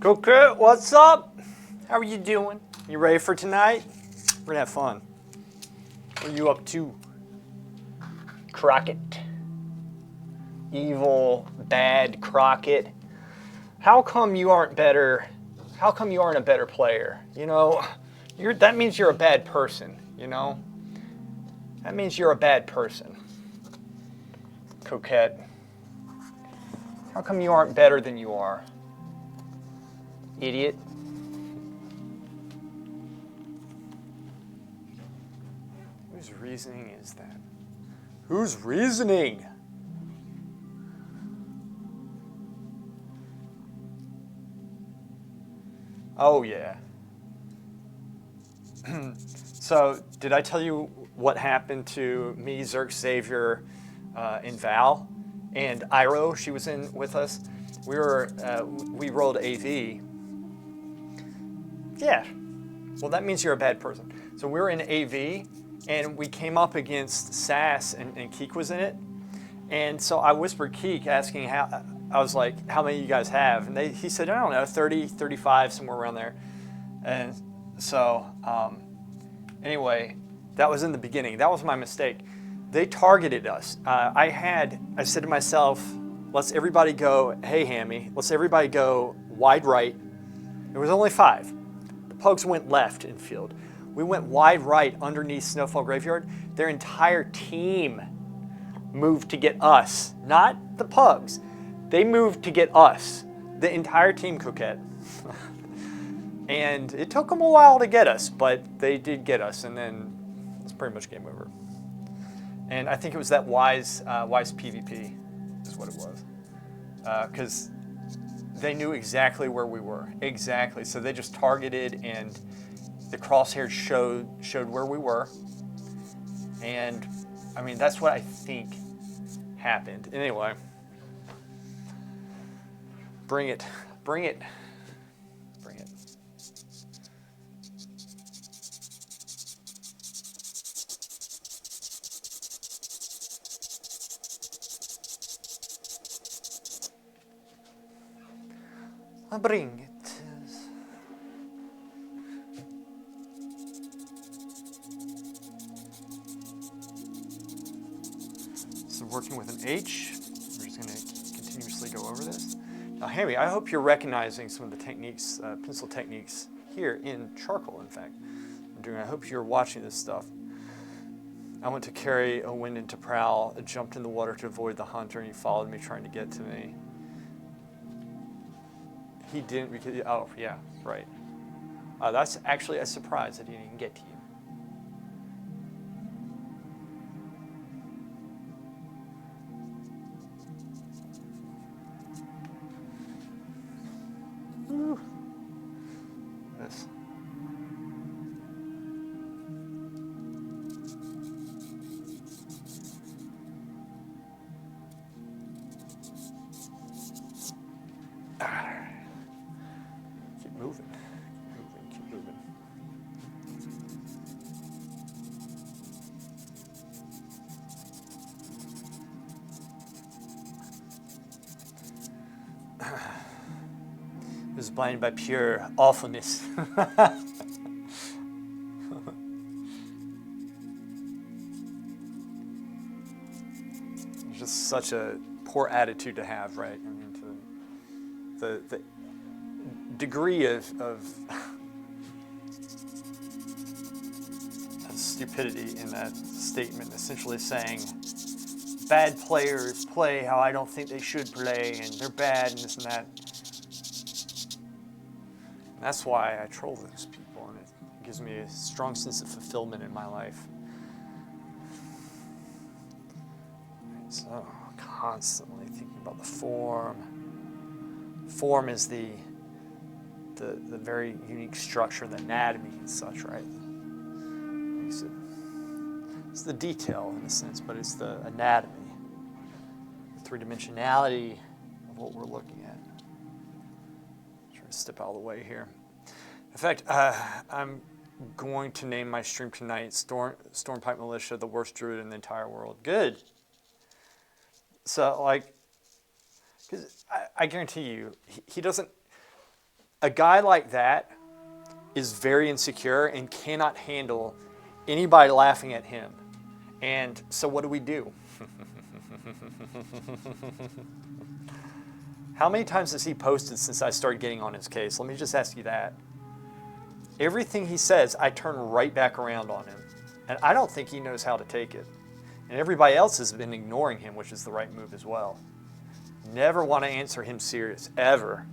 Coco, what's up? How are you doing? You ready for tonight? We're gonna have fun. What are you up to? Crockett. Evil, bad Crockett. How come you aren't better? How come you aren't a better player? You know, that means you're a bad person, you know? That means you're a bad person. Coquette. How come you aren't better than you are? Idiot. Whose reasoning is that? Whose reasoning? Oh, yeah. So, did I tell you what happened to me, Zerk, Xavier, and Val? And Iro, she was in with us. We rolled AV. Yeah. Well, that means you're a bad person. So we were in AV, and we came up against Sass, and Keek was in it. And so I whispered Keek, asking how, I was like, how many you guys have? And he said, I don't know, 30, 35, somewhere around there. And so, anyway, that was in the beginning. That was my mistake. They targeted us. I said to myself, let's everybody go, hey, Hammy, let's everybody go wide right. There was only 5. The Pugs went left in field. We went wide right underneath Snowfall Graveyard. Their entire team moved to get us, not the Pugs. They moved to get us, the entire team, Coquette. And it took them a while to get us, but they did get us, and then it's pretty much game over. And I think it was that wise PvP is what it was. Because they knew exactly where we were. Exactly. So they just targeted, and the crosshairs showed where we were. And, I mean, that's what I think happened. Anyway. Bring it. Bring it. Bring it. I'll bring it. So working with an H, we're just going to continuously go over this. Now, Hammy, I hope you're recognizing some of the techniques, pencil techniques here in charcoal, in fact. I hope you're watching this stuff. I went to carry a wind into prowl, jumped in the water to avoid the hunter, and he followed me trying to get to me. He didn't because, oh, yeah, right. That's actually a surprise that he didn't get to you. Ooh. This. Keep moving. Keep moving. It was blinded by pure awfulness. It's just such a poor attitude to have, right? I mean, the degree of stupidity in that statement, essentially saying bad players play how I don't think they should play, and they're bad and this and that. And that's why I troll those people, and it gives me a strong sense of fulfillment in my life. So, constantly thinking about the form. Form is the very unique structure, the anatomy and such, right? It's the detail in a sense, but it's the anatomy, the three-dimensionality of what we're looking at. Try to step out of the way here. In fact, I'm going to name my stream tonight Stormpipe Militia, the worst druid in the entire world. Good. So, like, because I guarantee you, he doesn't, A guy like that is very insecure and cannot handle anybody laughing at him. And so what do? How many times has he posted since I started getting on his case? Let me just ask you that. Everything he says, I turn right back around on him. And I don't think he knows how to take it. And everybody else has been ignoring him, which is the right move as well. Never want to answer him serious, ever.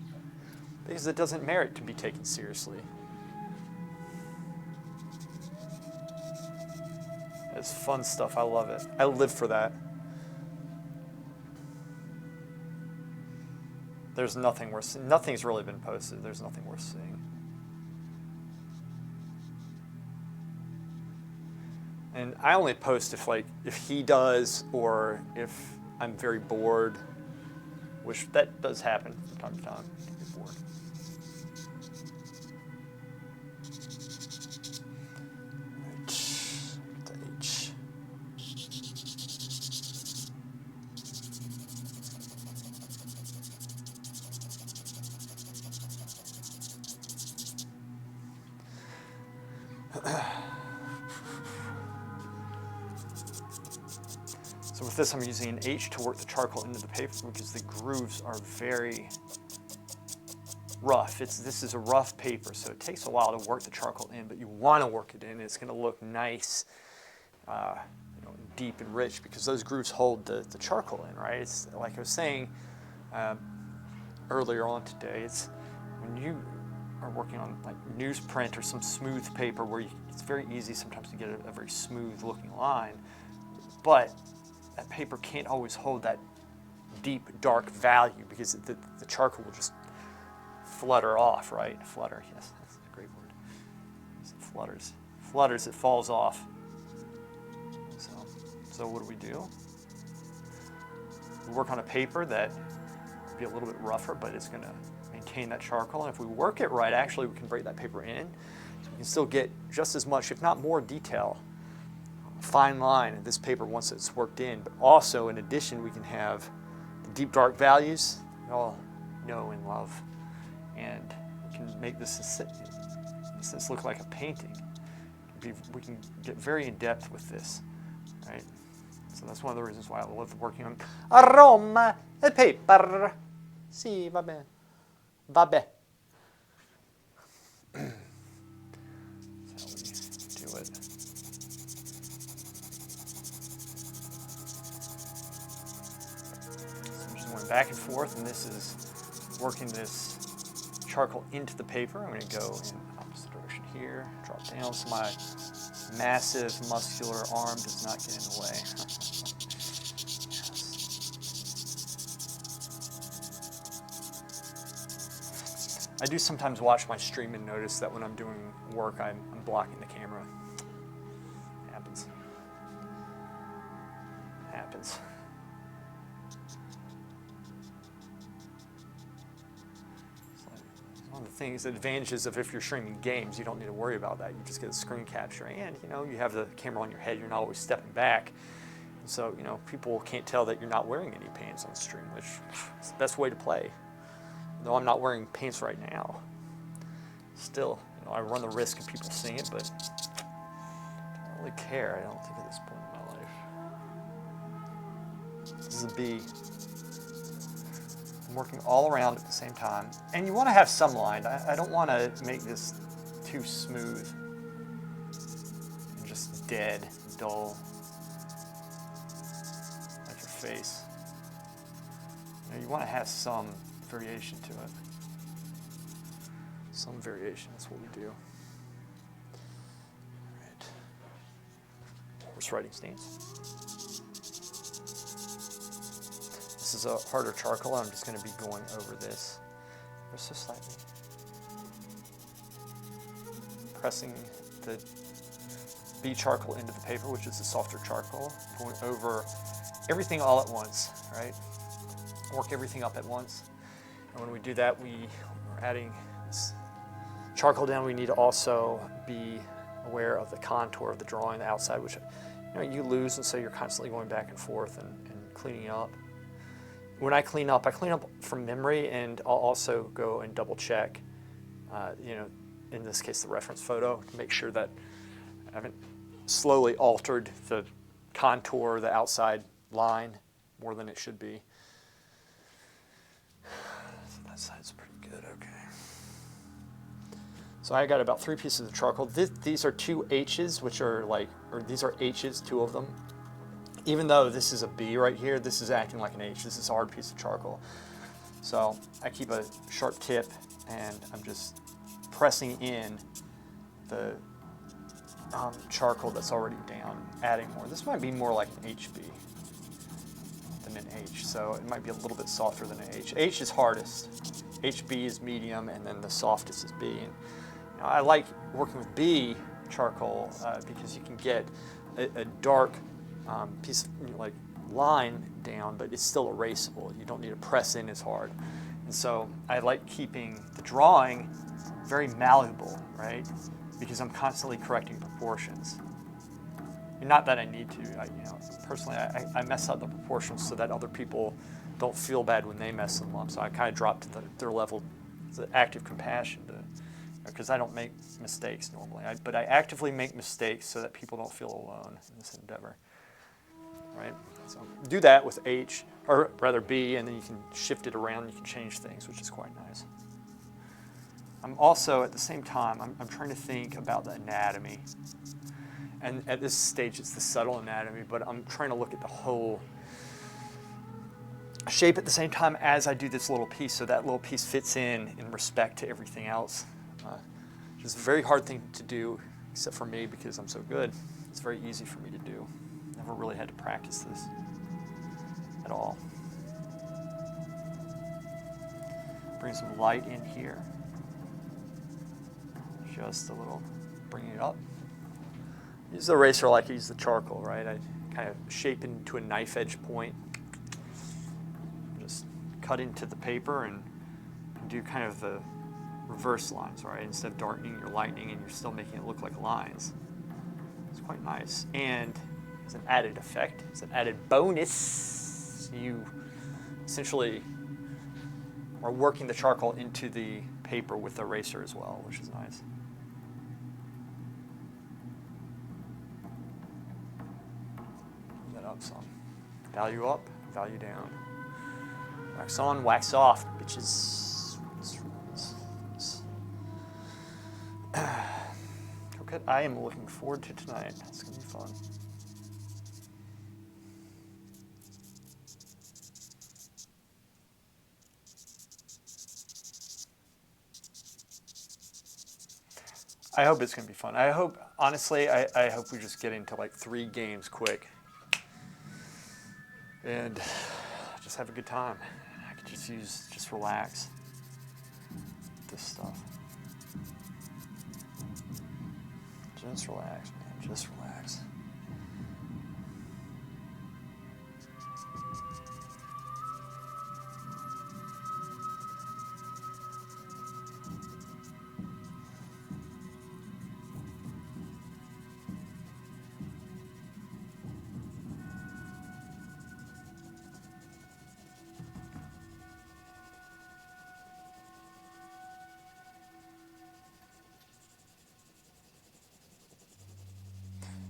Because it doesn't merit to be taken seriously. It's fun stuff. I love it. I live for that. There's nothing worth seeing. Nothing's really been posted. There's nothing worth seeing. And I only post if he does, or if I'm very bored, which that does happen from time to time. I get bored. So with this, I'm using an H to work the charcoal into the paper because the grooves are very rough. This is a rough paper, so it takes a while to work the charcoal in, but you want to work it in. It's going to look nice, deep and rich, because those grooves hold the charcoal in, right? It's like I was saying earlier on today. It's when you are working on like newsprint or some smooth paper where it's very easy sometimes to get a very smooth looking line, but that paper can't always hold that deep, dark value because the charcoal will just flutter off, right? Flutter, yes, that's a great word. It flutters. Flutters, it falls off. So what do? We work on a paper that will be a little bit rougher, but it's going to maintain that charcoal. And if we work it right, actually we can break that paper in. So we can still get just as much, if not more detail, fine line in this paper once it's worked in. But also, in addition, we can have the deep, dark values we all know and love. And we can make this look like a painting. We can get very in depth with this, right? So that's one of the reasons why I love working on Roma paper. Sì, vabbè. Vabbè. That's how we do it. So I'm just going back and forth, and this is working this charcoal into the paper. I'm going to go in the opposite direction here, drop down so my massive muscular arm does not get in the way. I do sometimes watch my stream and notice that when I'm doing work, I'm blocking the camera. Happens. Happens. One of the things, advantages of if you're streaming games, you don't need to worry about that. You just get a screen capture, and you have the camera on your head. You're not always stepping back, so people can't tell that you're not wearing any pants on stream, which is the best way to play. Though I'm not wearing pants right now, still, I run the risk of people seeing it, but I don't really care. I don't think at this point in my life. This is a B. I'm working all around at the same time. And you want to have some line. I don't want to make this too smooth and just dead, dull, like your face. You want to have some variation to it. Some variation, that's what we do. All right. Horse riding stance. This is a harder charcoal. I'm just going to be going over this ever so slightly. Pressing the B charcoal into the paper, which is the softer charcoal. Going over everything all at once, right? Work everything up at once. And when we do that, we're adding this charcoal down. We need to also be aware of the contour of the drawing, the outside, which you lose, and so you're constantly going back and forth and cleaning up. When I clean up from memory, and I'll also go and double check you know, in this case, the reference photo, to make sure that I haven't slowly altered the contour, the outside line, more than it should be. So that side's pretty good, okay. So I got about 3 pieces of charcoal. These are 2 H's, which are like, or these are H's, 2 of them. Even though this is a B right here, this is acting like an H. This is a hard piece of charcoal. So I keep a sharp tip, and I'm just pressing in the charcoal that's already down, adding more. This might be more like an HB than an H, so it might be a little bit softer than an H. H is hardest, HB is medium, and then the softest is B. And, you know, I like working with B charcoal because you can get a dark piece of, you know, like line down, but it's still erasable. You don't need to press in as hard. And so I like keeping the drawing very malleable, right? Because I'm constantly correcting proportions. And not that I need to. You know, personally, I mess up the proportions so that other people don't feel bad when they mess them up. So I kind of drop to their level, the active compassion, because I don't make mistakes normally. But I actively make mistakes so that people don't feel alone in this endeavor. Right? So do that with H, or rather B, and then you can shift it around. You can change things, which is quite nice. I'm also, at the same time, I'm trying to think about the anatomy. And at this stage, it's the subtle anatomy, but I'm trying to look at the whole shape at the same time as I do this little piece, so that little piece fits in respect to everything else. Which is a very hard thing to do, except for me, because I'm so good. It's very easy for me to do. Never really had to practice this at all. Bring some light in here. Just a little, bringing it up. Use the eraser like I use the charcoal, right? I kind of shape into a knife edge point. Just cut into the paper and do kind of the reverse lines, right? Instead of darkening, you're lightening, and you're still making it look like lines. It's quite nice. And as an added effect, as an added bonus, you essentially are working the charcoal into the paper with the eraser as well, which is nice. Up some. Value up, value down. Wax on, wax off, bitches. Okay, I am looking forward to tonight. It's gonna be fun. I hope it's gonna be fun. I hope, honestly, I hope we just get into like 3 games quick. And just have a good time. I could just relax. This stuff. Just relax, man. Just relax.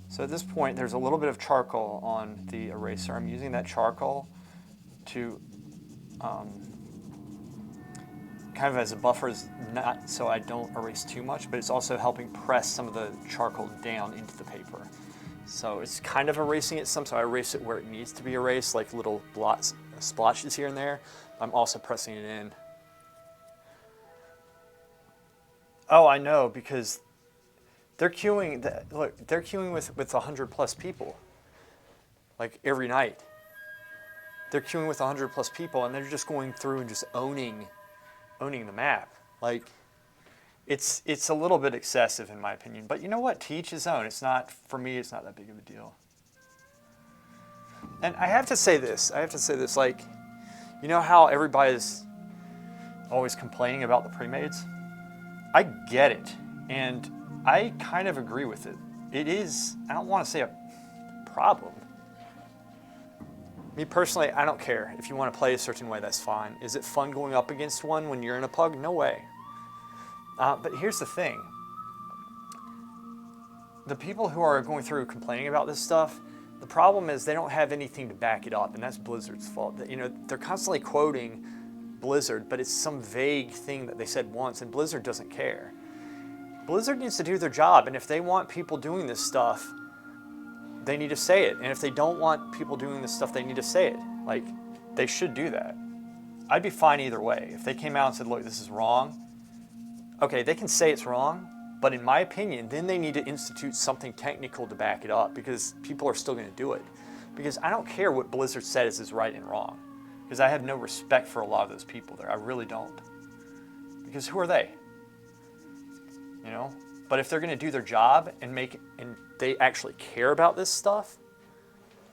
So at this point, there's a little bit of charcoal on the eraser. I'm using that charcoal to kind of as a buffer, not so I don't erase too much, but it's also helping press some of the charcoal down into the paper. So it's kind of erasing it some, so I erase it where it needs to be erased, like little splotches here and there. I'm also pressing it in. Oh, I know, because they're queuing. Look, they're queuing with 100+ people, like every night. They're queuing with 100+ people, and they're just going through and just owning the map. Like, it's a little bit excessive in my opinion. But you know what? To each his own. It's not, for me, it's not that big of a deal. And I have to say this. Like, you know how everybody's always complaining about the pre-mades? I get it, and I kind of agree with it. It is, I don't want to say a problem. Me personally, I don't care. If you want to play a certain way, that's fine. Is it fun going up against one when you're in a pug? No way. But here's the thing. The people who are going through complaining about this stuff, the problem is they don't have anything to back it up, and that's Blizzard's fault. They're constantly quoting Blizzard, but it's some vague thing that they said once, and Blizzard doesn't care. Blizzard needs to do their job, and if they want people doing this stuff, they need to say it. And if they don't want people doing this stuff, they need to say it. Like, they should do that. I'd be fine either way. If they came out and said, look, this is wrong, okay, they can say it's wrong, but in my opinion, then they need to institute something technical to back it up, because people are still going to do it. Because I don't care what Blizzard says is right and wrong, because I have no respect for a lot of those people there. I really don't. Because who are they? You know? But if they're going to do their job and they actually care about this stuff,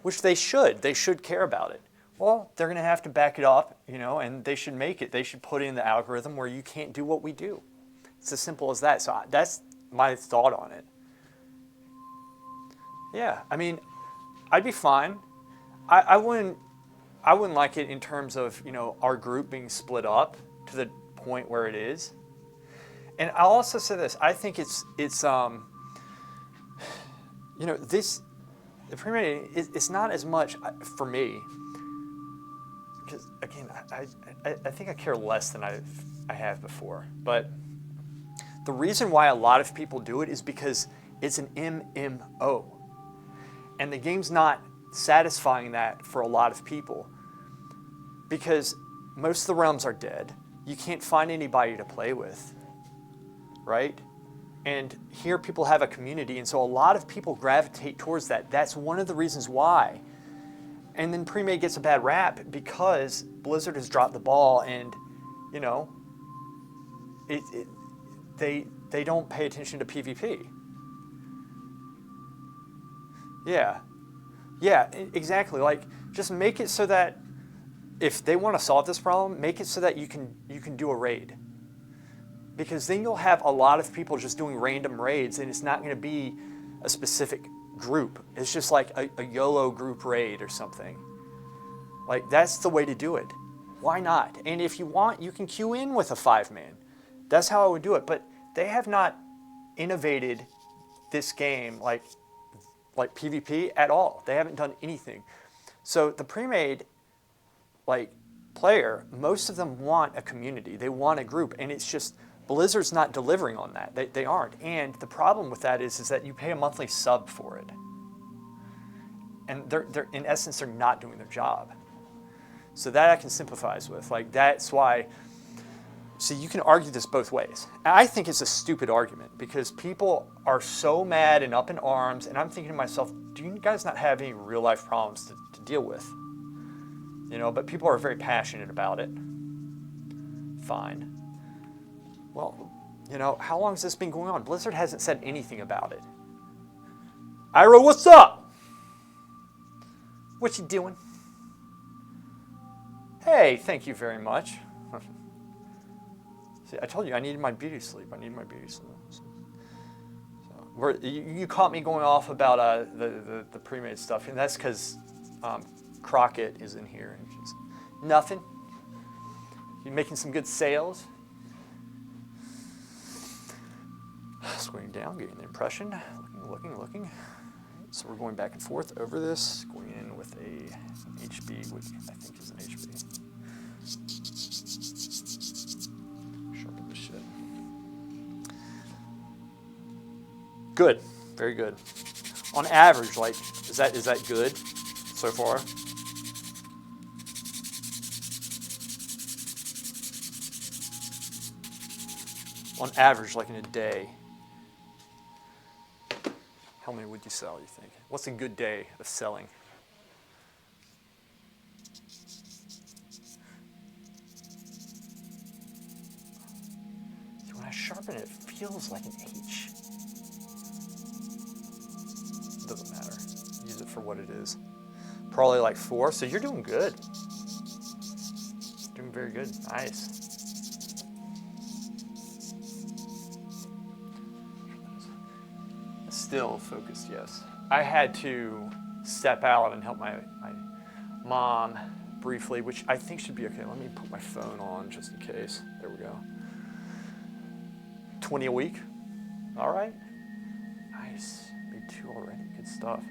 which they should care about it. Well, they're going to have to back it up, and they should make it. They should put in the algorithm where you can't do what we do. It's as simple as that. So that's my thought on it. Yeah, I mean, I'd be fine. I wouldn't like it in terms of, our group being split up to the point where it is. And I'll also say this. I think it's the pre-made, it's not as much for me, because again, I think I care less than I have before. But the reason why a lot of people do it is because it's an MMO. And the game's not satisfying that for a lot of people, because most of the realms are dead. You can't find anybody to play with, right? And here people have a community, and so a lot of people gravitate towards that. That's one of the reasons why. And then pre-made gets a bad rap because Blizzard has dropped the ball, and they don't pay attention to PvP. Yeah, exactly. Like, just make it so that if they want to solve this problem, make it so that you can do a raid. Because then you'll have a lot of people just doing random raids, and it's not going to be a specific group. It's just like a YOLO group raid or something. Like, that's the way to do it. Why not? And if you want, you can queue in with a 5-man. That's how I would do it. But they have not innovated this game like PvP at all. They haven't done anything. So the pre-made player, most of them want a community. They want a group, and it's just Blizzard's not delivering on that. They aren't. And the problem with that is that you pay a monthly sub for it. And they're in essence, they're not doing their job. So that I can sympathize with. Like, that's why, see, you can argue this both ways. I think it's a stupid argument because people are so mad and up in arms, and I'm thinking to myself, do you guys not have any real life problems to deal with? But people are very passionate about it. Fine. Well, how long has this been going on? Blizzard hasn't said anything about it. Ira, what's up? What you doing? Hey, thank you very much. See, I told you I needed my beauty sleep. So, you caught me going off about the pre-made stuff, and that's because Crockett is in here. And she's nothing. You making some good sales? Squinting down, getting the impression. Looking. So we're going back and forth over this. Going in with an HB, which I think is an HB. Sharpen this shit. Good, very good. On average, is that good so far? On average, in a day. How many would you sell, you think? What's a good day of selling? See, when I sharpen it, it feels like an H. It doesn't matter. Use it for what it is. Probably 4, so you're doing good. Doing very good. Nice. Still focused, yes. I had to step out and help my mom briefly, which I think should be okay. Let me put my phone on just in case. There we go. 20 a week. All right. Nice. Made 2 already. Good stuff.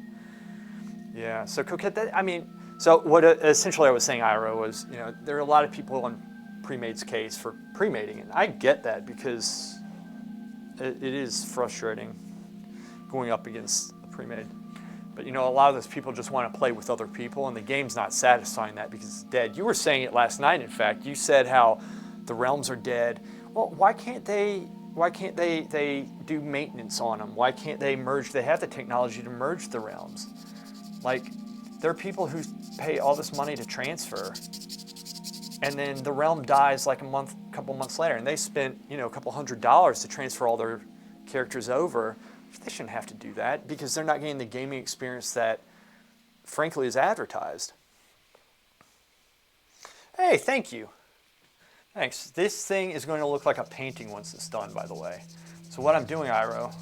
Yeah. So Coquette, so what essentially I was saying, Ira, was, there are a lot of people on Premade's case for premating. And I get that because it is frustrating going up against a premade. But a lot of those people just want to play with other people, and the game's not satisfying that because it's dead. You were saying it last night, in fact. You said how the realms are dead. Well, why can't they do maintenance on them? Why can't they merge? They have the technology to merge the realms. Like, there are people who pay all this money to transfer, and then the realm dies like a couple months later, and they spent, a couple $100 to transfer all their characters over. They shouldn't have to do that because they're not getting the gaming experience that, frankly, is advertised. Hey, thank you. Thanks. This thing is going to look like a painting once it's done, by the way. So what I'm doing, Iro,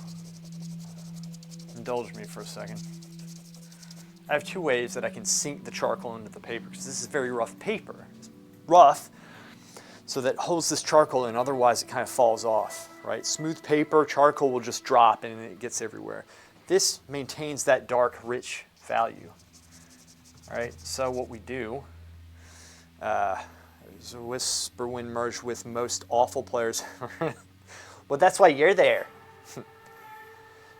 indulge me for a second. I have 2 ways that I can sink the charcoal into the paper because this is very rough paper. It's rough, so that holds this charcoal in, otherwise it kind of falls off, right? Smooth paper, charcoal will just drop and it gets everywhere. This maintains that dark, rich value, all right? So what we do is a whisper when merged with most awful players. Well, that's why you're there.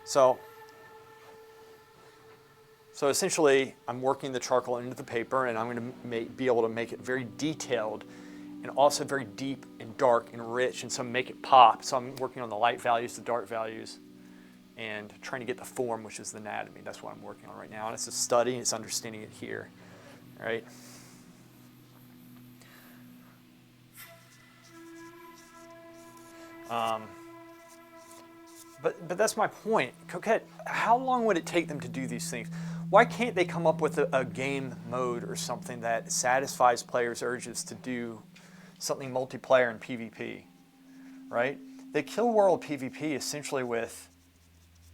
So essentially, I'm working the charcoal into the paper, and I'm going to be able to make it very detailed and also very deep and dark and rich, and so make it pop. So I'm working on the light values, the dark values, and trying to get the form, which is the anatomy. That's what I'm working on right now. And it's a study, it's understanding it here, right? But that's my point. Coquette, how long would it take them to do these things? Why can't they come up with a game mode or something that satisfies players' urges to do something multiplayer in PvP, right? They kill world PvP essentially with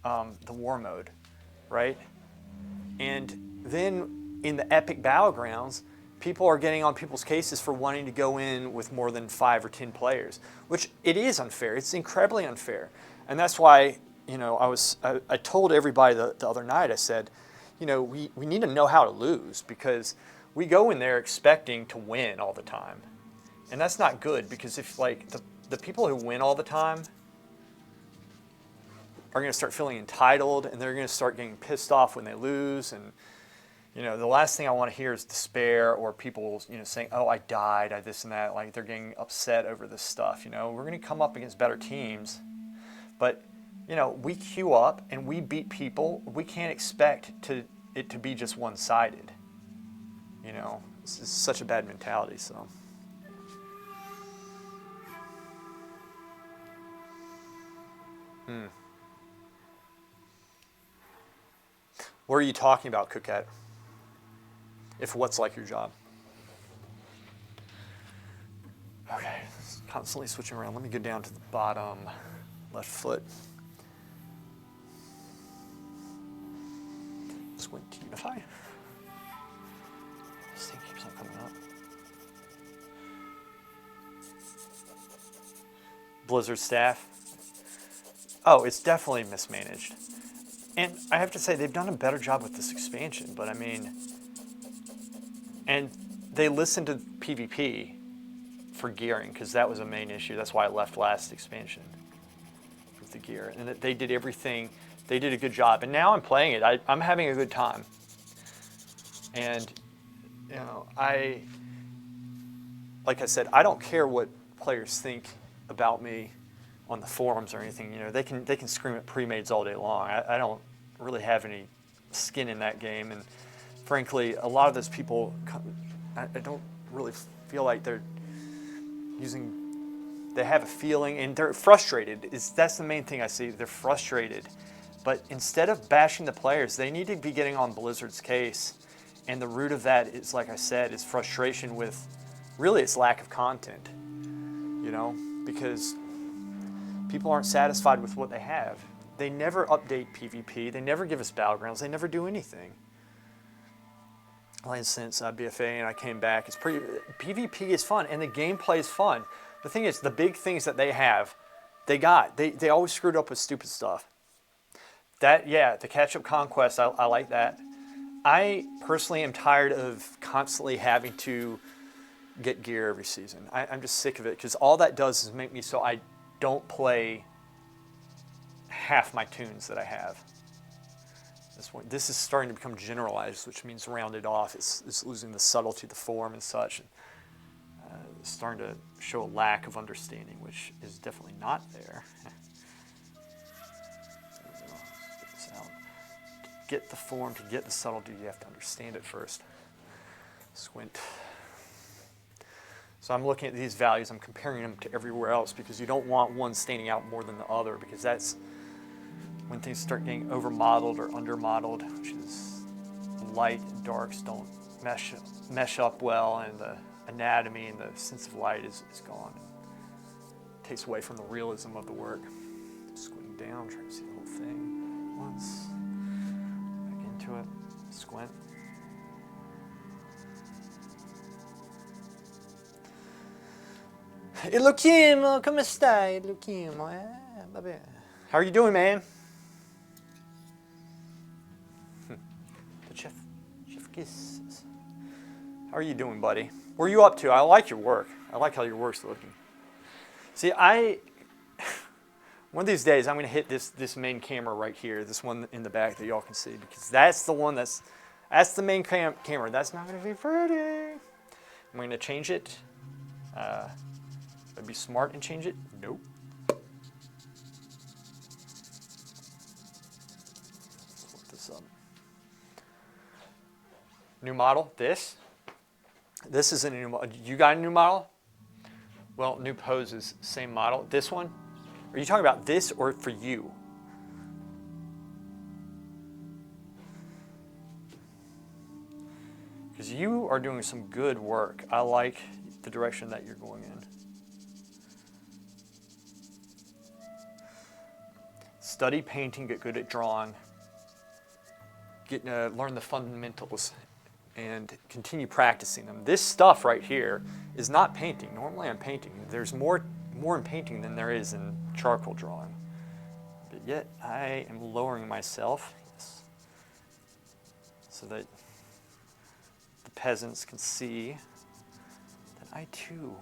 the war mode, right? And then in the epic battlegrounds, people are getting on people's cases for wanting to go in with more than 5 or 10 players, which it is unfair. It's incredibly unfair. And that's why, I told everybody the other night, I said, we need to know how to lose because we go in there expecting to win all the time. And that's not good because if the people who win all the time are going to start feeling entitled and they're going to start getting pissed off when they lose. And, the last thing I want to hear is despair or people, saying, oh, I died, I this and that. Like they're getting upset over this stuff. We're going to come up against better teams. But, we queue up and we beat people. We can't expect it to be just one-sided. It's such a bad mentality, so. What are you talking about, Coquette? If what's like your job? Okay, constantly switching around. Let me go down to the bottom left foot. Just went to unify. This thing keeps on coming up. Blizzard staff. Oh, it's definitely mismanaged. And I have to say, they've done a better job with this expansion, but and they listened to PvP for gearing, because that was a main issue. That's why I left last expansion with the gear. And they did everything, they did a good job. And now I'm playing it, I'm having a good time. And, like I said, I don't care what players think about me on the forums or anything. They can scream at pre-mades all day long. I don't really have any skin in that game, and frankly, a lot of those people, I don't really feel like they're they have a feeling, and they're frustrated. That's the main thing I see. They're frustrated, but instead of bashing the players, they need to be getting on Blizzard's case, and the root of that is, like I said, is frustration with really its lack of content, because people aren't satisfied with what they have. They never update PvP. They never give us battlegrounds. They never do anything. Since BFA and I came back, PvP is fun and the gameplay is fun. The thing is, the big things that they have They always screwed up with stupid stuff. The catch-up conquest, I like that. I personally am tired of constantly having to get gear every season. I'm just sick of it because all that does is make me so I don't play half my tunes that I have. This is starting to become generalized, which means rounded off. It's losing the subtlety of the form and such. And, it's starting to show a lack of understanding, which is definitely not there. To get the form, to get the subtlety, you have to understand it first. Squint. So I'm looking at these values, I'm comparing them to everywhere else because you don't want one standing out more than the other because that's when things start getting over-modeled or under-modeled, which is light and darks don't mesh up well, and the anatomy and the sense of light is gone. It takes away from the realism of the work. Squinting down, trying to see the whole thing once. Back into it, squint. Elohim, come stai, Elohim? Vabbè. How are you doing, man? The chef kisses. How are you doing, buddy? What are you up to? I like your work. I like how your work's looking. See, one of these days I'm going to hit this main camera right here, this one in the back that y'all can see, because that's the one that's the main camera. That's not going to be pretty. I'm going to change it. I'd be smart and change it. Nope. Let's look this up. New model. This is a new model. You got a new model? Well, new poses, same model. This one? Are you talking about this or for you? Because you are doing some good work. I like the direction that you're going in. Study painting, get good at drawing, learn the fundamentals, and continue practicing them. This stuff right here is not painting. Normally I'm painting. There's more in painting than there is in charcoal drawing. But yet I am lowering myself so that the peasants can see that I too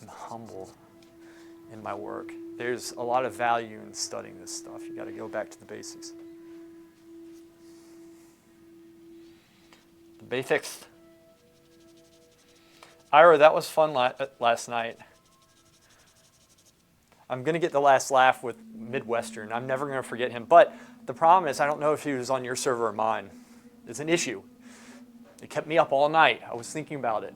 am humble in my work. There's a lot of value in studying this stuff. You got to go back to the basics. The basics. Ira, that was fun last night. I'm going to get the last laugh with Midwestern. I'm never going to forget him. But the problem is I don't know if he was on your server or mine. It's an issue. It kept me up all night. I was thinking about it.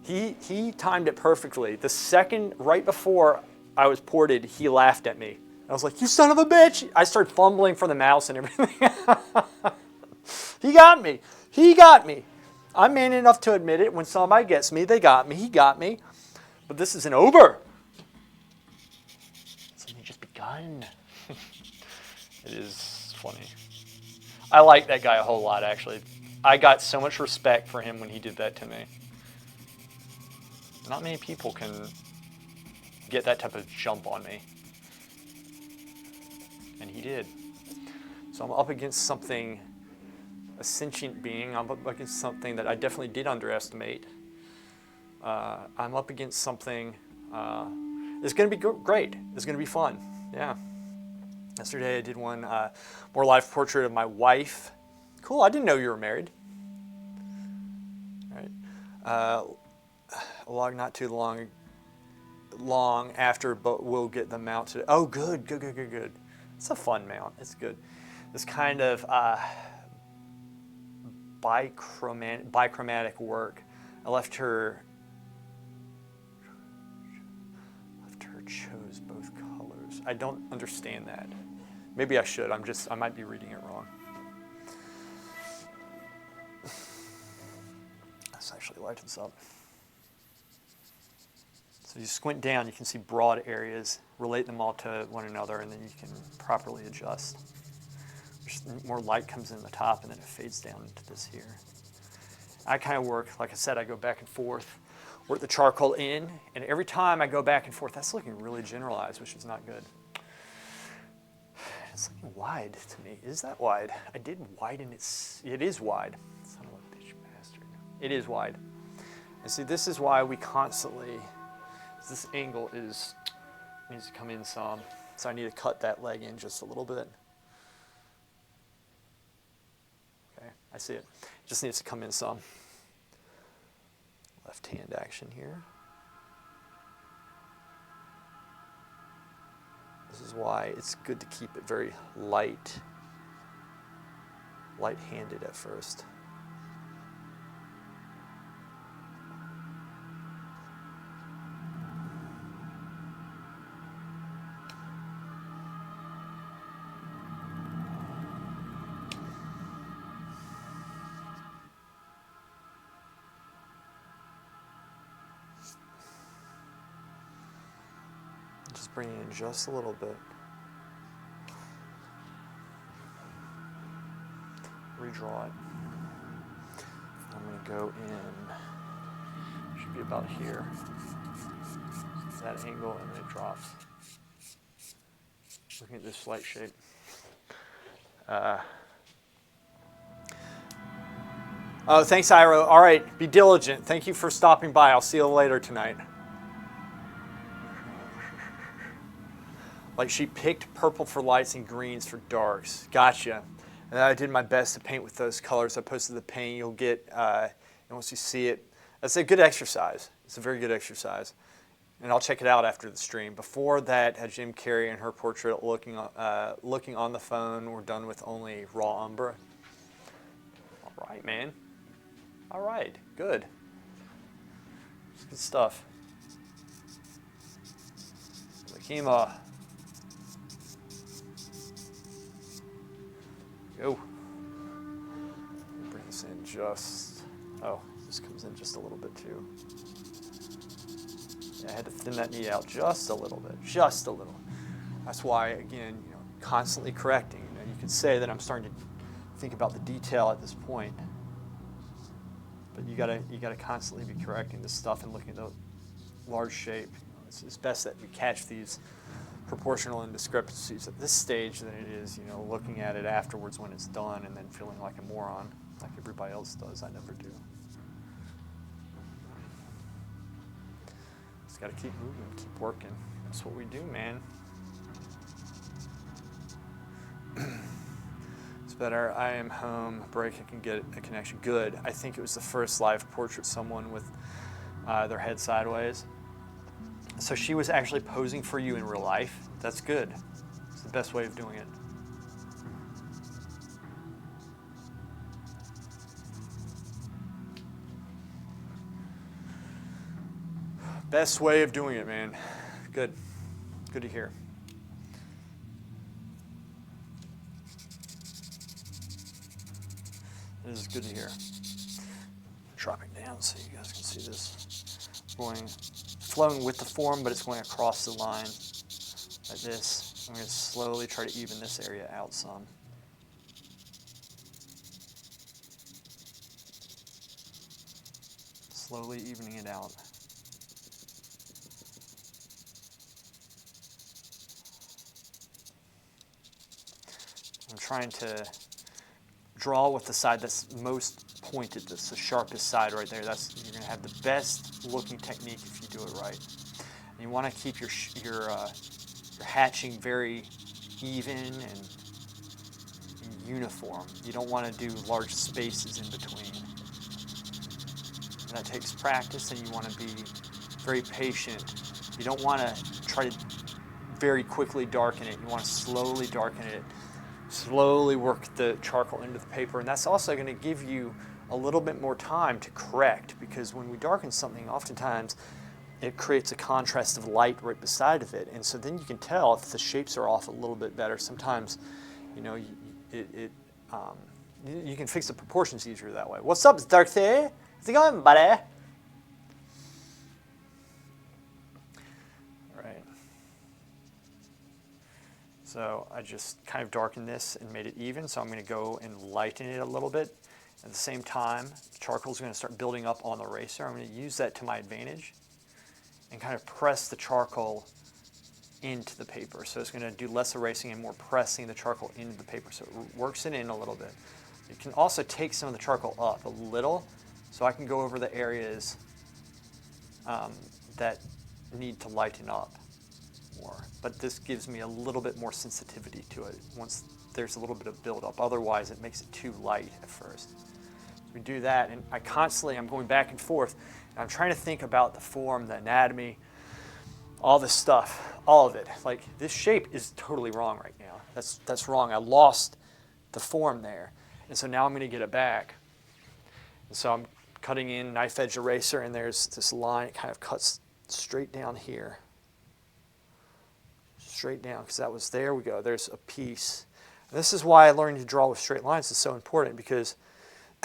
He timed it perfectly. The second right before I was ported, he laughed at me. I was like, "You son of a bitch!" I started fumbling for the mouse and everything. He got me. He got me. I'm man enough to admit it. When somebody gets me, they got me. He got me. But this isn't over. It's only just begun. It is funny. I like that guy a whole lot, actually. I got so much respect for him when he did that to me. Not many people can get that type of jump on me. And he did. So I'm up against something, a sentient being. I'm up against something that I definitely did underestimate. I'm up against something, it's going to be great. It's going to be fun. Yeah. Yesterday I did one more life portrait of my wife. Cool, I didn't know you were married. All right. A log not too long after, but we'll get the mount today. Oh, good. It's a fun mount. It's good. This kind of bichromatic work. I left her chose both colors. I don't understand that. Maybe I should. I might be reading it wrong. Let's actually light this up. So you squint down, you can see broad areas, relate them all to one another, and then you can properly adjust. More light comes in the top, and then it fades down into this here. I kind of work, like I said, I go back and forth. work the charcoal in, and every time I go back and forth, that's looking really generalized, which is not good. It's looking wide to me. Is that wide? I did widen it. It is wide. Son of a bitch bastard. It is wide. And see, this is why we constantly, this angle needs to come in some. So I need to cut that leg in just a little bit. Okay, I see it. Just needs to come in some. Left hand action here. This is why it's good to keep it very light-handed at first. Just bring it in just a little bit. Redraw it. I'm going to go in, should be about here. That angle, and then it drops. Looking at this slight shape. Oh, thanks, Iro. All right, be diligent. Thank you for stopping by. I'll see you later tonight. Like she picked purple for lights and greens for darks. Gotcha. And I did my best to paint with those colors. I posted the paint. You'll get, and once you see it, that's a good exercise. It's a very good exercise. And I'll check it out after the stream. Before that, had Jim Carrey and her portrait looking on the phone. We're done with only raw umber. All right, man. All right, good. It's good stuff. Lakima. Go. Bring this in just, oh, this comes in just a little bit too. Yeah, I had to thin that knee out just a little bit, just a little. That's why, again, constantly correcting. You can say that I'm starting to think about the detail at this point, but you gotta constantly be correcting this stuff and looking at the large shape. It's best that we catch these proportional indiscrepancies at this stage than it is, looking at it afterwards when it's done and then feeling like a moron, like everybody else does. I never do. Just got to keep moving, keep working. That's what we do, man. It's better. I am home. Break. I can get a connection. Good. I think it was the first live portrait, someone with their head sideways. So she was actually posing for you in real life. That's good. It's the best way of doing it. Best way of doing it, man. Good. Good to hear. This is good to hear. Dropping down so you guys can see this. Flowing with the form, but it's going across the line like this. I'm going to slowly try to even this area out some. Slowly evening it out. I'm trying to draw with the side that's most pointed, that's the sharpest side right there. You're going to have the best looking technique if you do it right. And you want to keep your hatching very even and uniform. You don't want to do large spaces in between. And that takes practice, and you want to be very patient. You don't want to try to very quickly darken it. You want to slowly darken it. Slowly work the charcoal into the paper, and that's also going to give you a little bit more time to correct, because when we darken something, oftentimes it creates a contrast of light right beside of it, and so then you can tell if the shapes are off a little bit better. Sometimes, you can fix the proportions easier that way. What's up, Darcy? How's it going, buddy? So I just kind of darkened this and made it even, so I'm going to go and lighten it a little bit. At the same time, charcoal is going to start building up on the eraser. I'm going to use that to my advantage and kind of press the charcoal into the paper. So it's going to do less erasing and more pressing the charcoal into the paper. So it works it in a little bit. You can also take some of the charcoal up a little, so I can go over the areas that need to lighten up more. But this gives me a little bit more sensitivity to it once there's a little bit of buildup. Otherwise, it makes it too light at first. So we do that, and I'm going back and forth, and I'm trying to think about the form, the anatomy, all this stuff, all of it. Like, this shape is totally wrong right now. That's wrong. I lost the form there. And so now I'm going to get it back. And so I'm cutting in knife edge eraser, and there's this line. It kind of cuts straight down here. Straight down, because there we go. There's a piece. And this is why learning to draw with straight lines is so important, because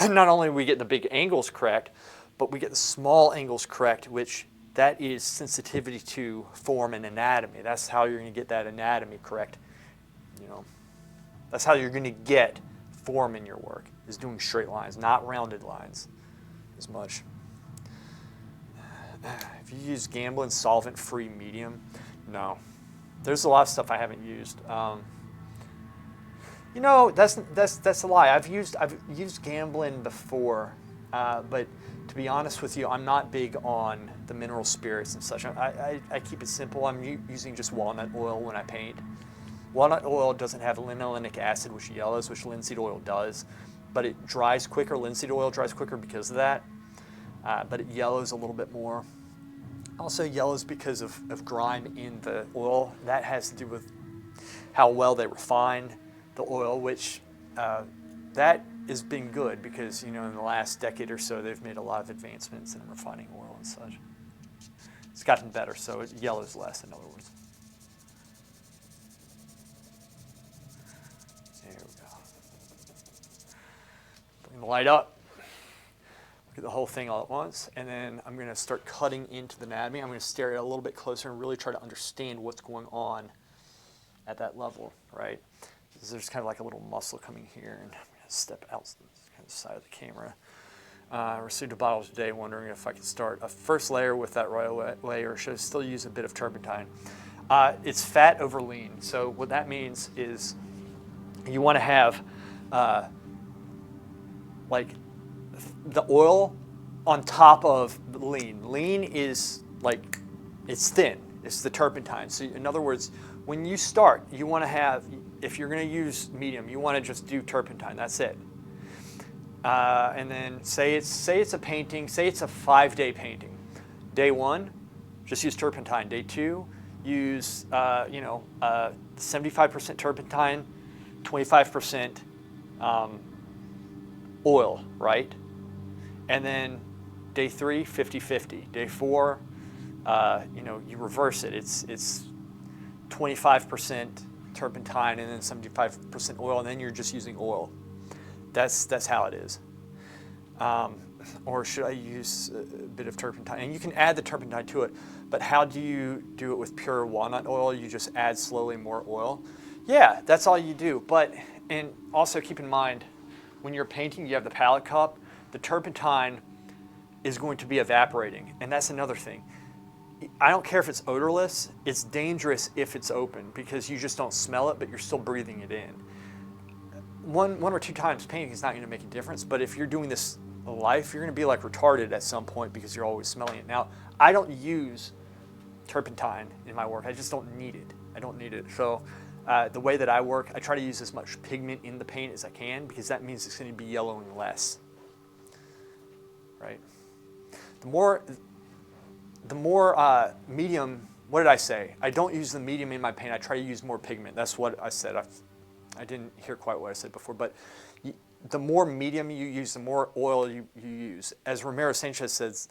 not only are we getting the big angles correct, but we get the small angles correct, which that is sensitivity to form and anatomy. That's how you're going to get that anatomy correct. You know, that's how you're going to get form in your work, is doing straight lines, not rounded lines as much. If you use Gamblin solvent-free medium, no. There's a lot of stuff I haven't used. You know, that's a lie. I've used Gamblin before, but to be honest with you, I'm not big on the mineral spirits and such. I keep it simple. I'm using just walnut oil when I paint. Walnut oil doesn't have linoleic acid, which yellows, which linseed oil does, but it dries quicker. Linseed oil dries quicker because of that, but it yellows a little bit more. Also yellows because of grime in the oil. That has to do with how well they refine the oil, which that has been good because, you know, in the last decade or so, they've made a lot of advancements in refining oil and such. It's gotten better, so it yellows less, in other words. There we go. Bring the light up. Look at the whole thing all at once, and then I'm going to start cutting into the anatomy. I'm going to stare at it a little bit closer and really try to understand what's going on at that level, right? There's kind of like a little muscle coming here, and I'm going to step out to the side of the camera. I received a bottle today wondering if I could start a first layer with that right away, or should I still use a bit of turpentine? It's fat over lean. So what that means is you want to have like the oil on top of the lean. Lean is like, it's thin. It's the turpentine. So in other words, when you start, you want to have, if you're going to use medium, you want to just do turpentine. That's it. And then say it's a painting. Say it's a 5-day painting. Day 1, just use turpentine. Day 2, use 75% turpentine, 25% oil, right? And then day 3, 50-50. Day 4, you reverse it. It's 25% turpentine and then 75% oil, and then you're just using oil. That's how it is. Or should I use a bit of turpentine? And you can add the turpentine to it, but how do you do it with pure walnut oil? You just add slowly more oil. Yeah, that's all you do. And also keep in mind, when you're painting, you have the palette cup. The turpentine is going to be evaporating, and that's another thing. I don't care if it's odorless, it's dangerous if it's open because you just don't smell it, but you're still breathing it in. One or two times painting is not going to make a difference, but if you're doing this life, you're going to be like retarded at some point because you're always smelling it. Now, I don't use turpentine in my work. I just don't need it. I don't need it. So the way that I work, I try to use as much pigment in the paint as I can because that means it's going to be yellowing less. Right? The more medium, what did I say? I don't use the medium in my paint. I try to use more pigment. That's what I said. I didn't hear quite what I said before, but the more medium you use, the more oil you use. As Romero Sanchez says,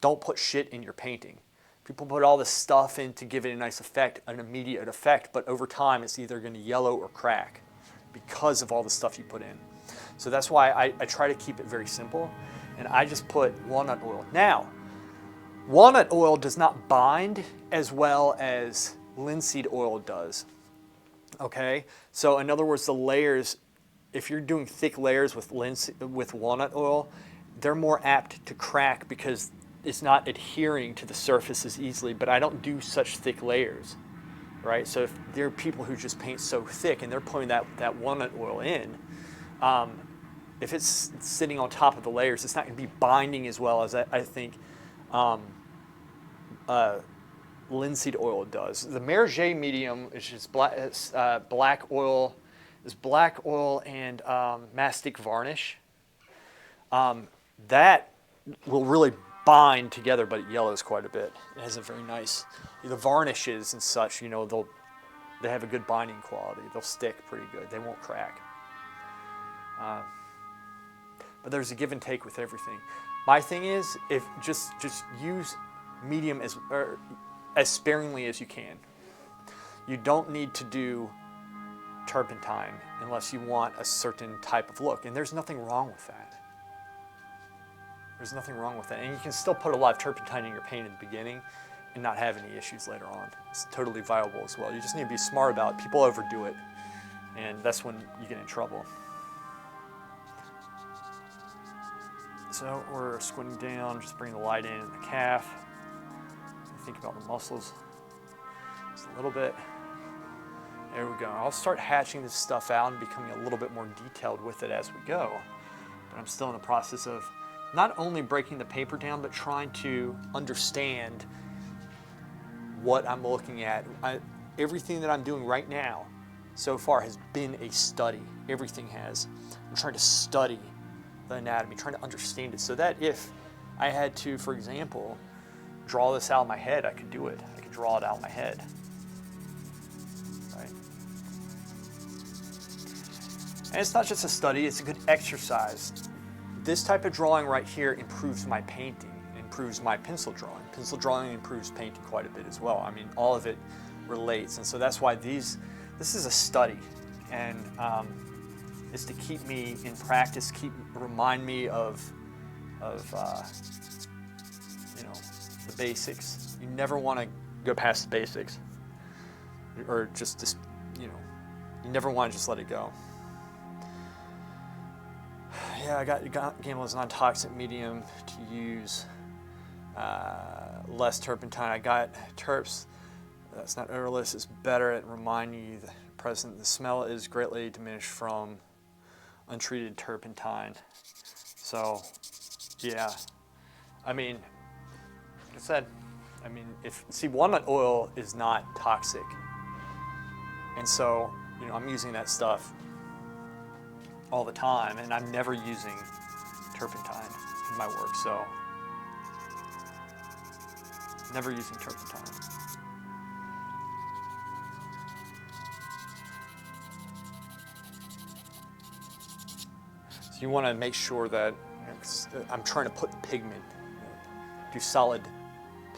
don't put shit in your painting. People put all this stuff in to give it a nice effect, an immediate effect, but over time it's either going to yellow or crack because of all the stuff you put in. So that's why I try to keep it very simple, and I just put walnut oil. Now, walnut oil does not bind as well as linseed oil does. Okay? So in other words, the layers, if you're doing thick layers with walnut oil, they're more apt to crack because it's not adhering to the surface as easily. But I don't do such thick layers, right? So if there are people who just paint so thick and they're putting that walnut oil in, if it's sitting on top of the layers, it's not going to be binding as well as I think linseed oil does. The Merge medium, which is black oil and mastic varnish. That will really bind together, but it yellows quite a bit. It has a very nice, the varnishes and such, they have a good binding quality. They'll stick pretty good. They won't crack. But there's a give and take with everything. My thing is, if just use medium as sparingly as you can. You don't need to do turpentine unless you want a certain type of look, and there's nothing wrong with that. There's nothing wrong with that, and you can still put a lot of turpentine in your paint at the beginning and not have any issues later on. It's totally viable as well. You just need to be smart about it. People overdo it, and that's when you get in trouble. So we're squinting down, just bring the light in the calf. Think about the muscles just a little bit. There we go. I'll start hatching this stuff out and becoming a little bit more detailed with it as we go. But I'm still in the process of not only breaking the paper down, but trying to understand what I'm looking at. Everything that I'm doing right now so far has been a study. Everything has. I'm trying to study the anatomy, trying to understand it so that if I had to, for example, draw this out of my head, I could do it. I could draw it out of my head. Right? And it's not just a study, it's a good exercise. This type of drawing right here improves my painting, improves my pencil drawing. Pencil drawing improves painting quite a bit as well. I mean, all of it relates. And so that's why this is a study. And it's to keep me in practice, remind me of the basics. You never want to go past the basics, or just you never want to just let it go. Yeah, I got Gamelo's non-toxic medium to use, less turpentine. I got terps. That's not odorless. It's better at reminding you the smell is greatly diminished from untreated turpentine. So, yeah. I mean, like I said, walnut oil is not toxic. And so, I'm using that stuff all the time, and I'm never using turpentine in my work, so never using turpentine. So you want to make sure that I'm trying to put the pigment, do solid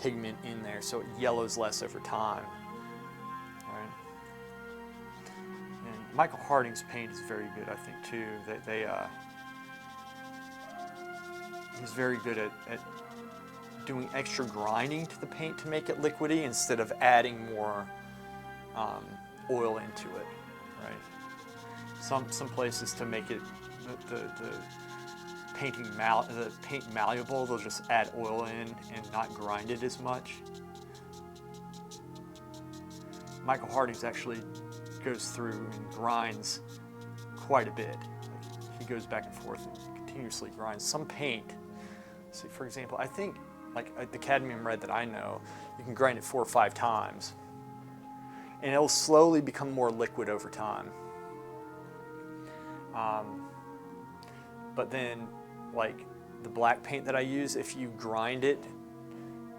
pigment in there so it yellows less over time. Right? And Michael Harding's paint is very good, I think, too. He's very good at doing extra grinding to the paint to make it liquidy instead of adding more oil into it. Right? Some places to make it the paint malleable, they'll just add oil in and not grind it as much. Michael Harding's actually goes through and grinds quite a bit. He goes back and forth and continuously grinds. Some paint, see, for example, I think like the cadmium red that I know, you can grind it 4 or 5 times, and it'll slowly become more liquid over time. But then, like the black paint that I use, if you grind it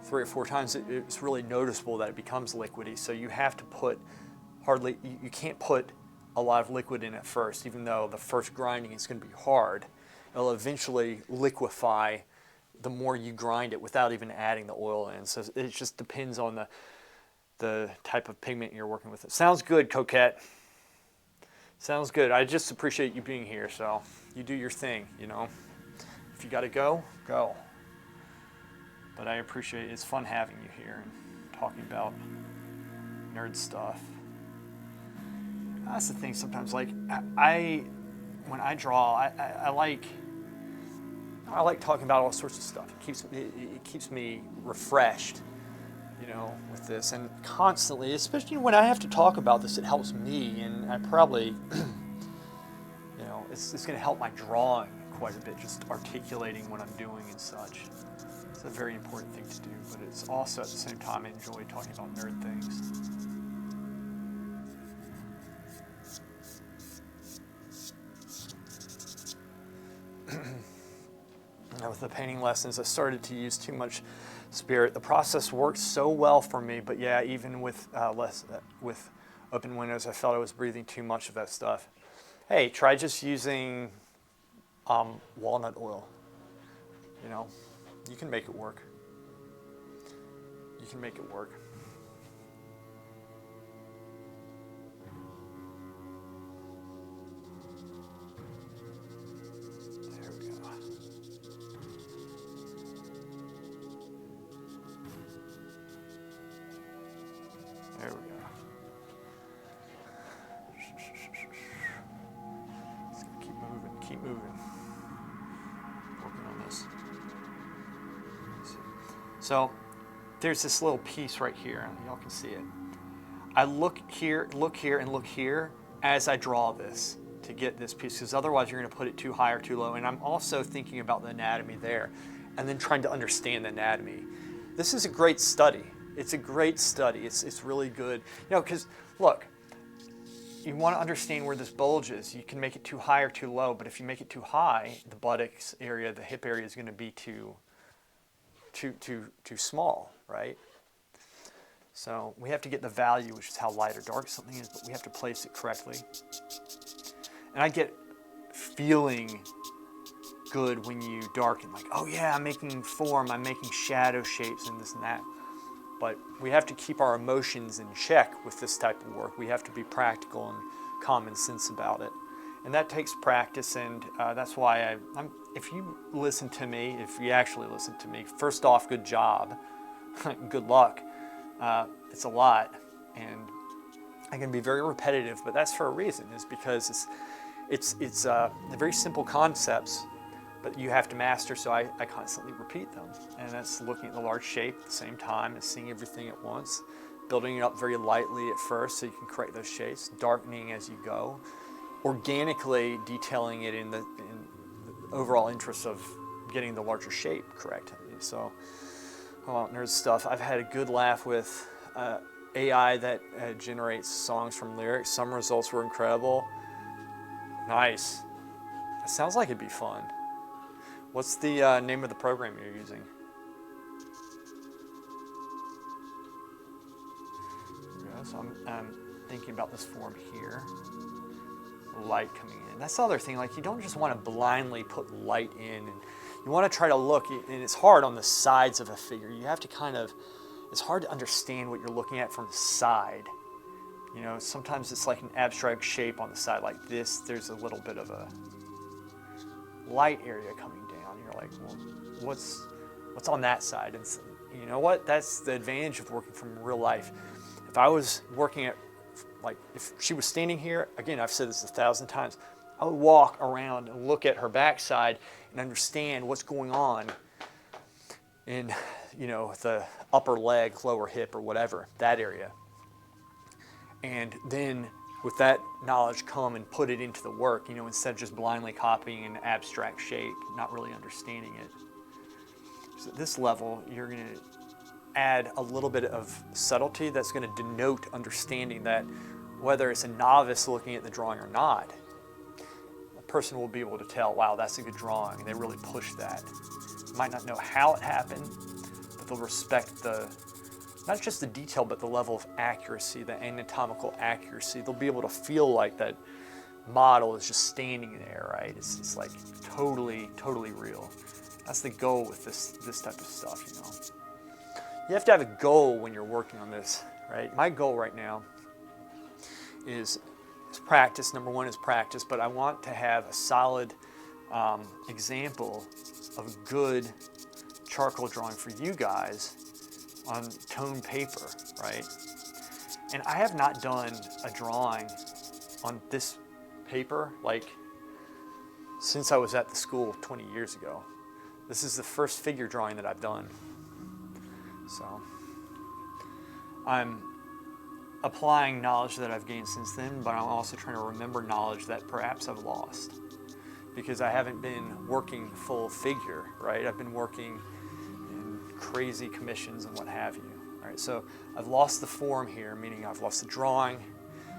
3 or 4 times, it's really noticeable that it becomes liquidy. So you have to put you can't put a lot of liquid in at first, even though the first grinding is going to be hard. It'll eventually liquefy the more you grind it without even adding the oil in. So it just depends on the type of pigment you're working with. It sounds good, Coquette. Sounds good. I just appreciate you being here, so you do your thing, If you got to go, go. But I appreciate it. It's fun having you here and talking about nerd stuff. That's the thing sometimes, like, I when I draw, I like talking about all sorts of stuff. It keeps me refreshed, with this, and constantly, especially when I have to talk about this, it helps me, and I probably, it's going to help my drawing quite a bit, just articulating what I'm doing and such. It's a very important thing to do, but it's also at the same time I enjoy talking about nerd things. With the painting lessons, I started to use too much spirit. The process worked so well for me, but yeah, even with with open windows, I felt I was breathing too much of that stuff. Hey, try just using walnut oil. You can make it work. You can make it work. There we go. There we go. Just gonna keep moving. Working on this. So there's this little piece right here, and y'all can see it. I look here, and look here as I draw this to get this piece, because otherwise you're going to put it too high or too low. And I'm also thinking about the anatomy there, and then trying to understand the anatomy. This is a great study. It's a great study. It's really good. Because look, you want to understand where this bulge is. You can make it too high or too low, but if you make it too high, the buttocks area, the hip area is going to be too small, right? So we have to get the value, which is how light or dark something is, but we have to place it correctly. And I get feeling good when you darken, like, oh yeah, I'm making form, I'm making shadow shapes and this and that. But we have to keep our emotions in check with this type of work. We have to be practical and common sense about it. And that takes practice, and that's why if you listen to me, if you actually listen to me, first off, good job, good luck. It's a lot, and I can be very repetitive, but that's for a reason, is because it's very simple concepts, but you have to master, so I constantly repeat them. And that's looking at the large shape at the same time and seeing everything at once, building it up very lightly at first so you can create those shapes, darkening as you go, organically detailing it in the overall interest of getting the larger shape correct. So, nerd stuff. I've had a good laugh with AI that generates songs from lyrics. Some results were incredible. Nice. It sounds like it'd be fun. What's the name of the program you're using? Yeah, so I'm thinking about this form here. Light coming in. That's the other thing, like you don't just want to blindly put light in, and you want to try to look, and it's hard on the sides of a figure. You have to it's hard to understand what you're looking at from the side. Sometimes it's like an abstract shape on the side like this. There's a little bit of a light area coming down. You're like, well, what's on that side? And you know what? That's the advantage of working from real life. If I was working at, like, if she was standing here, again, I've said this 1,000 times, I would walk around and look at her backside and understand what's going on in, the upper leg, lower hip, or whatever, that area. And then with that knowledge come and put it into the work, instead of just blindly copying an abstract shape, not really understanding it. So at this level, you're going to add a little bit of subtlety that's going to denote understanding that whether it's a novice looking at the drawing or not, a person will be able to tell, wow, that's a good drawing. They really pushed that. Might not know how it happened, but they'll respect not just the detail, but the level of accuracy, the anatomical accuracy. They'll be able to feel like that model is just standing there, right? It's like totally real. That's the goal with this type of stuff, You have to have a goal when you're working on this, right? My goal right now is practice. Number one is practice, but I want to have a solid example of a good charcoal drawing for you guys on toned paper, right? And I have not done a drawing on this paper, like since I was at the school 20 years ago. This is the first figure drawing that I've done. So I'm applying knowledge that I've gained since then, but I'm also trying to remember knowledge that perhaps I've lost, because I haven't been working full figure, right? I've been working in crazy commissions and what have you. All right, so I've lost the form here, meaning I've lost the drawing.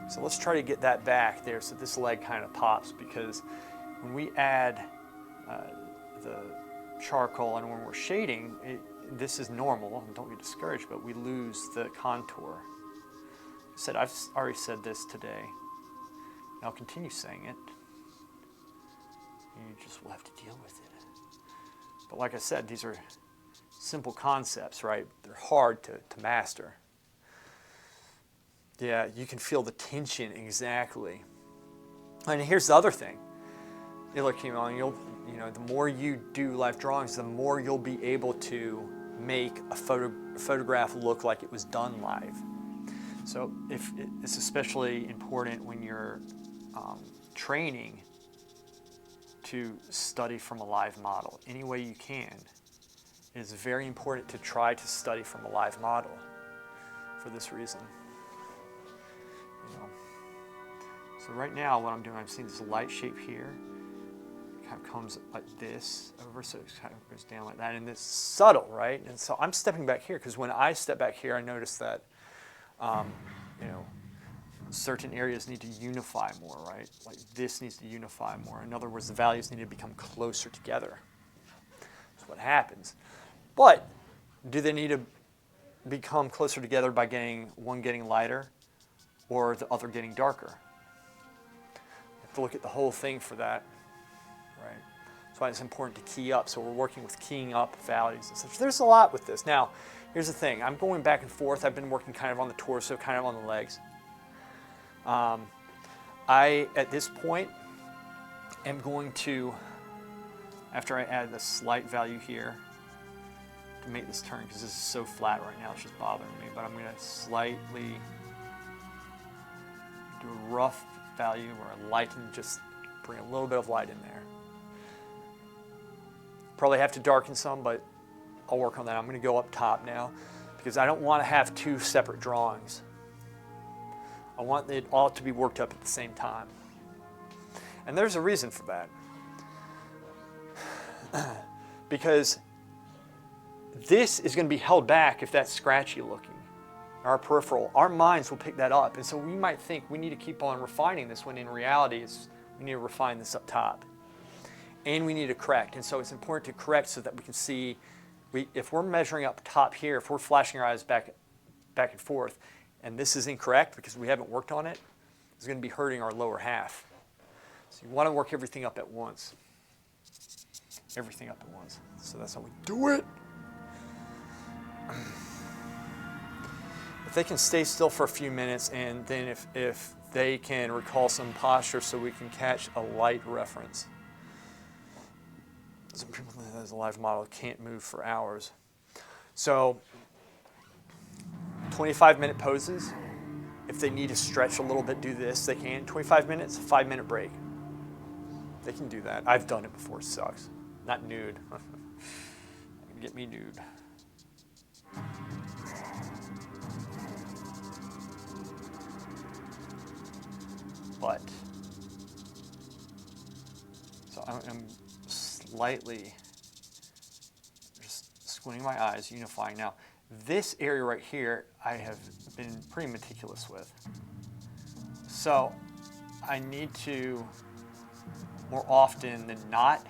So let's try to get that back there so this leg kind of pops, because when we add the charcoal and when we're shading, this is normal, and don't get discouraged, but we lose the contour. I've already said this today, and I'll continue saying it. You just will have to deal with it. But like I said, these are simple concepts, right? They're hard to master. Yeah, you can feel the tension exactly. And here's the other thing. You look, the more you do live drawings, the more you'll be able to make a photograph look like it was done live. So it's especially important when you're training to study from a live model any way you can. It is very important to try to study from a live model for this reason. So right now what I'm doing, I'm seeing this light shape here. It kind of comes like this over, so it kind of goes down like that, and it's subtle, right? And so I'm stepping back here, because when I step back here, I notice that certain areas need to unify more, right? Like this needs to unify more. In other words, the values need to become closer together. That's what happens. But do they need to become closer together by one getting lighter or the other getting darker? You have to look at the whole thing for that, right? That's why it's important to key up. So we're working with keying up values and such. There's a lot with this. Now, here's the thing. I'm going back and forth. I've been working kind of on the torso, kind of on the legs. At this point, am going to, after I add the slight value here, to make this turn, because this is so flat right now, it's just bothering me, but I'm going to slightly do a rough value or a lighten, just bring a little bit of light in there. Probably have to darken some, but I'll work on that. I'm going to go up top now, because I don't want to have two separate drawings. I want it all to be worked up at the same time. And there's a reason for that. Because this is going to be held back if that's scratchy looking. Our peripheral, our minds will pick that up. And so we might think we need to keep on refining this, when in reality we need to refine this up top. And we need to correct. And so it's important to correct so that we can see, if we're measuring up top here, if we're flashing our eyes back and forth, and this is incorrect because we haven't worked on it, it's going to be hurting our lower half. So you want to work everything up at once. Everything up at once. So that's how we do it. If they can stay still for a few minutes, and then if they can recall some posture so we can catch a light reference. Some people as a live model can't move for hours. So 25-minute poses. If they need to stretch a little bit, do this, they can. 25 minutes, 5-minute break. They can do that. I've done it before, it sucks. Not nude. Get me nude. But, so I'm slightly just squinting my eyes, unifying. Now, this area right here, I have been pretty meticulous with. So I need to, more often than not,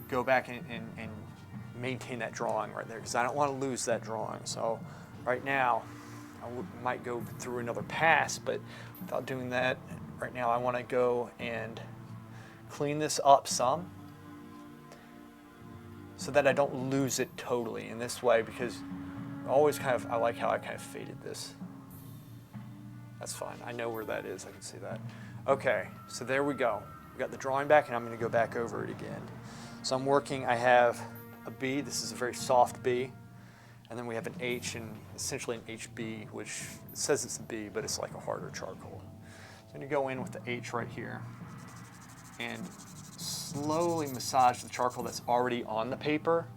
go back and maintain that drawing right there, because I don't want to lose that drawing. So right now, I might go through another pass, but without doing that, right now I want to go and clean this up some so that I don't lose it totally in this way, because I like how I kind of faded this. That's fine. I know where that is. I can see that. Okay, so there we go. We got the drawing back, and I'm going to go back over it again. So I'm working, I have a B. This is a very soft B. And then we have an H and essentially an HB, which says it's a B, but it's like a harder charcoal. So I'm going to go in with the H right here and slowly massage the charcoal that's already on the paper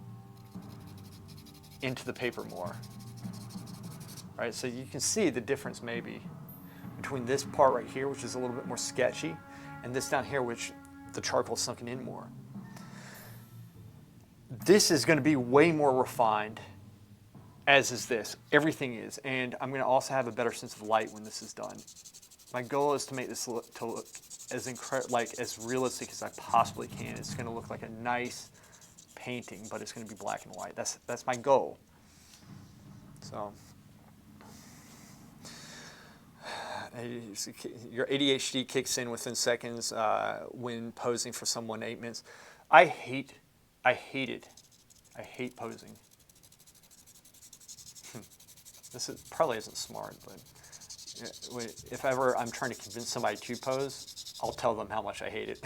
into the paper more. Right, so you can see the difference maybe between this part right here, which is a little bit more sketchy, and this down here, which the charcoal's sunken in more. This is going to be way more refined, as is this. Everything is, and I'm going to also have a better sense of light when this is done. My goal is to make this look as realistic as I possibly can. It's going to look like a nice painting, but it's going to be black and white. That's my goal. So. Your ADHD kicks in within seconds when posing for someone 8 minutes. I hate it. I hate posing. This probably isn't smart, but if ever I'm trying to convince somebody to pose, I'll tell them how much I hate it.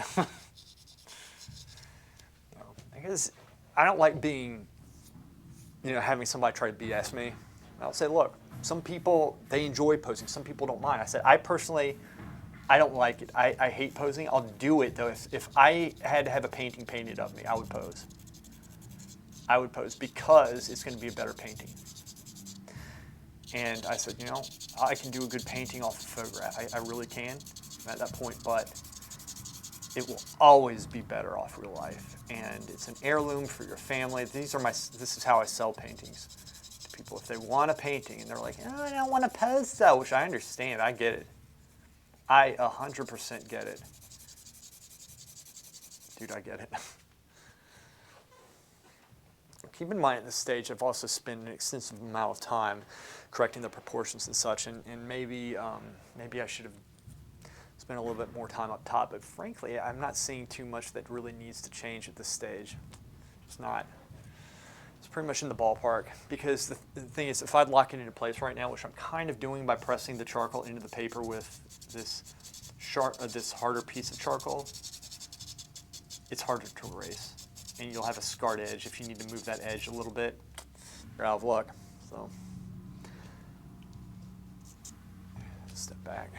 Because I don't like being, having somebody try to BS me. I'll say, look, some people, they enjoy posing. Some people don't mind. I said, I personally, I don't like it. I hate posing. I'll do it, though. If I had to have a painting painted of me, I would pose. I would pose because it's going to be a better painting. And I said, I can do a good painting off a photograph. I really can at that point, but it will always be better off real life. And it's an heirloom for your family. This is how I sell paintings to people. If they want a painting and they're like, oh, I don't want to pose though, which I understand. I get it. I 100% get it. Dude, I get it. Keep in mind at this stage, I've also spent an extensive amount of time correcting the proportions and such, and maybe I should have spent a little bit more time up top, but frankly, I'm not seeing too much that really needs to change at this stage. It's not. It's pretty much in the ballpark, because the thing is, if I'd lock it into place right now, which I'm kind of doing by pressing the charcoal into the paper with this harder piece of charcoal, it's harder to erase. And you'll have a scarred edge. If you need to move that edge a little bit, you're out of luck. So, step back.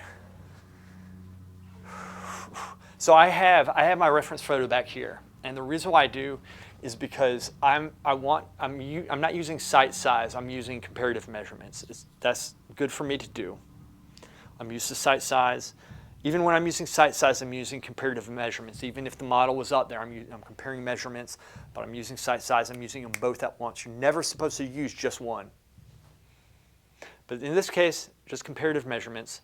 So I have my reference photo back here, and the reason why I do is because I'm not using site size. I'm using comparative measurements. That's good for me to do. I'm used to site size. Even when I'm using site size, I'm using comparative measurements. Even if the model was up there, I'm comparing measurements, but I'm using site size. I'm using them both at once. You're never supposed to use just one. But in this case, just comparative measurements,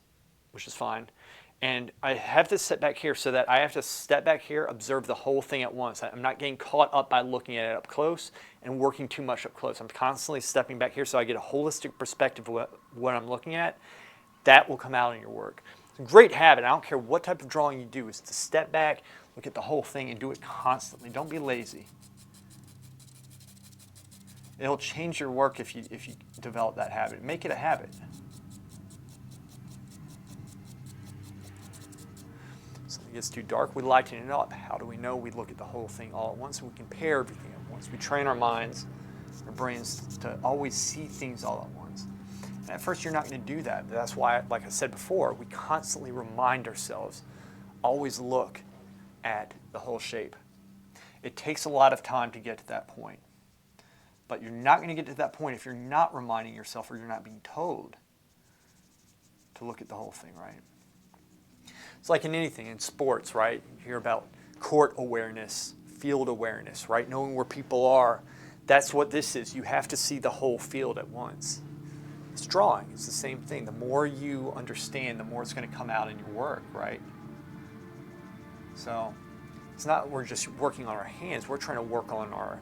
which is fine. And I have this set back here so that I have to step back here, observe the whole thing at once. I'm not getting caught up by looking at it up close and working too much up close. I'm constantly stepping back here so I get a holistic perspective of what I'm looking at. That will come out in your work. It's a great habit. I don't care what type of drawing you do. It's to step back, look at the whole thing, and do it constantly. Don't be lazy. It'll change your work if you develop that habit. Make it a habit. Something gets too dark, we lighten it up. How do we know? We look at the whole thing all at once, and we compare everything at once. We train our minds, our brains to always see things all at once. And at first, you're not going to do that. That's why, like I said before, we constantly remind ourselves, always look at the whole shape. It takes a lot of time to get to that point. But you're not going to get to that point if you're not reminding yourself or you're not being told to look at the whole thing, right? It's like in anything, in sports, right? You hear about court awareness, field awareness, right? Knowing where people are. That's what this is. You have to see the whole field at once. It's drawing. It's the same thing. The more you understand, the more it's going to come out in your work, right? So it's not we're just working on our hands. We're trying to work on our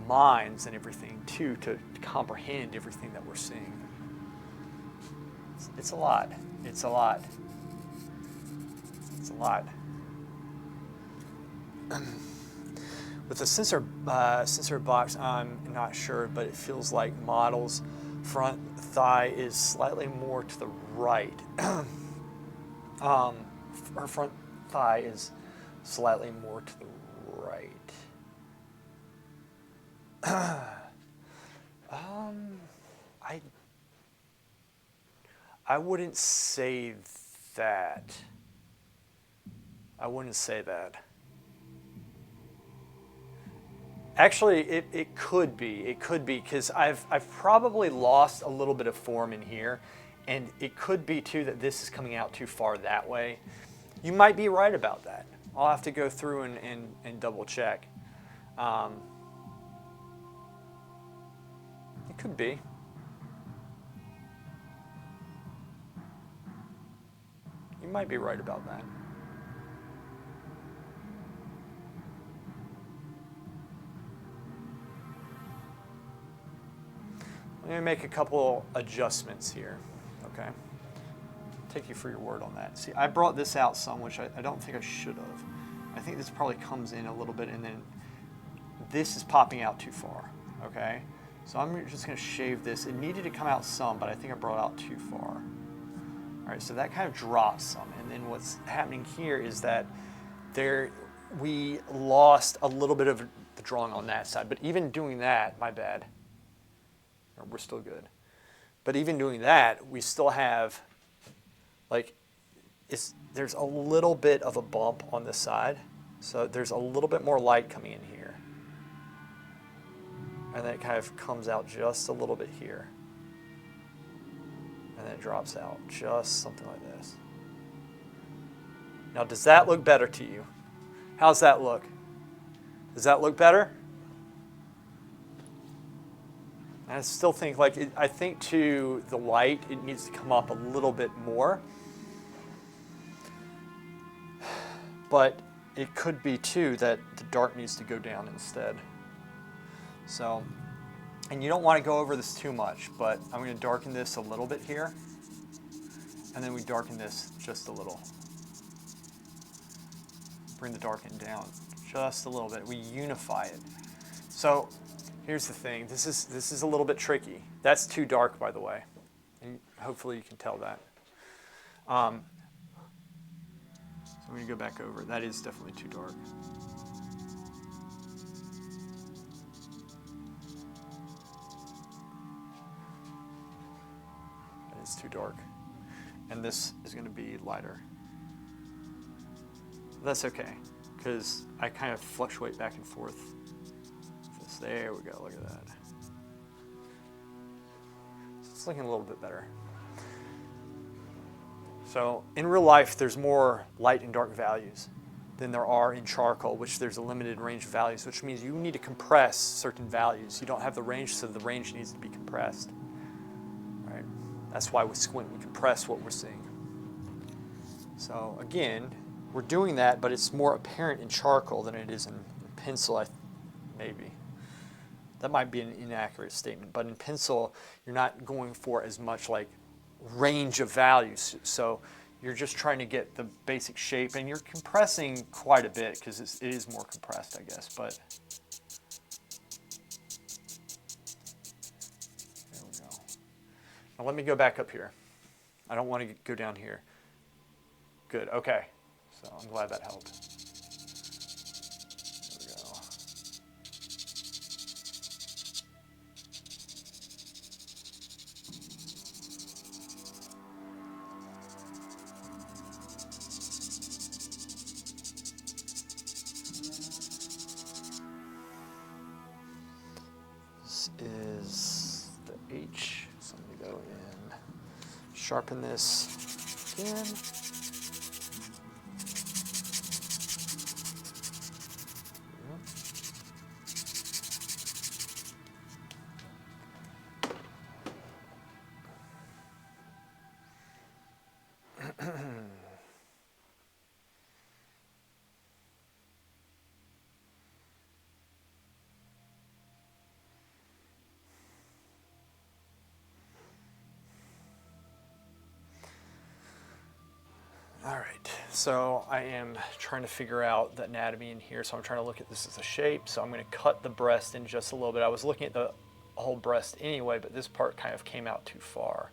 minds and everything, too, to comprehend everything that we're seeing. It's a lot. It's a lot. It's a lot. With the sensor box, I'm not sure, but it feels like model's front thigh is slightly more to the right. Her front thigh is slightly more to the right. I wouldn't say that. I wouldn't say that. Actually, it could be. It could be because I've probably lost a little bit of form in here, and it could be too that this is coming out too far that way. You might be right about that. I'll have to go through and double check. It could be. You might be right about that. I'm going to make a couple adjustments here, okay? Take you for your word on that. See, I brought this out some, which I don't think I should have. I think this probably comes in a little bit, and then this is popping out too far, okay? So I'm just going to shave this. It needed to come out some, but I think I brought out too far. All right, so that kind of drops some, and then what's happening here is that we lost a little bit of the drawing on that side, but even doing that, my bad. We're still good. But even doing that, we still have, like, there's a little bit of a bump on this side. So there's a little bit more light coming in here. And then it kind of comes out just a little bit here. And then it drops out, just something like this. Now, does that look better to you? How's that look? Does that look better? I still think, I think to the light, it needs to come up a little bit more. But it could be, too, that the dark needs to go down instead. So, and you don't want to go over this too much, but I'm going to darken this a little bit here. And then we darken this just a little. Bring the darken down just a little bit. We unify it. So, here's the thing. This is a little bit tricky. That's too dark, by the way. And hopefully you can tell that. So I'm going to go back over. That is definitely too dark. That is too dark. And this is going to be lighter. That's okay, because I kind of fluctuate back and forth. There we go, look at that. It's looking a little bit better. So in real life, there's more light and dark values than there are in charcoal, which there's a limited range of values, which means you need to compress certain values. You don't have the range, so the range needs to be compressed. Right? That's why with Squint, we compress what we're seeing. So again, we're doing that, but it's more apparent in charcoal than it is in pencil, maybe. That might be an inaccurate statement, but in pencil, you're not going for as much like range of values. So you're just trying to get the basic shape, and you're compressing quite a bit because it is more compressed, I guess. But there we go. Now let me go back up here. I don't want to go down here. Good. Okay. So I'm glad that helped. Is the H, so I'm going to go in, sharpen this again. All right, so I am trying to figure out the anatomy in here. So I'm trying to look at this as a shape. So I'm going to cut the breast in just a little bit. I was looking at the whole breast anyway, but this part kind of came out too far.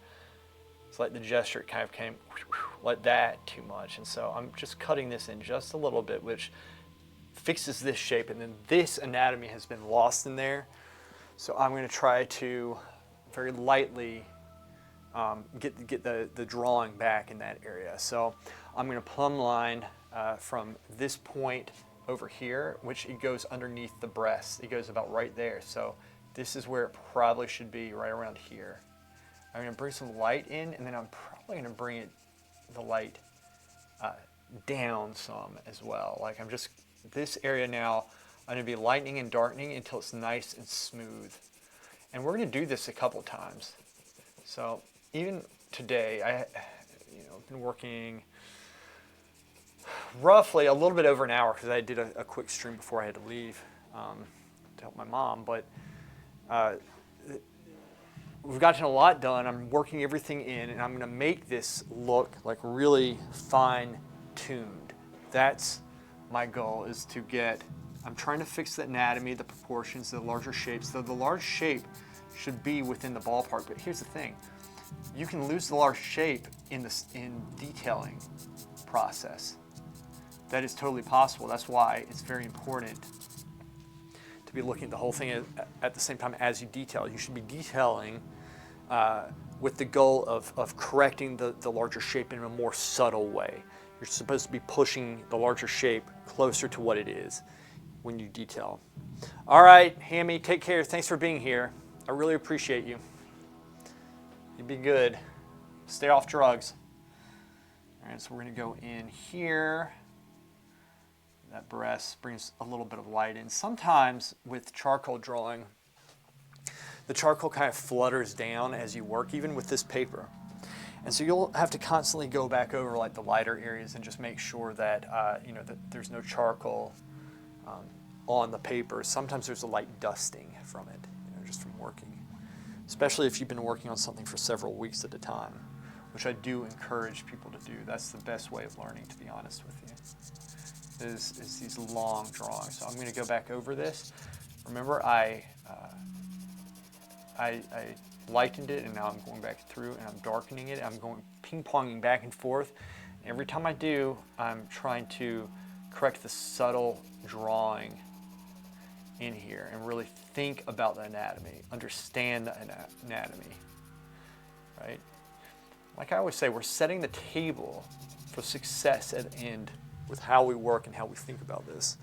It's like the gesture kind of came like that too much. And so I'm just cutting this in just a little bit, which fixes this shape. And then this anatomy has been lost in there. So I'm going to try to very lightly get the drawing back in that area. So I'm going to plumb line from this point over here, which it goes underneath the breast. It goes about right there. So this is where it probably should be, right around here. I'm going to bring some light in, and then I'm probably going to bring the light down some as well. Like this area now, I'm going to be lightening and darkening until it's nice and smooth. And we're going to do this a couple times. So even today, I've been working roughly a little bit over an hour because I did a quick stream before I had to leave to help my mom. But we've gotten a lot done. I'm working everything in, and I'm going to make this look like really fine-tuned. That's my goal, is to get, I'm trying to fix the anatomy, the proportions, the larger shapes. So the large shape should be within the ballpark, but here's the thing. You can lose the large shape in detailing process. That is totally possible. That's why it's very important to be looking at the whole thing at the same time as you detail. You should be detailing with the goal of correcting the larger shape in a more subtle way. You're supposed to be pushing the larger shape closer to what it is when you detail. All right, Hammy, take care. Thanks for being here. I really appreciate you. You be good. Stay off drugs. All right, so we're going to go in here. That breast brings a little bit of light in. Sometimes with charcoal drawing, the charcoal kind of flutters down as you work, even with this paper. And so you'll have to constantly go back over like the lighter areas and just make sure that that there's no charcoal on the paper. Sometimes there's a light dusting from it, just from working. Especially if you've been working on something for several weeks at a time, which I do encourage people to do. That's the best way of learning, to be honest with you, is these long drawings. So I'm going to go back over this. Remember, I lightened it, and now I'm going back through and I'm darkening it. I'm going ping-ponging back and forth. Every time I do, I'm trying to correct the subtle drawing in here and really think about the anatomy, understand the anatomy, right? Like I always say, we're setting the table for success at the end with how we work and how we think about this,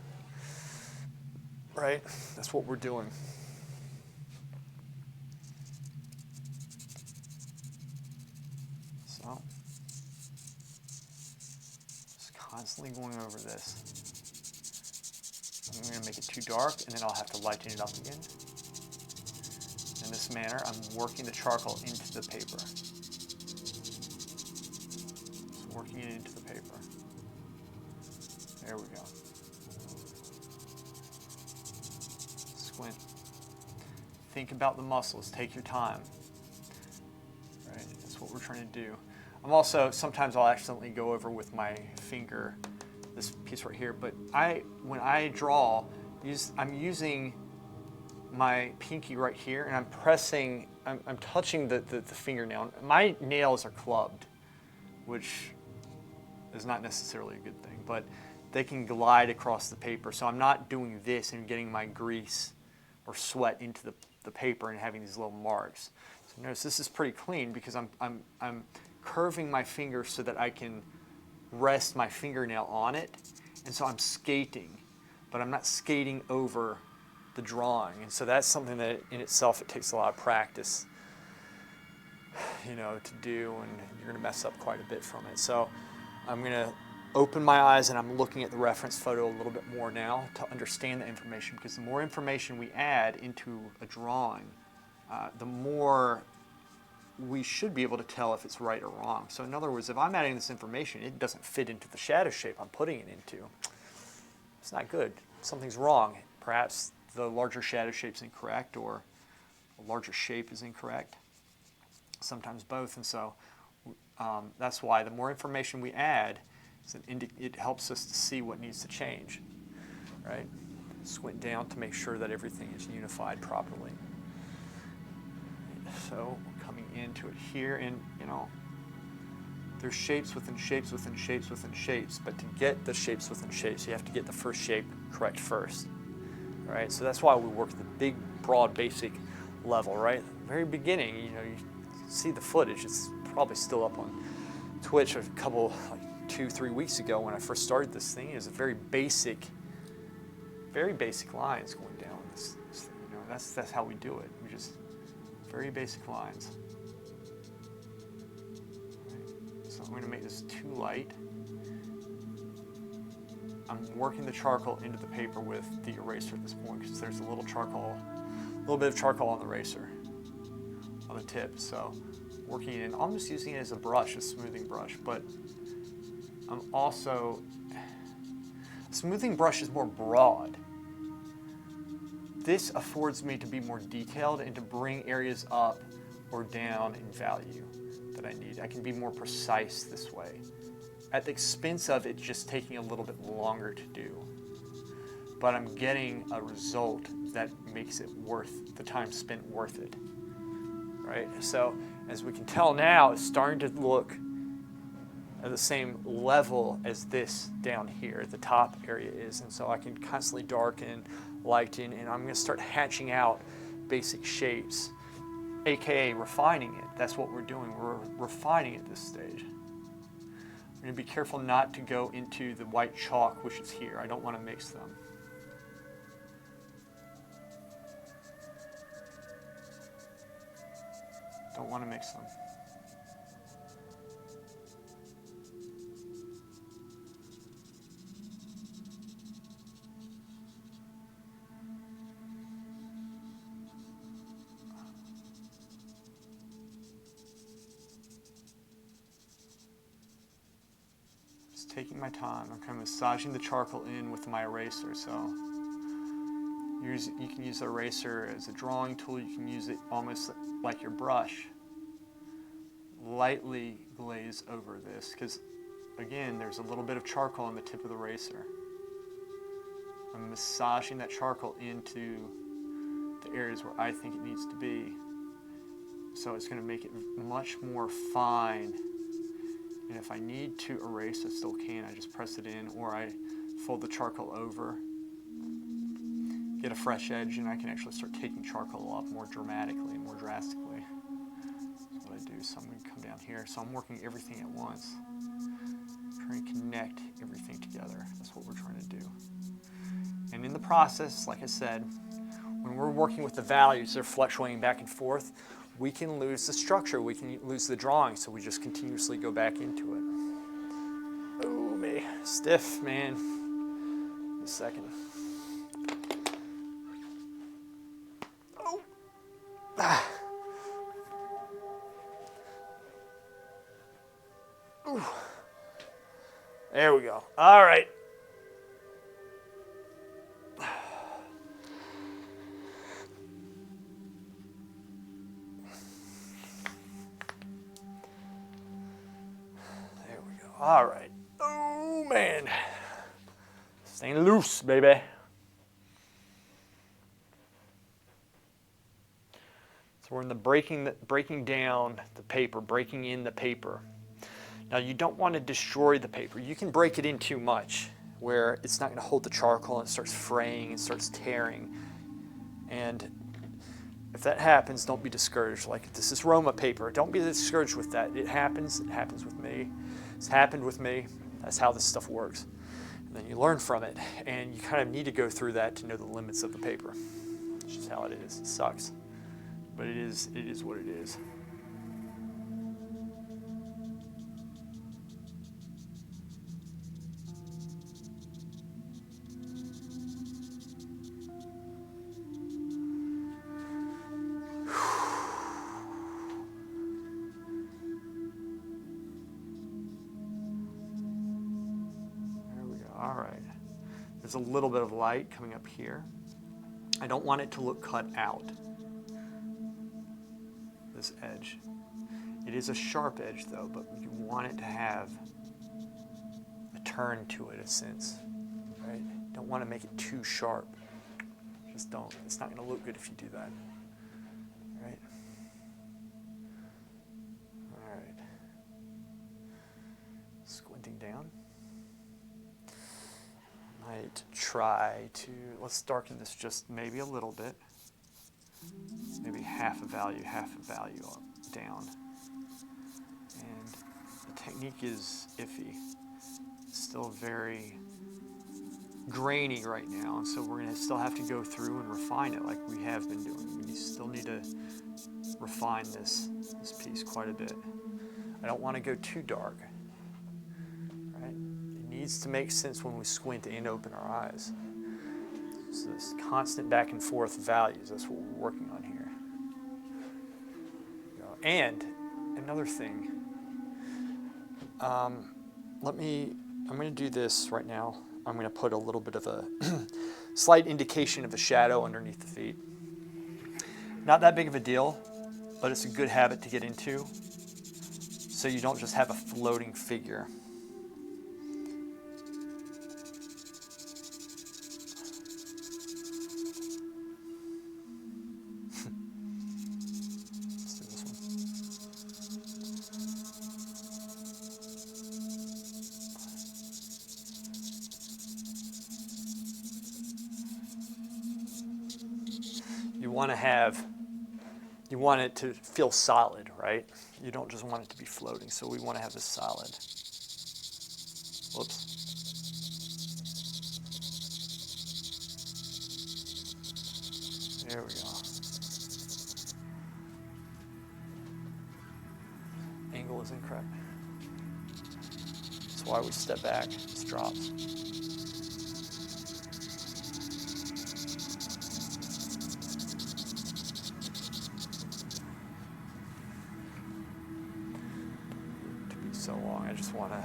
right? That's what we're doing. So, just constantly going over this. I'm going to make it too dark, and then I'll have to lighten it up again. In this manner, I'm working the charcoal into the paper. Just working it into the paper. There we go. Squint. Think about the muscles. Take your time. Right? That's what we're trying to do. Sometimes I'll accidentally go over with my finger this piece right here, but when I draw, I'm using my pinky right here, and I'm touching the fingernail. My nails are clubbed, which is not necessarily a good thing, but they can glide across the paper. So I'm not doing this and getting my grease or sweat into the paper and having these little marks. So notice this is pretty clean because I'm curving my finger so that I can rest my fingernail on it, and so I'm skating, but I'm not skating over the drawing. And so that's something that in itself it takes a lot of practice to do, and you're going to mess up quite a bit from it. So I'm going to open my eyes, and I'm looking at the reference photo a little bit more now to understand the information, because the more information we add into a drawing, the more we should be able to tell if it's right or wrong. So in other words, if I'm adding this information, it doesn't fit into the shadow shape I'm putting it into, it's not good. Something's wrong. Perhaps the larger shadow shape's incorrect, or the larger shape is incorrect. Sometimes both. And so that's why the more information we add, it helps us to see what needs to change, right? Squint down to make sure that everything is unified properly. So coming into it here, and there's shapes within shapes within shapes within shapes, but to get the shapes within shapes, you have to get the first shape correct first, right? So that's why we work at the big, broad, basic level, right? At the very beginning, you see the footage. It's probably still up on Twitch a couple, like 2-3 weeks ago when I first started this thing. It was a very basic lines going down this thing. You know, that's how we do it. We just very basic lines. Right. So I'm going to make this too light. I'm working the charcoal into the paper with the eraser at this point because there's a little bit of charcoal on the eraser, on the tip. So working it in, almost using it as a brush, a smoothing brush, but I'm also, smoothing brush is more broad. This affords me to be more detailed and to bring areas up or down in value that I need. I can be more precise this way, at the expense of it just taking a little bit longer to do. But I'm getting a result that makes it worth the time spent worth it, right? So as we can tell now, it's starting to look at the same level as this down here, the top area is. And so I can constantly darken, lighten, and I'm gonna start hatching out basic shapes, AKA refining it. That's what we're doing, we're refining at this stage. I'm gonna be careful not to go into the white chalk, which is here. I don't wanna mix them. Don't wanna mix them. Taking my time. I'm kind of massaging the charcoal in with my eraser. So you can use the eraser as a drawing tool. You can use it almost like your brush. Lightly glaze over this because, again, there's a little bit of charcoal on the tip of the eraser. I'm massaging that charcoal into the areas where I think it needs to be. So it's going to make it much more fine. And if I need to erase, I still can. I just press it in, or I fold the charcoal over, get a fresh edge, and I can actually start taking charcoal up more dramatically, more drastically. That's what I do. So I'm going to come down here. So I'm working everything at once, trying to connect everything together. That's what we're trying to do. And in the process, like I said, when we're working with the values, they're fluctuating back and forth. We can lose the structure, we can lose the drawing, so we just continuously go back into it. Oh, me, stiff, man. A second. Oh. Ah. Ooh. There we go. All right. All right. Oh, man. Staying loose, baby. So we're in the breaking down the paper, breaking in the paper. Now, you don't want to destroy the paper. You can break it in too much, where it's not going to hold the charcoal and it starts fraying and starts tearing. And if that happens, don't be discouraged. Like, this is Roma paper. Don't be discouraged with that. It happens with me. It's happened with me. That's how this stuff works. And then you learn from it, and you kind of need to go through that to know the limits of the paper. It's just how it is. It sucks, but it is what it is. All right, there's a little bit of light coming up here. I don't want it to look cut out, this edge. It is a sharp edge though, but you want it to have a turn to it, a sense, right? Don't want to make it too sharp. Just don't. It's not going to look good if you do that, right? All right. Squinting down. Might try to, let's darken this just maybe a little bit, maybe half. half a value up, down. And the technique is iffy. It's still very grainy right now, and so we're going to still have to go through and refine it like we have been doing. We still need to refine this piece quite a bit. I don't want to go too dark. Right? It needs to make sense when we squint and open our eyes. So this constant back and forth values, that's what we're working on here. And another thing, I'm going to do this right now. I'm going to put a little bit of a slight indication of a shadow underneath the feet. Not that big of a deal, but it's a good habit to get into so you don't just have a floating figure. Let's do this one. You want it to feel solid, right? You don't just want it to be floating, so we want to have this solid. Whoops. There we go. Angle is incorrect. That's why we step back. This drops. So long. I just want to.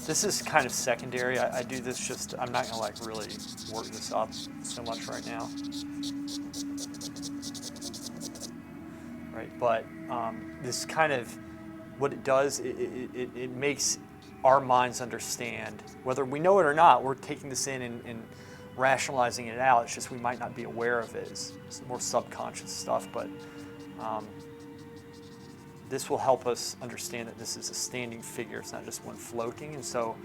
This is kind of secondary. I do this just. I'm not gonna like really work this up so much right now. Right, but this kind of what it does. It makes our minds understand, whether we know it or not. We're taking this in and rationalizing it out. It's just we might not be aware of it. It's more subconscious stuff, but this will help us understand that this is a standing figure. It's not just one floating, and so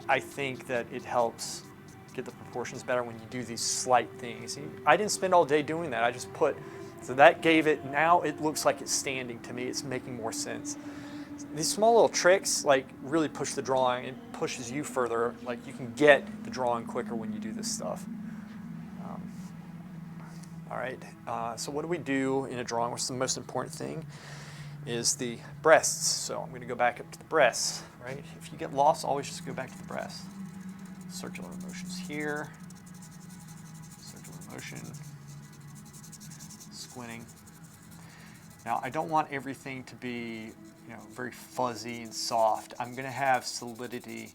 I think that it helps get the proportions better when you do these slight things. I didn't spend all day doing that. I just so that gave it, now it looks like it's standing to me. It's making more sense. These small little tricks like really push the drawing. It pushes you further. Like you can get the drawing quicker when you do this stuff. All right, so what do we do in a drawing? What's the most important thing is the breasts. So I'm going to go back up to the breasts, right? If you get lost, always just go back to the breasts. Circular motions here, circular motion, squinting. Now I don't want everything to be very fuzzy and soft. I'm going to have solidity.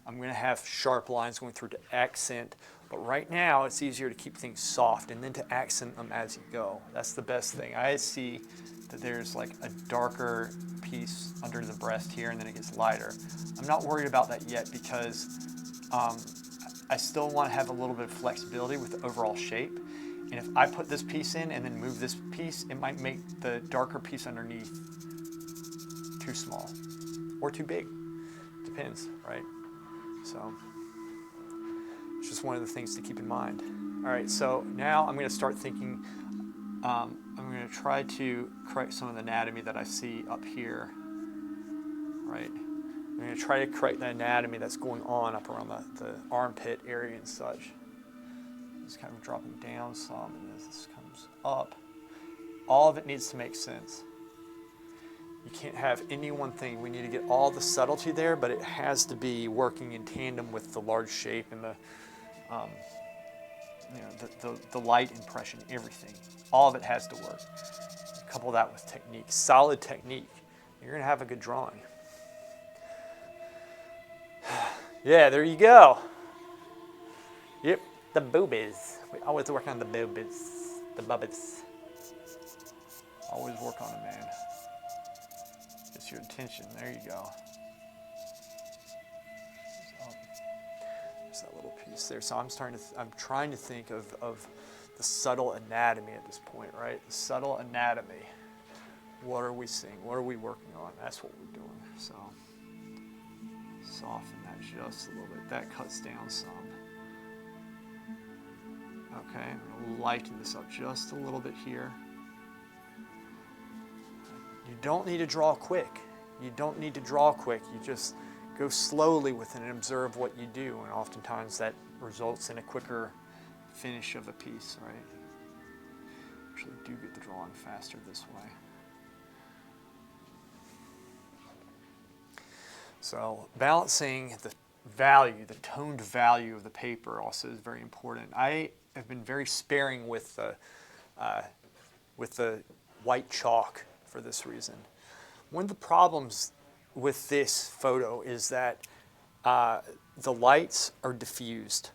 I'm going to have sharp lines going through to accent. But right now, it's easier to keep things soft and then to accent them as you go. That's the best thing. I see that there's like a darker piece under the breast here, and then it gets lighter. I'm not worried about that yet because I still want to have a little bit of flexibility with the overall shape. And if I put this piece in and then move this piece, it might make the darker piece underneath too small or too big. Depends, right? So it's just one of the things to keep in mind. All right, so now I'm going to start thinking, I'm going to try to correct some of the anatomy that I see up here, right? I'm going to try to correct the anatomy that's going on up around the armpit area and such. It's kind of dropping down some, and as this comes up, all of it needs to make sense. You can't have any one thing. We need to get all the subtlety there, but it has to be working in tandem with the large shape and the light impression, everything. All of it has to work. Couple that with technique, solid technique. You're going to have a good drawing. Yeah, there you go. Yep, the boobies. We always work on the boobies. The bubbies. Always work on it, man. Gets your attention. There you go. There's that little piece there. So I'm trying to think of the subtle anatomy at this point, right? The subtle anatomy. What are we seeing? What are we working on? That's what we're doing. So soften that just a little bit. That cuts down some. Okay, I'm going to lighten this up just a little bit here. You don't need to draw quick. You don't need to draw quick. You just go slowly with it and observe what you do, and oftentimes that results in a quicker finish of a piece, right? Actually do get the drawing faster this way. So balancing the value, the toned value of the paper also is very important. I have been very sparing with the white chalk for this reason. One of the problems with this photo is that the lights are diffused.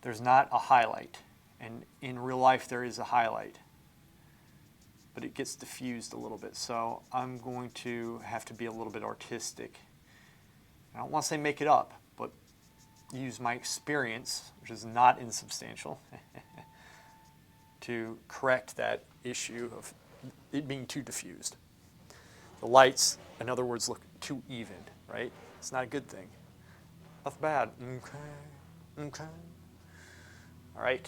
There's not a highlight, and in real life there is a highlight, but it gets diffused a little bit. So I'm going to have to be a little bit artistic. I don't want to say make it up, but use my experience, which is not insubstantial, to correct that issue of it being too diffused. The lights, in other words, look too even, right? It's not a good thing. That's bad. Okay. Okay. All right.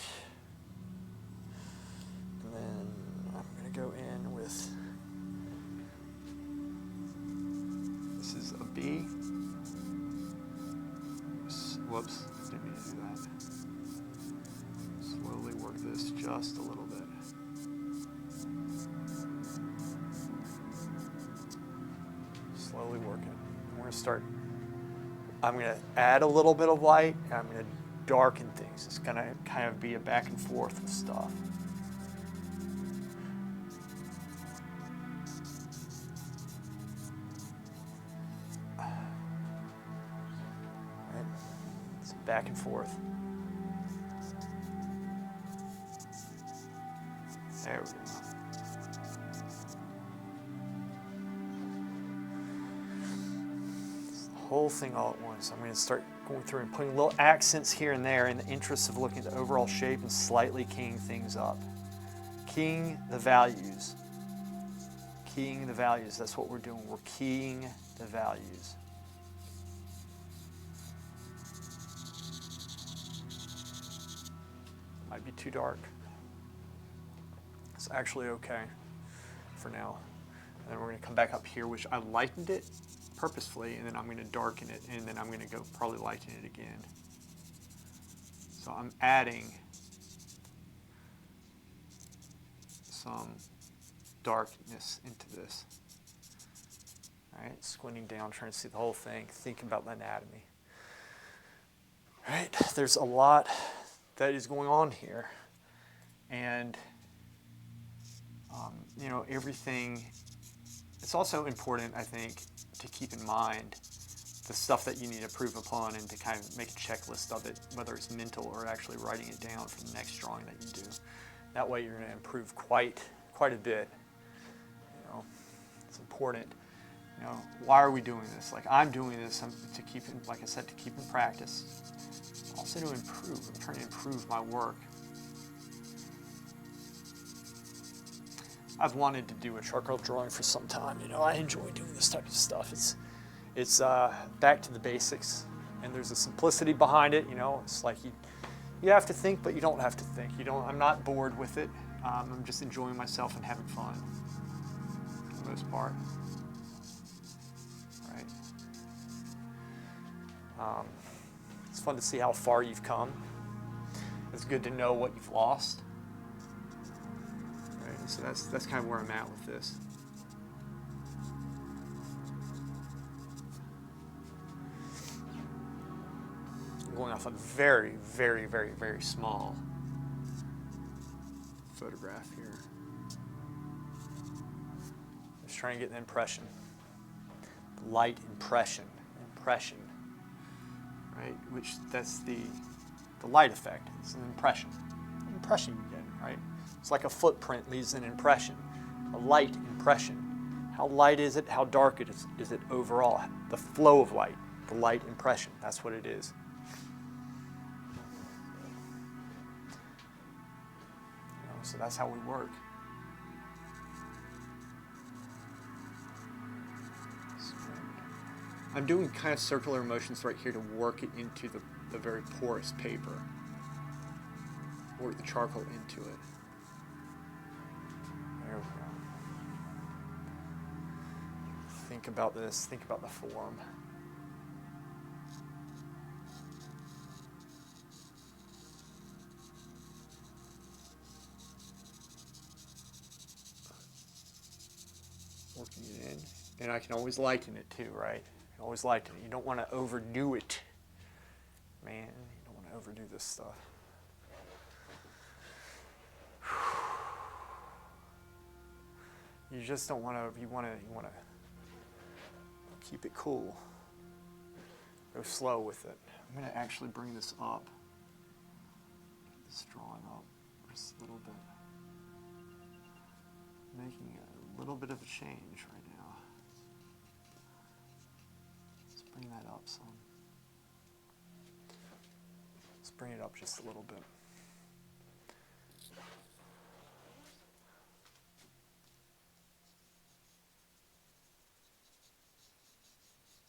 And then I'm going to go in with, this is a B. Whoops, didn't mean to do that. Slowly work this just a little bit. Slowly work it. We're going to start, I'm going to add a little bit of light, and I'm going to darken things. It's going to kind of be a back and forth with stuff. Right? It's back and forth. There we go. Whole thing all at once. I'm going to start going through and putting little accents here and there in the interest of looking at the overall shape and slightly keying things up. Keying the values. Keying the values. That's what we're doing. We're keying the values. Might be too dark. It's actually okay for now. And then we're going to come back up here, which I lightened it purposefully, and then I'm going to darken it, and then I'm going to go probably lighten it again. So I'm adding some darkness into this. All right, squinting down, trying to see the whole thing, thinking about the anatomy. All right, there's a lot that is going on here, and you know, everything. It's also important, I think, to keep in mind the stuff that you need to improve upon and to kind of make a checklist of it, whether it's mental or actually writing it down for the next drawing that you do. That way you're going to improve quite a bit. You know, it's important. You know, why are we doing this? Like, I'm doing this to keep, like I said, to keep in practice. Also to improve. I'm trying to improve my work. I've wanted to do a charcoal drawing for some time. You know, I enjoy doing this type of stuff. It's back to the basics, and there's a simplicity behind it. You know, it's like you have to think, but you don't have to think. You don't. I'm not bored with it. I'm just enjoying myself and having fun, for the most part. Right. It's fun to see how far you've come. It's good to know what you've lost. So that's kind of where I'm at with this. I'm going off a very, very, very, very small photograph here. Just trying to get the impression. The light impression, right? Which that's the light effect. It's an impression you get, right? It's like a footprint leaves an impression, a light impression. How light is it? How dark is it overall? The flow of light, the light impression, that's what it is. You know, so that's how we work. I'm doing kind of circular motions right here to work it into the very porous paper. work the charcoal into it. There we go. Think about this, think about the form. Working it in. And I can always lighten it too, right? You can always lighten it. You don't want to overdo it. Man, you don't want to overdo this stuff. You just don't want to, you want to keep it cool. Go slow with it. I'm going to actually bring this up. Get this drawing up just a little bit. Making a little bit of a change right now. Let's bring that up some. Let's bring it up just a little bit.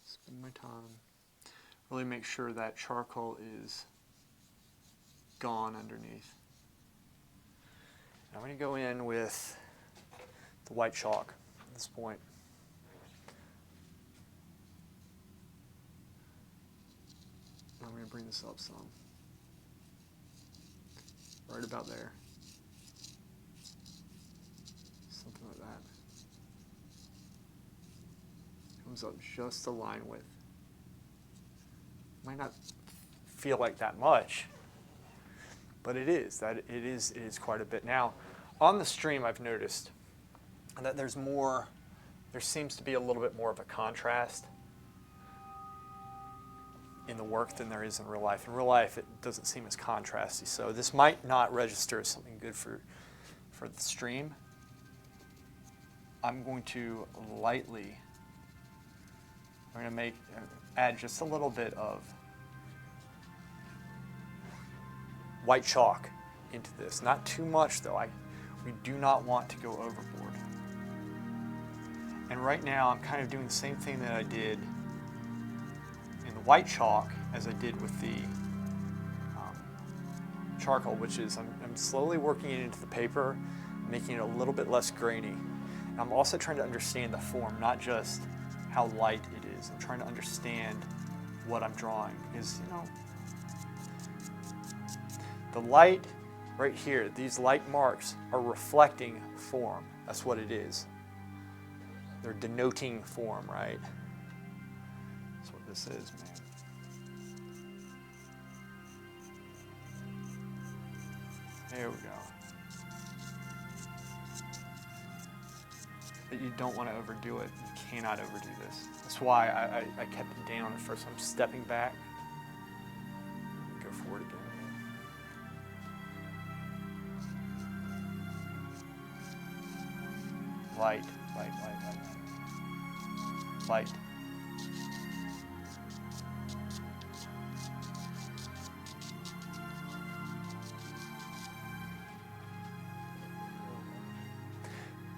Spend my time. Really make sure that charcoal is gone underneath. Now I'm going to go in with the white chalk at this point. I'm going to bring this up some. Right about there. Something like that. Comes up just a line width. Might not feel like that much, but it is. It is quite a bit. Now, on the stream I've noticed that there seems to be a little bit more of a contrast in the work than there is in real life. In real life, it doesn't seem as contrasty. So this might not register as something good for the stream. I'm going to lightly, I'm going to add just a little bit of white chalk into this. Not too much though. We do not want to go overboard. And right now I'm kind of doing the same thing that I did in the white chalk as I did with the charcoal, which is I'm slowly working it into the paper, making it a little bit less grainy. And I'm also trying to understand the form, not just how light it is. I'm trying to understand what I'm drawing because, you know, the light right here, these light marks are reflecting form. That's what it is. They're denoting form, right? That's what this is, man. There we go. But you don't want to overdo it. You cannot overdo this. That's why I kept it down at first. I'm stepping back. Go forward again. Light, light, light, light, light. Light.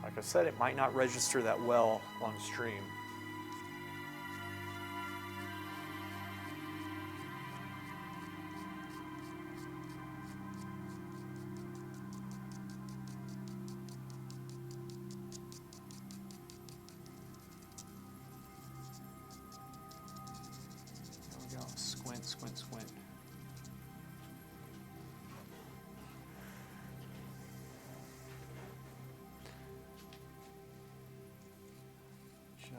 Like I said, it might not register that well on stream. There we go. Squint, squint, squint.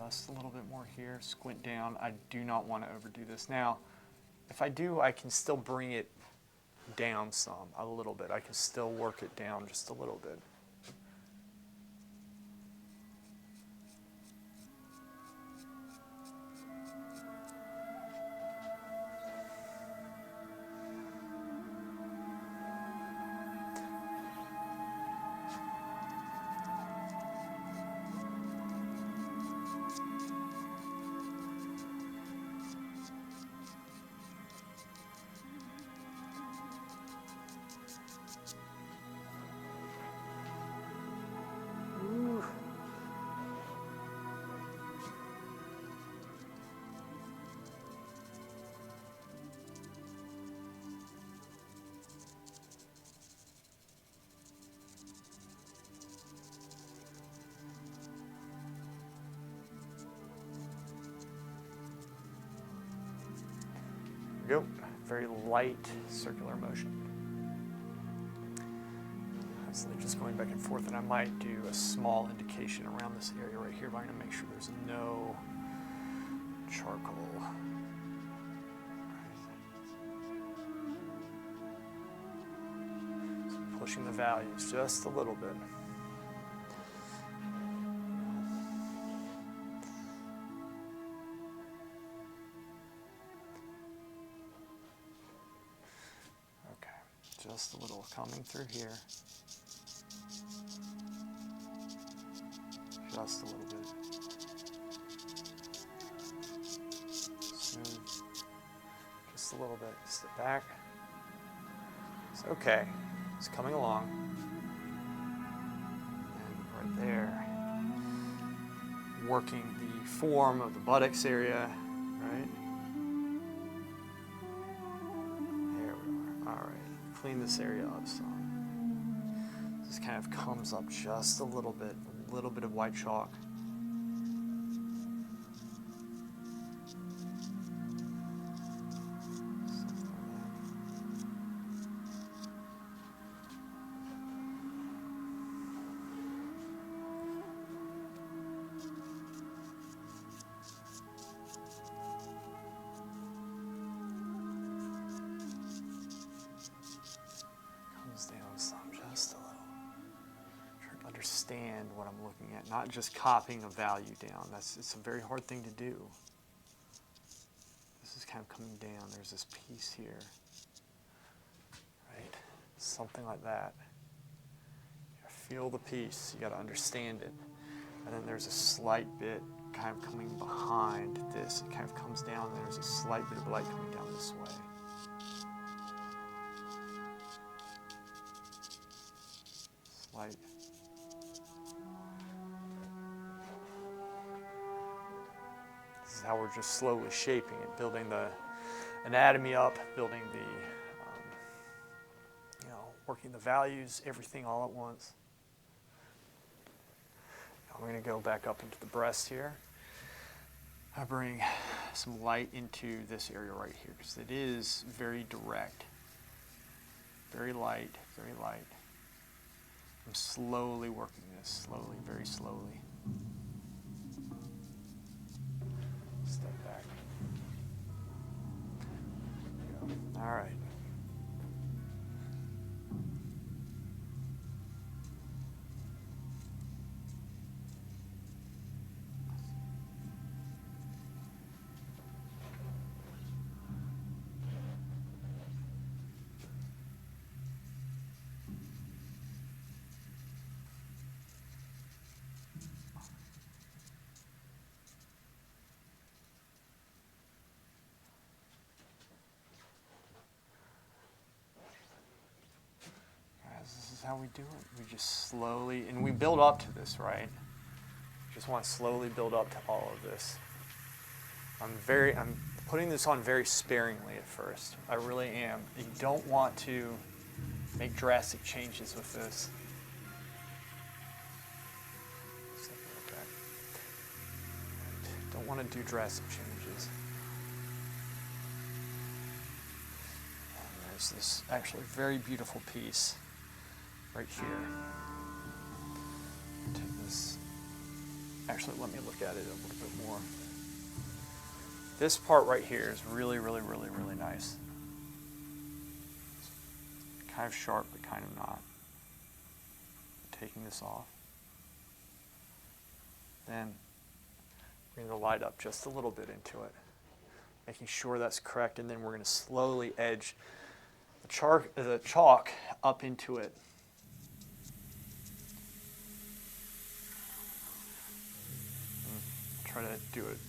Just a little bit more here, squint down. I do not want to overdo this. Now, if I do, I can still bring it down some, a little bit. I can still work it down just a little bit. very light circular motion. Constantly just going back and forth, and I might do a small indication around this area right here, but I'm going to make sure there's no charcoal. So pushing the values just a little bit. Just a little coming through here. Just a little bit. Smooth. Just a little bit. Step back. It's okay. It's coming along. And right there, working the form of the buttocks area, right? There we are. All right. Clean this area up some. This kind of comes up just a little bit of white chalk. Down some, just a little. Trying to understand what I'm looking at, not just copying a value down. It's a very hard thing to do. This is kind of coming down. There's this piece here, right? Something like that. You gotta feel the piece. You got to understand it. And then there's a slight bit kind of coming behind this. It kind of comes down. And there's a slight bit of light coming down this way. Light. This is how we're just slowly shaping it, building the anatomy up, building the, working the values, everything all at once. Now I'm going to go back up into the breast here. I bring some light into this area right here because it is very direct. Very light, very light. I'm slowly working this, slowly, very slowly. Step back. There we go. All right. How we do it. We just slowly, and we build up to this, right? Just want to slowly build up to all of this. I'm putting this on very sparingly at first. I really am. You don't want to make drastic changes with this. Don't want to do drastic changes. And there's this actually very beautiful piece right here. Take this. Actually, let me look at it a little bit more. This part right here is really, really, really, really nice. Kind of sharp, but kind of not. Taking this off. Then bring the light up just a little bit into it, making sure that's correct, and then we're going to slowly edge the chalk up into it.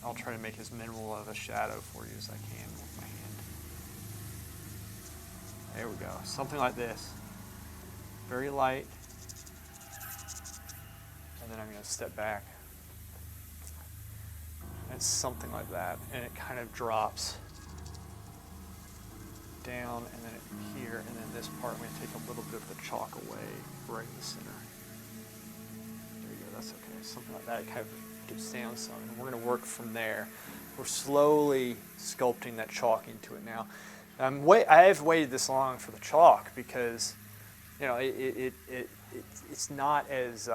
I'll try to make as minimal of a shadow for you as I can with my hand. There we go. Something like this. Very light. And then I'm going to step back. And it's something like that. And it kind of drops down and then here. And then this part, I'm going to take a little bit of the chalk away right in the center. There you go. That's okay. Something like that. It kind of gets down some, and we're going to work from there. We're slowly sculpting that chalk into it now. I have waited this long for the chalk because, you know, it's not as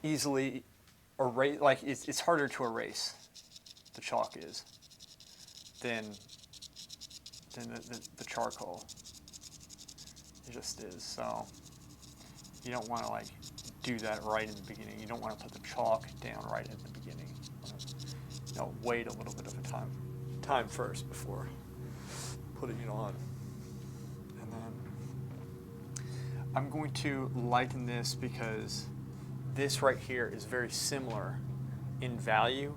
easily erase. Like it's harder to erase. The chalk is than the charcoal. It just is. So you don't want to like do that right in the beginning. You don't want to put the chalk down right at the beginning. You know, wait a little bit of a time first before putting it on. And then I'm going to lighten this because this right here is very similar in value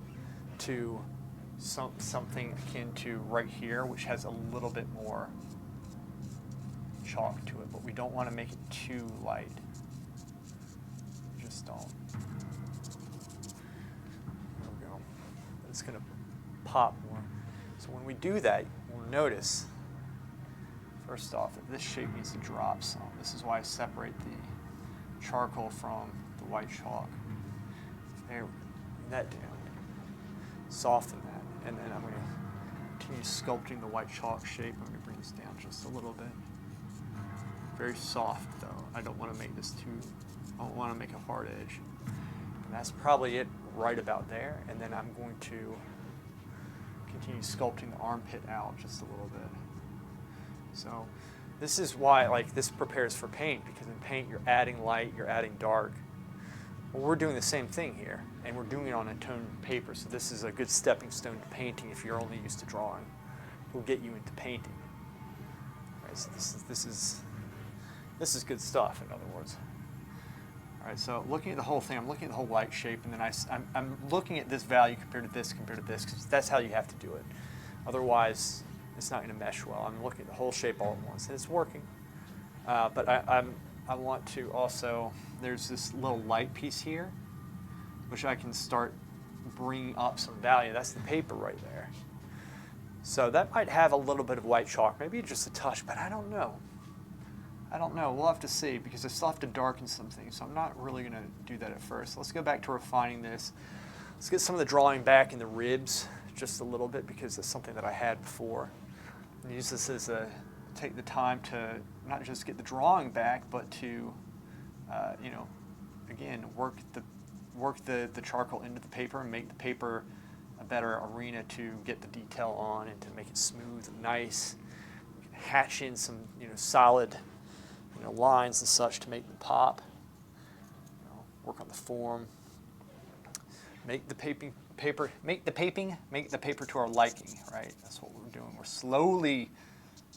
to something akin to right here, which has a little bit more chalk to it, but we don't want to make it too light. Just don't. There we go. It's going to pop more. So when we do that, we'll notice, first off, that this shape needs to drop some. This is why I separate the charcoal from the white chalk. There, bring that down. Soften that, and then I'm going to continue sculpting the white chalk shape. I'm going to bring this down just a little bit. Very soft, though. I don't want to make this I don't want to make a hard edge. And that's probably it right about there. And then I'm going to continue sculpting the armpit out just a little bit. So this is why, like, this prepares for paint, because in paint you're adding light, you're adding dark. Well, we're doing the same thing here, and we're doing it on a toned paper. So this is a good stepping stone to painting if you're only used to drawing. It will get you into painting. Right, so this is good stuff, in other words. All right, so looking at the whole thing, I'm looking at the whole light shape, and then I'm looking at this value compared to this, because that's how you have to do it. Otherwise, it's not going to mesh well. I'm looking at the whole shape all at once, and it's working. But I want to also, there's this little light piece here, which I can start bringing up some value. That's the paper right there. So that might have a little bit of white chalk, maybe just a touch, but I don't know. We'll have to see, because I still have to darken some things, so I'm not really going to do that at first. Let's go back to refining this. Let's get some of the drawing back in the ribs just a little bit, because it's something that I had before. And use this as take the time to not just get the drawing back, but to, again, work the charcoal into the paper and make the paper a better arena to get the detail on and to make it smooth and nice. You can hatch in some, solid, lines and such to make them pop. Work on the form. Make the paper to our liking, right? That's what we're doing. We're slowly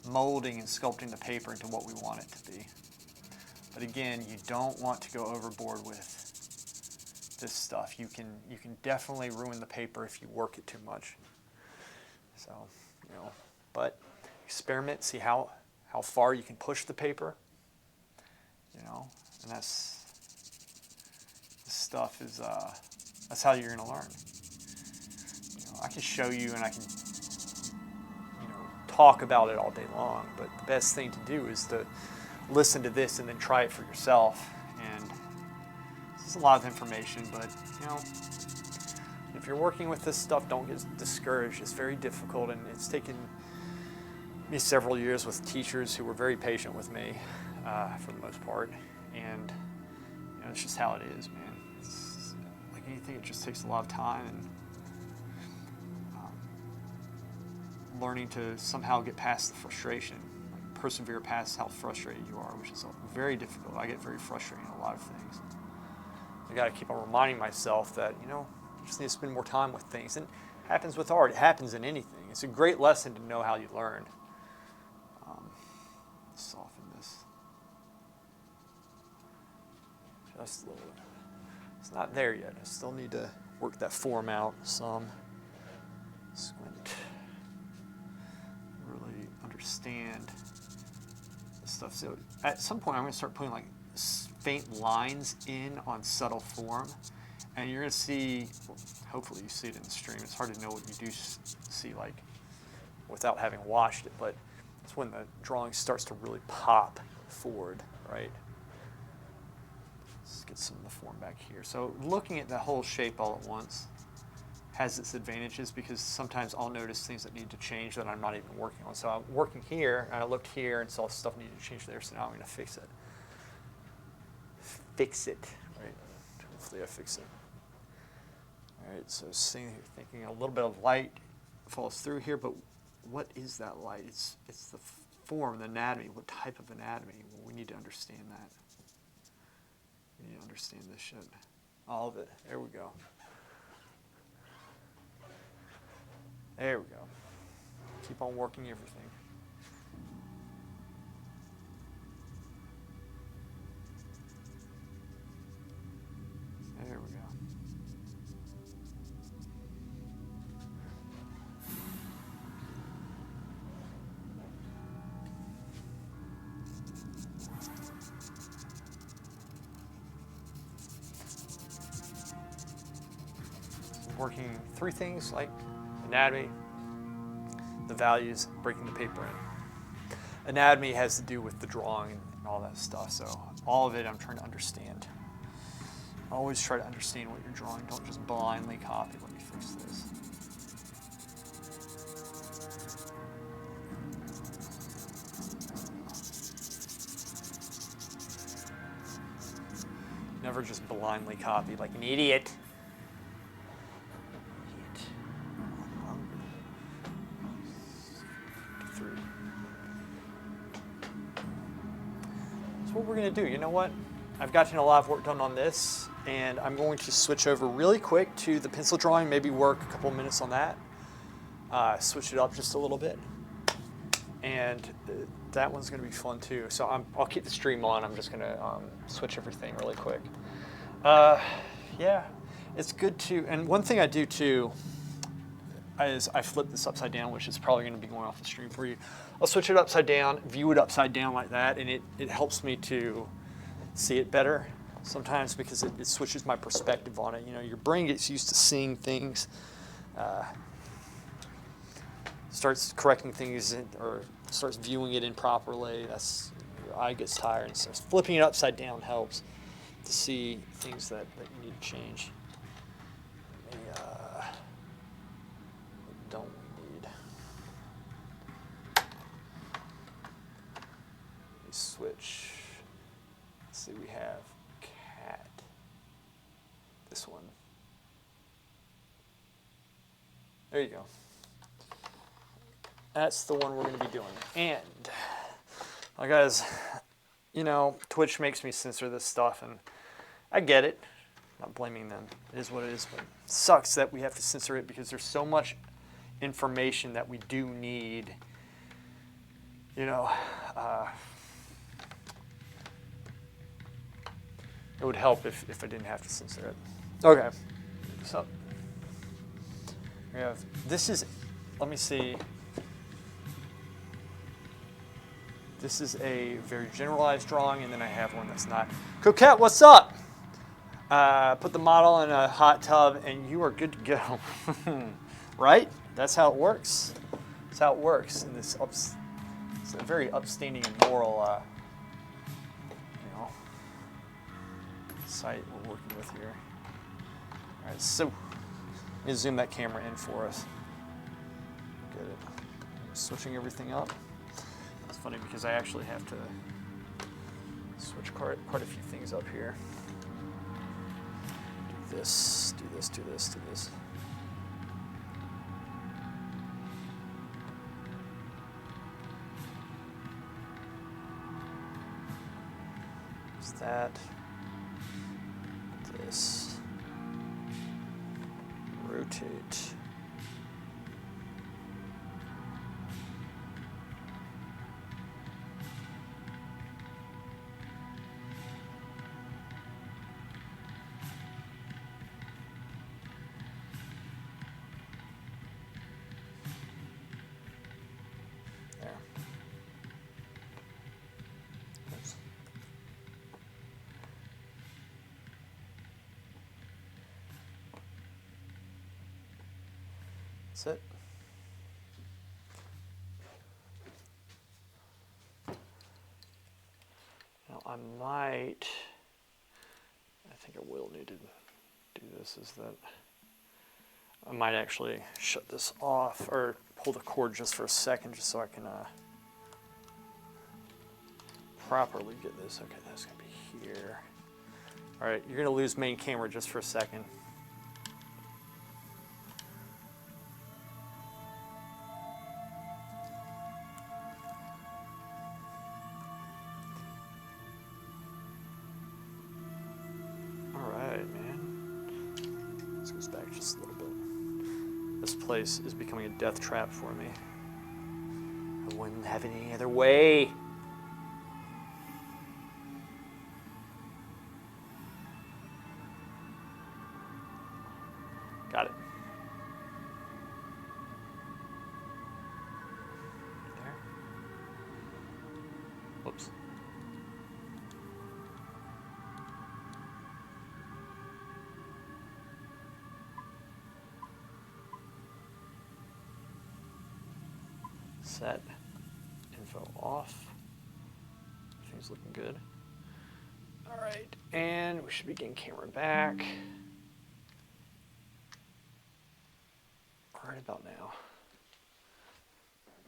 molding and sculpting the paper into what we want it to be. But again, you don't want to go overboard with this stuff. You can definitely ruin the paper if you work it too much. So, but experiment, see how far you can push the paper. And this stuff is that's how you're going to learn. I can show you and I can talk about it all day long, but the best thing to do is to listen to this and then try it for yourself. And this is a lot of information, but if you're working with this stuff, don't get discouraged. It's very difficult, and it's taken me several years with teachers who were very patient with me for the most part. And it's just how it is, man. It's like anything, it just takes a lot of time and learning to somehow get past the frustration, like persevere past how frustrated you are, which is very difficult. I get very frustrated in a lot of things. I got to keep on reminding myself that, I just need to spend more time with things. And it happens with art. It happens in anything. It's a great lesson to know how you learn. Soften this. Just a little bit. It's not there yet. I still need to work that form out some. Squint. Really understand this stuff. So at some point I'm going to start putting like faint lines in on subtle form, and you're going to see, hopefully you see it in the stream. It's hard to know what you do see like without having watched it, but it's when the drawing starts to really pop forward, right? Let's get some of the form back here. So looking at the whole shape all at once, has its advantages because sometimes I'll notice things that need to change that I'm not even working on. So I'm working here, and I looked here and saw stuff needed to change there, so now I'm going to fix it. Fix it, right? Hopefully I fix it. All right, so thinking a little bit of light falls through here, but what is that light? It's the form, the anatomy. What type of anatomy? Well, we need to understand that. We need to understand this shit. All of it. There we go. There we go. Keep on working everything. There we go. Working three things like anatomy, the values, breaking the paper in. Anatomy has to do with the drawing and all that stuff, so all of it I'm trying to understand. Always try to understand what you're drawing. Don't just blindly copy. Let me fix this. Never just blindly copy like an idiot. What we're going to do, you know what? I've gotten a lot of work done on this, and I'm going to switch over really quick to the pencil drawing, maybe work a couple minutes on that, switch it up just a little bit, and that one's going to be fun too. So I'll keep the stream on. I'm just going to switch everything really quick. Yeah, it's good to, and one thing I do too is I flip this upside down, which is probably going to be going off the stream for you. I'll switch it upside down, view it upside down like that, and it helps me to see it better sometimes because it switches my perspective on it. You know, your brain gets used to seeing things, starts correcting things or starts viewing it improperly. Your eye gets tired, and so flipping it upside down helps to see things that you need to change. What don't we need? Switch. Let's see, we have cat. This one. There you go. That's the one we're going to be doing. And, well, guys, you know, Twitch makes me censor this stuff, and I get it. I'm not blaming them. It is what it is, but it sucks that we have to censor it because there's so much information that we do need. You know, it would help if I didn't have to censor it. Okay, so we have, this is, let me see. This is a very generalized drawing, and then I have one that's not. Coquette, what's up? Put the model in a hot tub, and you are good to go. Right? That's how it works. That's how it works in this it's a very upstanding and moral, site we're working with here. All right, so let me zoom that camera in for us. Get it. Switching everything up. It's funny because I actually have to switch quite a few things up here. Do this, do this, do this, do this. Is that this? Rotate. There. Oops. That's it. Now I think I will need to do this, is that I might actually shut this off or pull the cord just for a second just so I can properly get this. Okay, that's going to be here. All right, you're going to lose main camera just for a second. All right, man. This goes back just a little bit. This place is becoming a death trap for me. I wouldn't have it any other way. Got it. There. Whoops. Set info off. Everything's looking good. All right, and we should be getting camera back. Right about now.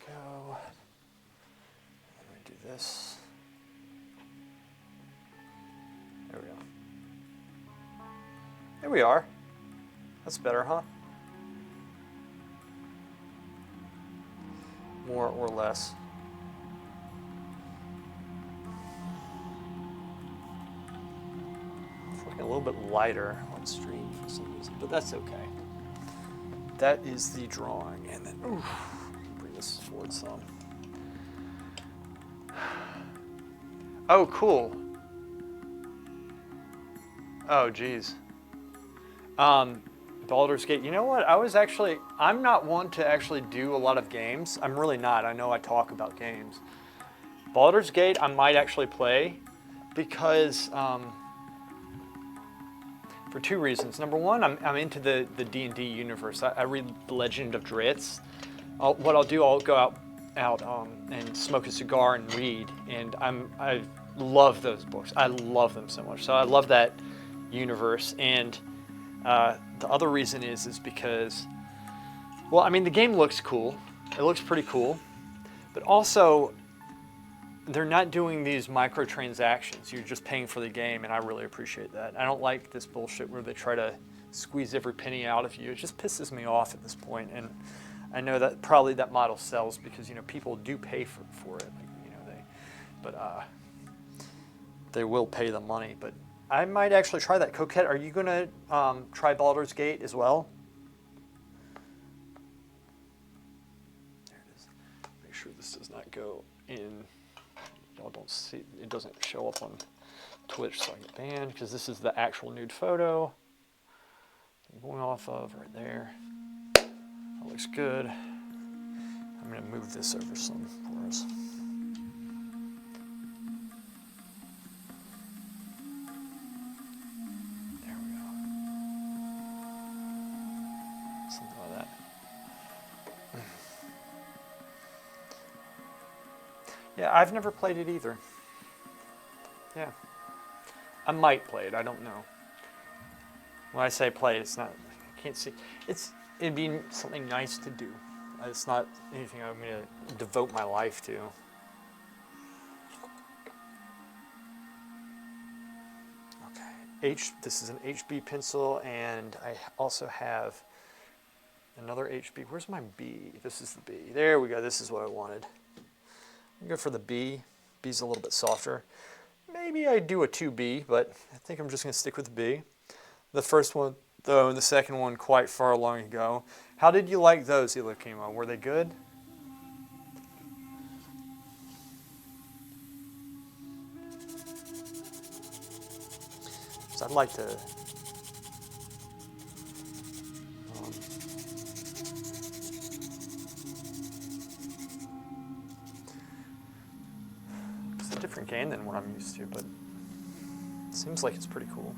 Go. I'm going to do this. There we go. There we are. That's better, huh? More or less. It's looking a little bit lighter on stream for some reason, but that's okay. That is the drawing, and then bring this forward some. Oh, cool. Oh, geez. Baldur's Gate. You know what? I'm not one to actually do a lot of games. I'm really not. I know I talk about games. Baldur's Gate, I might actually play because. For two reasons. Number one, I'm into the D&D universe. I read The Legend of Drizzt. What I'll do, I'll go out and smoke a cigar and read. And I love those books. I love them so much. So I love that universe. And the other reason is because, well, I mean, the game looks cool. It looks pretty cool. But also, they're not doing these microtransactions. You're just paying for the game, and I really appreciate that. I don't like this bullshit where they try to squeeze every penny out of you. It just pisses me off at this point, and I know that probably that model sells because people do pay for it. They will pay the money. But I might actually try that. Coquette, are you gonna try Baldur's Gate as well? There it is. Make sure this does not go in. Y'all don't see, it doesn't show up on Twitch, so I get banned because this is the actual nude photo I'm going off of right there. That looks good. I'm going to move this over some for us. There we go. Something like that. Yeah, I've never played it either. Yeah. I might play it, I don't know. When I say play, it's not, I can't see. It'd be something nice to do. It's not anything I'm going to devote my life to. Okay, this is an HB pencil, and I also have another HB. Where's my B? This is the B. There we go, this is what I wanted. I'm going to go for the B. B's a little bit softer. Maybe I do a 2B, but I think I'm just going to stick with the B. The first one, though, and the second one quite far long ago. How did you like those, Elokimo? Were they good? So I'd like to... it's a different game than what I'm used to, but it seems like it's pretty cool.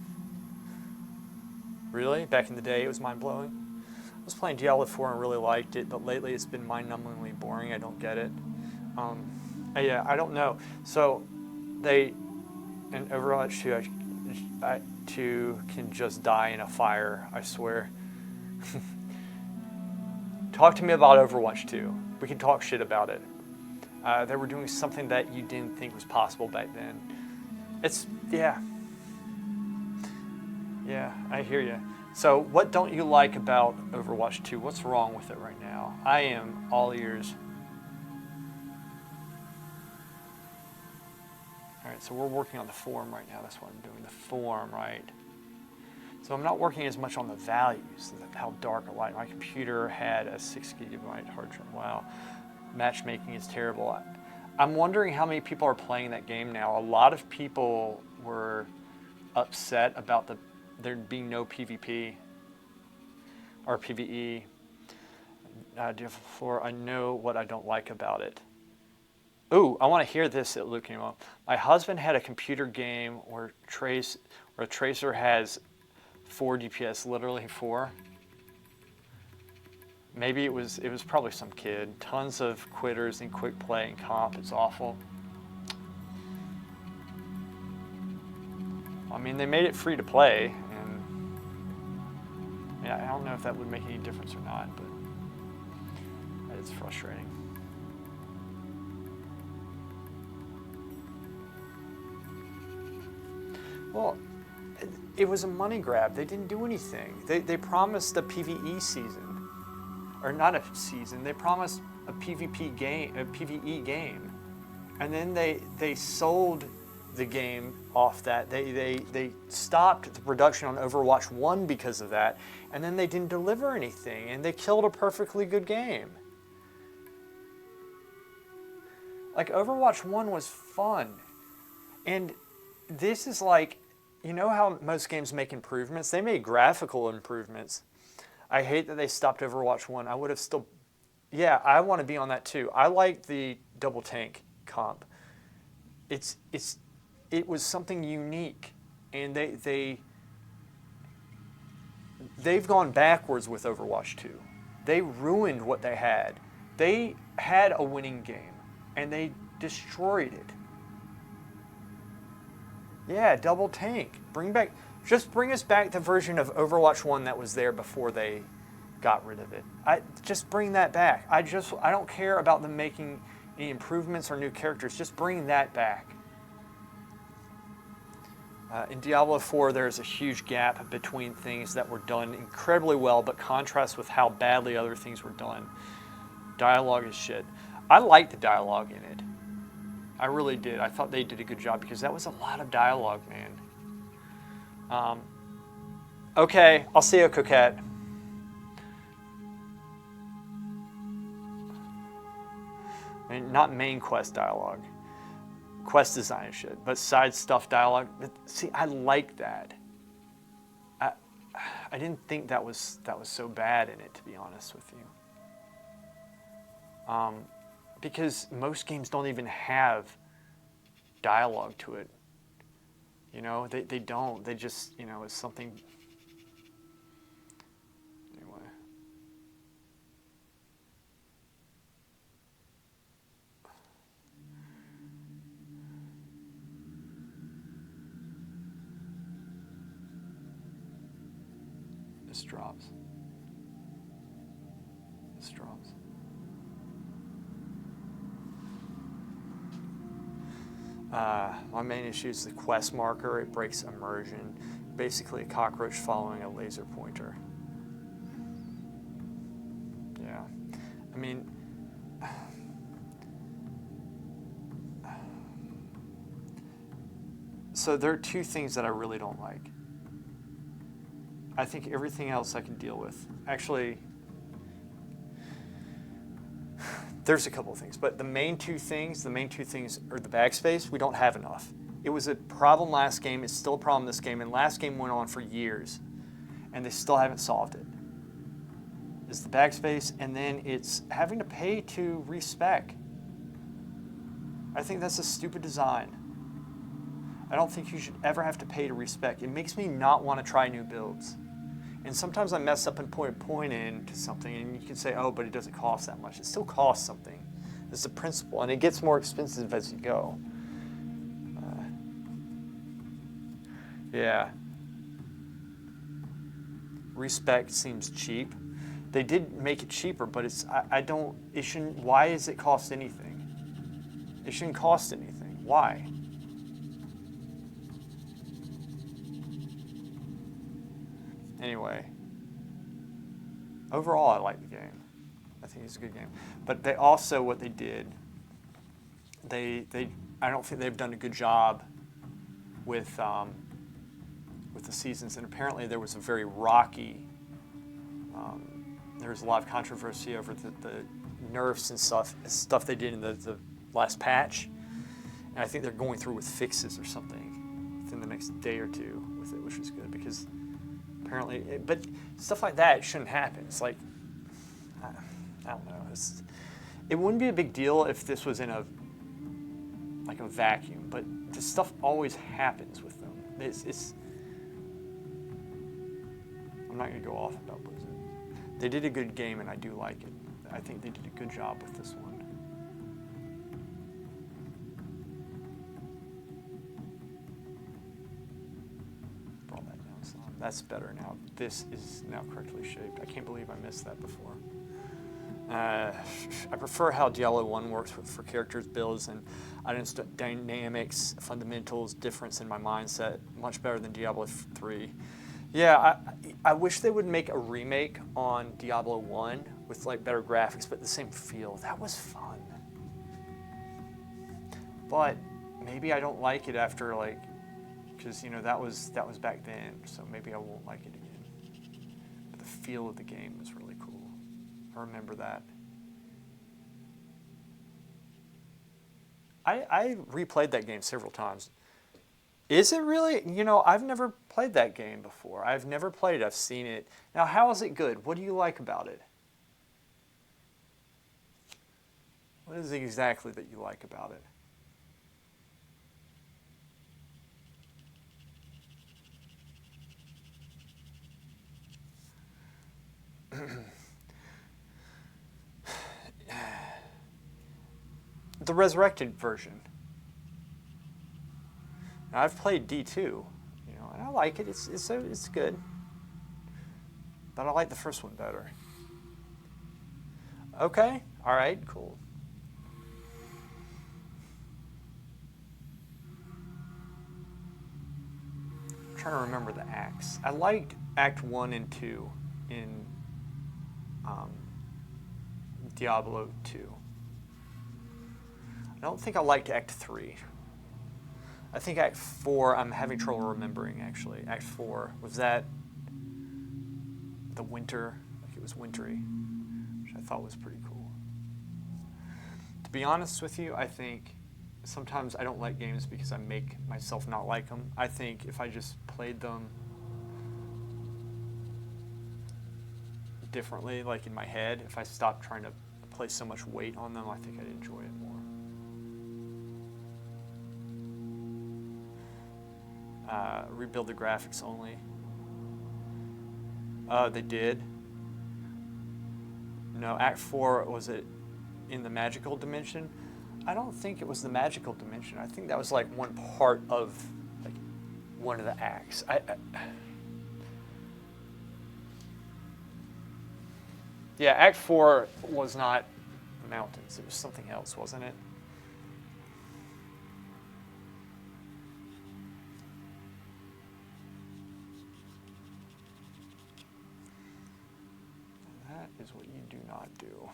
Really? Back in the day, it was mind-blowing. I was playing Diablo 4 and really liked it, but lately it's been mind-numbingly boring. I don't get it. Yeah, I don't know. So they, in Overwatch 2, I 2 can just die in a fire, I swear. Talk to me about Overwatch 2. We can talk shit about it. They were doing something that you didn't think was possible back then. Yeah, I hear you. So what don't you like about Overwatch 2? What's wrong with it right now? I am all ears. All right, so we're working on the form right now. That's what I'm doing, the form, right? So I'm not working as much on the values, how dark or light. My computer had a 6 gigabyte hard drive. Wow, matchmaking is terrible. I'm wondering how many people are playing that game now. A lot of people were upset about there being no PvP or PvE. Do you have a floor? I know what I don't like about it. Ooh, I want to hear this at Luke came up. My husband had a computer game where a tracer has 4 DPS, literally 4. Maybe it was probably some kid. Tons of quitters in quick play and comp. It's awful. I mean, they made it free to play, and I don't know if that would make any difference or not, but it's frustrating. Well, it was a money grab. They didn't do anything. They promised a PvE season, or not a season. They promised a PvP game, a PvE game, and then they sold the game off that. They stopped the production on Overwatch 1 because of that, and then they didn't deliver anything, and they killed a perfectly good game. Like, Overwatch 1 was fun, and this is like, you know how most games make improvements? They made graphical improvements. I hate that they stopped Overwatch 1. I would have still, yeah, I want to be on that too. I like the double tank comp. It was something unique, and they've gone backwards with Overwatch 2. They ruined what they had. They had a winning game, and they destroyed it. Yeah, double tank. Just bring us back the version of Overwatch 1 that was there before they got rid of it. Just bring that back. I don't care about them making any improvements or new characters. Just bring that back. In Diablo 4, there's a huge gap between things that were done incredibly well, but contrast with how badly other things were done. Dialogue is shit. I liked the dialogue in it. I really did. I thought they did a good job because that was a lot of dialogue, man. Okay, I'll see you, Coquette. I mean, not main quest dialogue. Quest design and shit, but side stuff dialogue. See, I like that. I didn't think that was so bad in it, to be honest with you. Because most games don't even have dialogue to it. You know, they don't. They just, it's something. Anyway. This drops. This drops. My main issue is the quest marker. It breaks immersion. Basically a cockroach following a laser pointer. Yeah. I mean, so there are two things that I really don't like. I think everything else I can deal with. Actually, there's a couple of things, but the main two things are the backspace. We don't have enough. It was a problem last game. It's still a problem this game, and last game went on for years, and they still haven't solved it. It's the backspace, and then it's having to pay to respec. I think that's a stupid design. I don't think you should ever have to pay to respec. It makes me not want to try new builds. And sometimes I mess up and put a point into something, and you can say, oh, but it doesn't cost that much. It still costs something. It's the principle, and it gets more expensive as you go. Yeah. Respec seems cheap. They did make it cheaper, but I don't, it shouldn't, why does it cost anything? It shouldn't cost anything. Why? Anyway, overall I like the game. I think it's a good game. But they also, what they did, I don't think they've done a good job with the seasons, and apparently there was a very rocky, there was a lot of controversy over the nerfs and stuff they did in the last patch, and I think they're going through with fixes or something within the next day or two with it, which is good, because apparently, but stuff like that shouldn't happen. It's like, I don't know, it wouldn't be a big deal if this was in a vacuum, but this stuff always happens with them. I'm not going to go off about Blizzard. They did a good game, and I do like it. I think they did a good job with this one. Brought that down some. That's better now. This is now correctly shaped. I can't believe I missed that before. I prefer how Diablo 1 works for characters, builds, and dynamics, fundamentals, difference in my mindset, much better than Diablo 3. Yeah, I wish they would make a remake on Diablo 1 with like better graphics, but the same feel. That was fun. But maybe I don't like it after because that was back then, so maybe I won't like it again. But the feel of the game was really cool. I remember that. I replayed that game several times. Is it really? I've never played that game before. I've never played it. I've seen it. Now, how is it good? What do you like about it? What is it exactly that you like about it? The resurrected version. Now, I've played D2, and I like it. It's good, but I like the first one better. Okay, all right, cool. I'm trying to remember the acts. I liked Act 1 and 2 in Diablo 2. I don't think I liked Act 3. I think Act 4, I'm having trouble remembering, actually. Act 4, was that the winter? Like it was wintry, which I thought was pretty cool. To be honest with you, I think sometimes I don't like games because I make myself not like them. I think if I just played them differently, like in my head, if I stopped trying to place so much weight on them, I think I'd enjoy it more. Rebuild the graphics only. They did. No, Act 4, was it in the magical dimension? I don't think it was the magical dimension. I think that was like one part of like one of the acts. Yeah, Act 4 was not mountains. It was something else, wasn't it? That is what you do not do.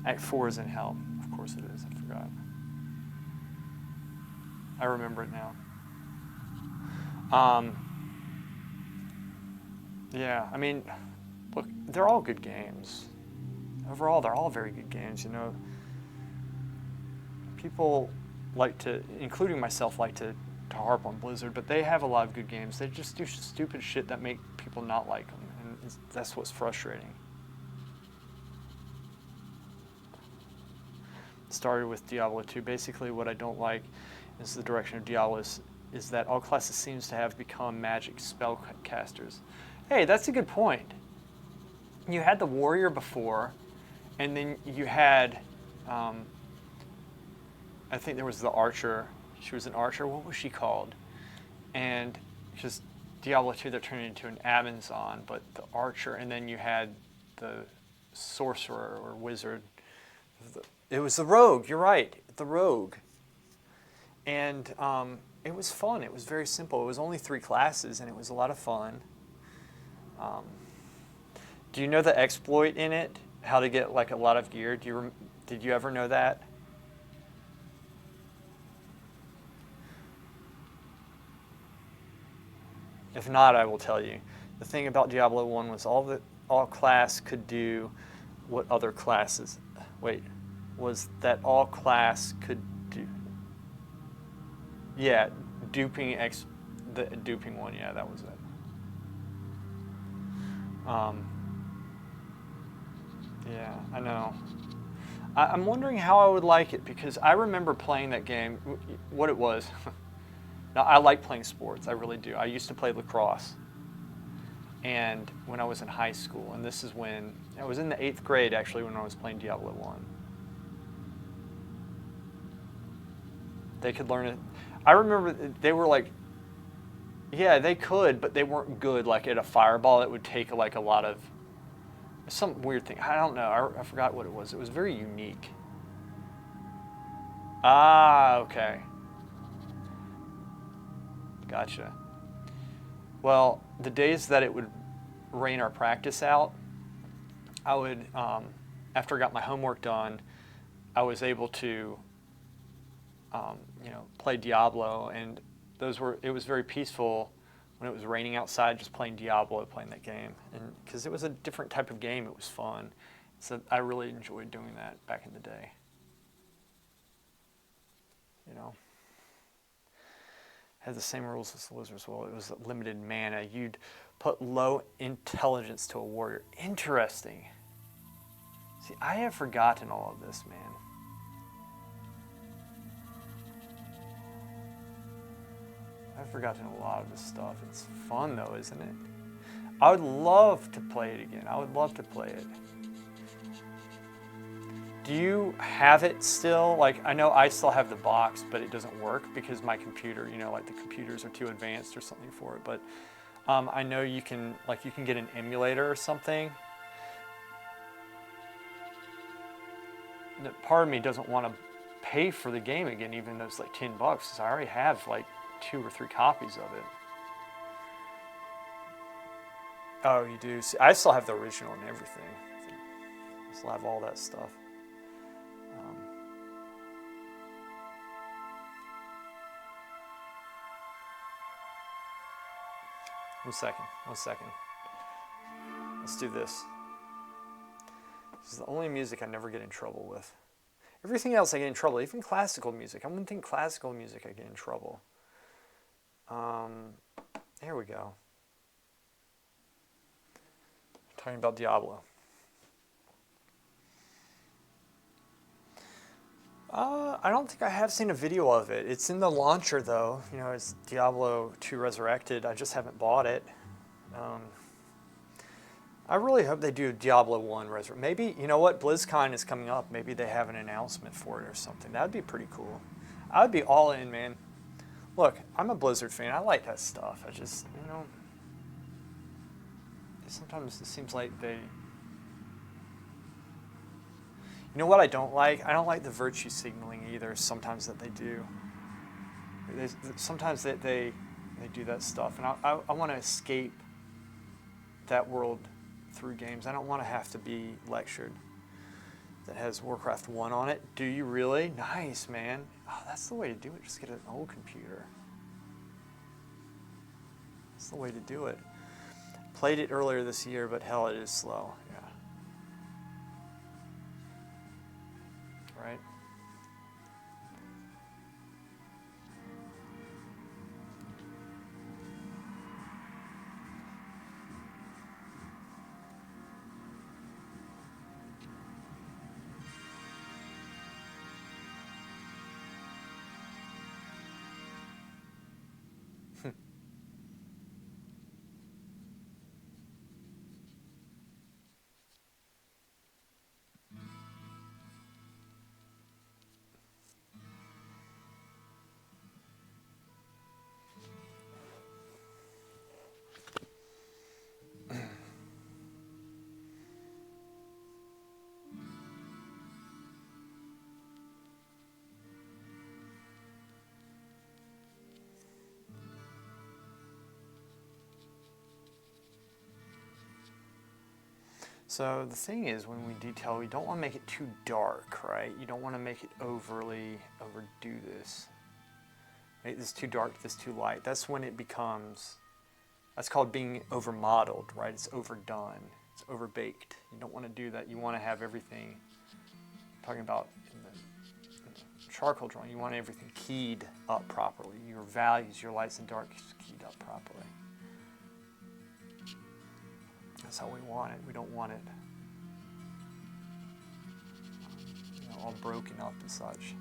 Act 4 is in hell. Of course it is. I forgot. I remember it now. Yeah, I mean, look, they're all good games. Overall, they're all very good games. People like to, including myself, like to harp on Blizzard, but they have a lot of good games. They just do stupid shit that make people not like them, and that's what's frustrating. Started with Diablo 2. Basically, what I don't like is the direction of Diablo is that all classes seems to have become magic spellcasters. Hey, that's a good point. You had the warrior before, and then you had, I think there was the archer. She was an archer. What was she called? And just Diablo 2, they're turning into an Amazon, but the archer, and then you had the sorcerer or wizard. It was the rogue. You're right, the rogue. And it was fun. It was very simple. It was only 3 classes, and it was a lot of fun. Do you know the exploit in it? How to get like a lot of gear? Did you ever know that? If not, I will tell you. The thing about Diablo 1 was all class could do what other classes. Wait, was that all class could do? Yeah, the duping one. Yeah, that was it. Yeah, I know. I'm wondering how I would like it because I remember playing that game. What it was. Now, I like playing sports. I really do. I used to play lacrosse. And when I was in high school, and this is when I was in the 8th grade actually when I was playing Diablo 1. They could learn it. I remember they were like, yeah, they could, but they weren't good. Like at a fireball, it would take like a lot of some weird thing. I don't know. I forgot what it was. It was very unique. Ah, okay. Gotcha. Well, the days that it would rain our practice out, I would, after I got my homework done, I was able to, play Diablo, and it was very peaceful when it was raining outside, just playing Diablo, playing that game, and because it was a different type of game, it was fun. So I really enjoyed doing that back in the day. Had the same rules as the Wizards. Well, it was limited mana. You'd put low intelligence to a warrior. Interesting. See, I have forgotten all of this, man. I've forgotten a lot of this stuff. It's fun, though, isn't it? I would love to play it again. I would love to play it. Do you have it still? Like, I know I still have the box, but it doesn't work because my computer, like the computers are too advanced or something for it. But I know you can get an emulator or something. Part of me doesn't want to pay for the game again, even though it's like $10, because I already have like 2 or 3 copies of it. Oh, you do? See, I still have the original and everything. I still have all that stuff. One second. Let's do this. This is the only music I never get in trouble with. Everything else I get in trouble, even classical music. I wouldn't think classical music I get in trouble. Here we go. Talking about Diablo. I don't think I have seen a video of it. It's in the launcher, though. It's Diablo 2 Resurrected. I just haven't bought it. I really hope they do Diablo 1 Resurrected. Maybe, you know what? BlizzCon is coming up. Maybe they have an announcement for it or something. That would be pretty cool. I would be all in, man. Look, I'm a Blizzard fan. I like that stuff. I just, sometimes it seems like they... You know what I don't like? I don't like the virtue signaling either, sometimes that they do. Sometimes they do that stuff, and I want to escape that world through games. I don't want to have to be lectured. That has Warcraft 1 on it. Do you really? Nice, man. Oh, that's the way to do it. Just get an old computer. That's the way to do it. Played it earlier this year, but hell, it is slow. Yeah. Right? So the thing is, when we detail, we don't want to make it too dark, right? You don't want to make it overdo this. Make this too dark, this too light. That's when it becomes, that's called being over-modeled, right? It's overdone, it's over-baked. You don't want to do that. You want to have everything, talking about in the charcoal drawing, you want everything keyed up properly. Your values, your lights and darks keyed up properly. That's how we want it. We don't want it, all broken up and such.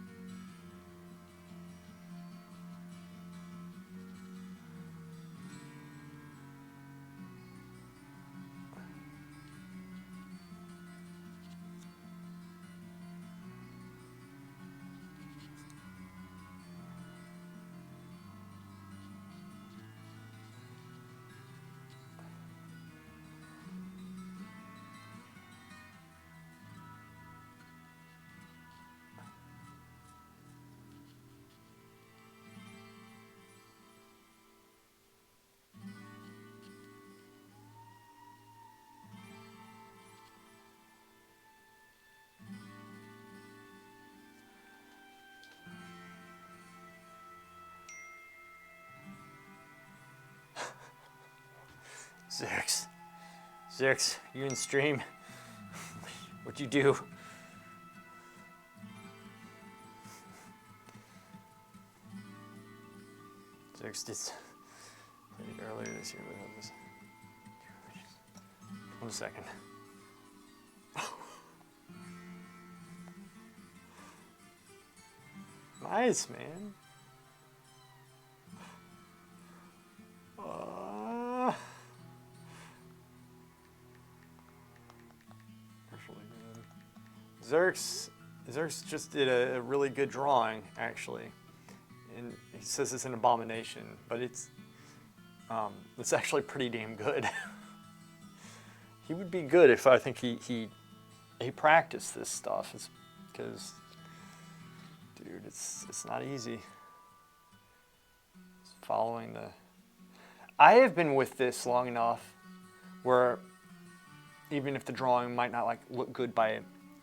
Zix, you in stream? What'd you do? Zix did played earlier this year. One second. Nice, man. Zerx just did a really good drawing, actually, and he says it's an abomination, but it's actually pretty damn good. He would be good if I think he practiced this stuff, because, dude, it's not easy. It's following the. I have been with this long enough where even if the drawing might not like look good by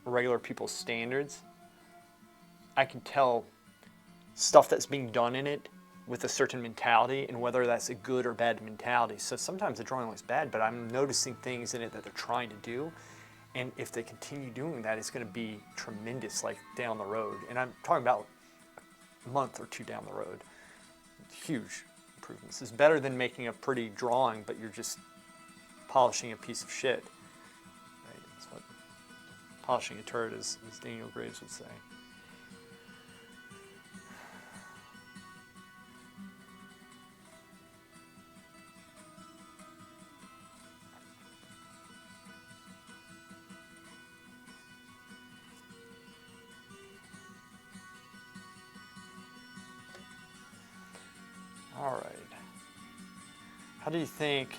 regular people's standards, I can tell stuff that's being done in it with a certain mentality and whether that's a good or bad mentality. So sometimes the drawing looks bad, but I'm noticing things in it that they're trying to do, and if they continue doing that, it's going to be tremendous, like down the road. And I'm talking about a month or two down the road. Huge improvements. It's better than making a pretty drawing, but you're just polishing a piece of shit. Right? That's what polishing a turd, as Daniel Graves would say. All right. How do you think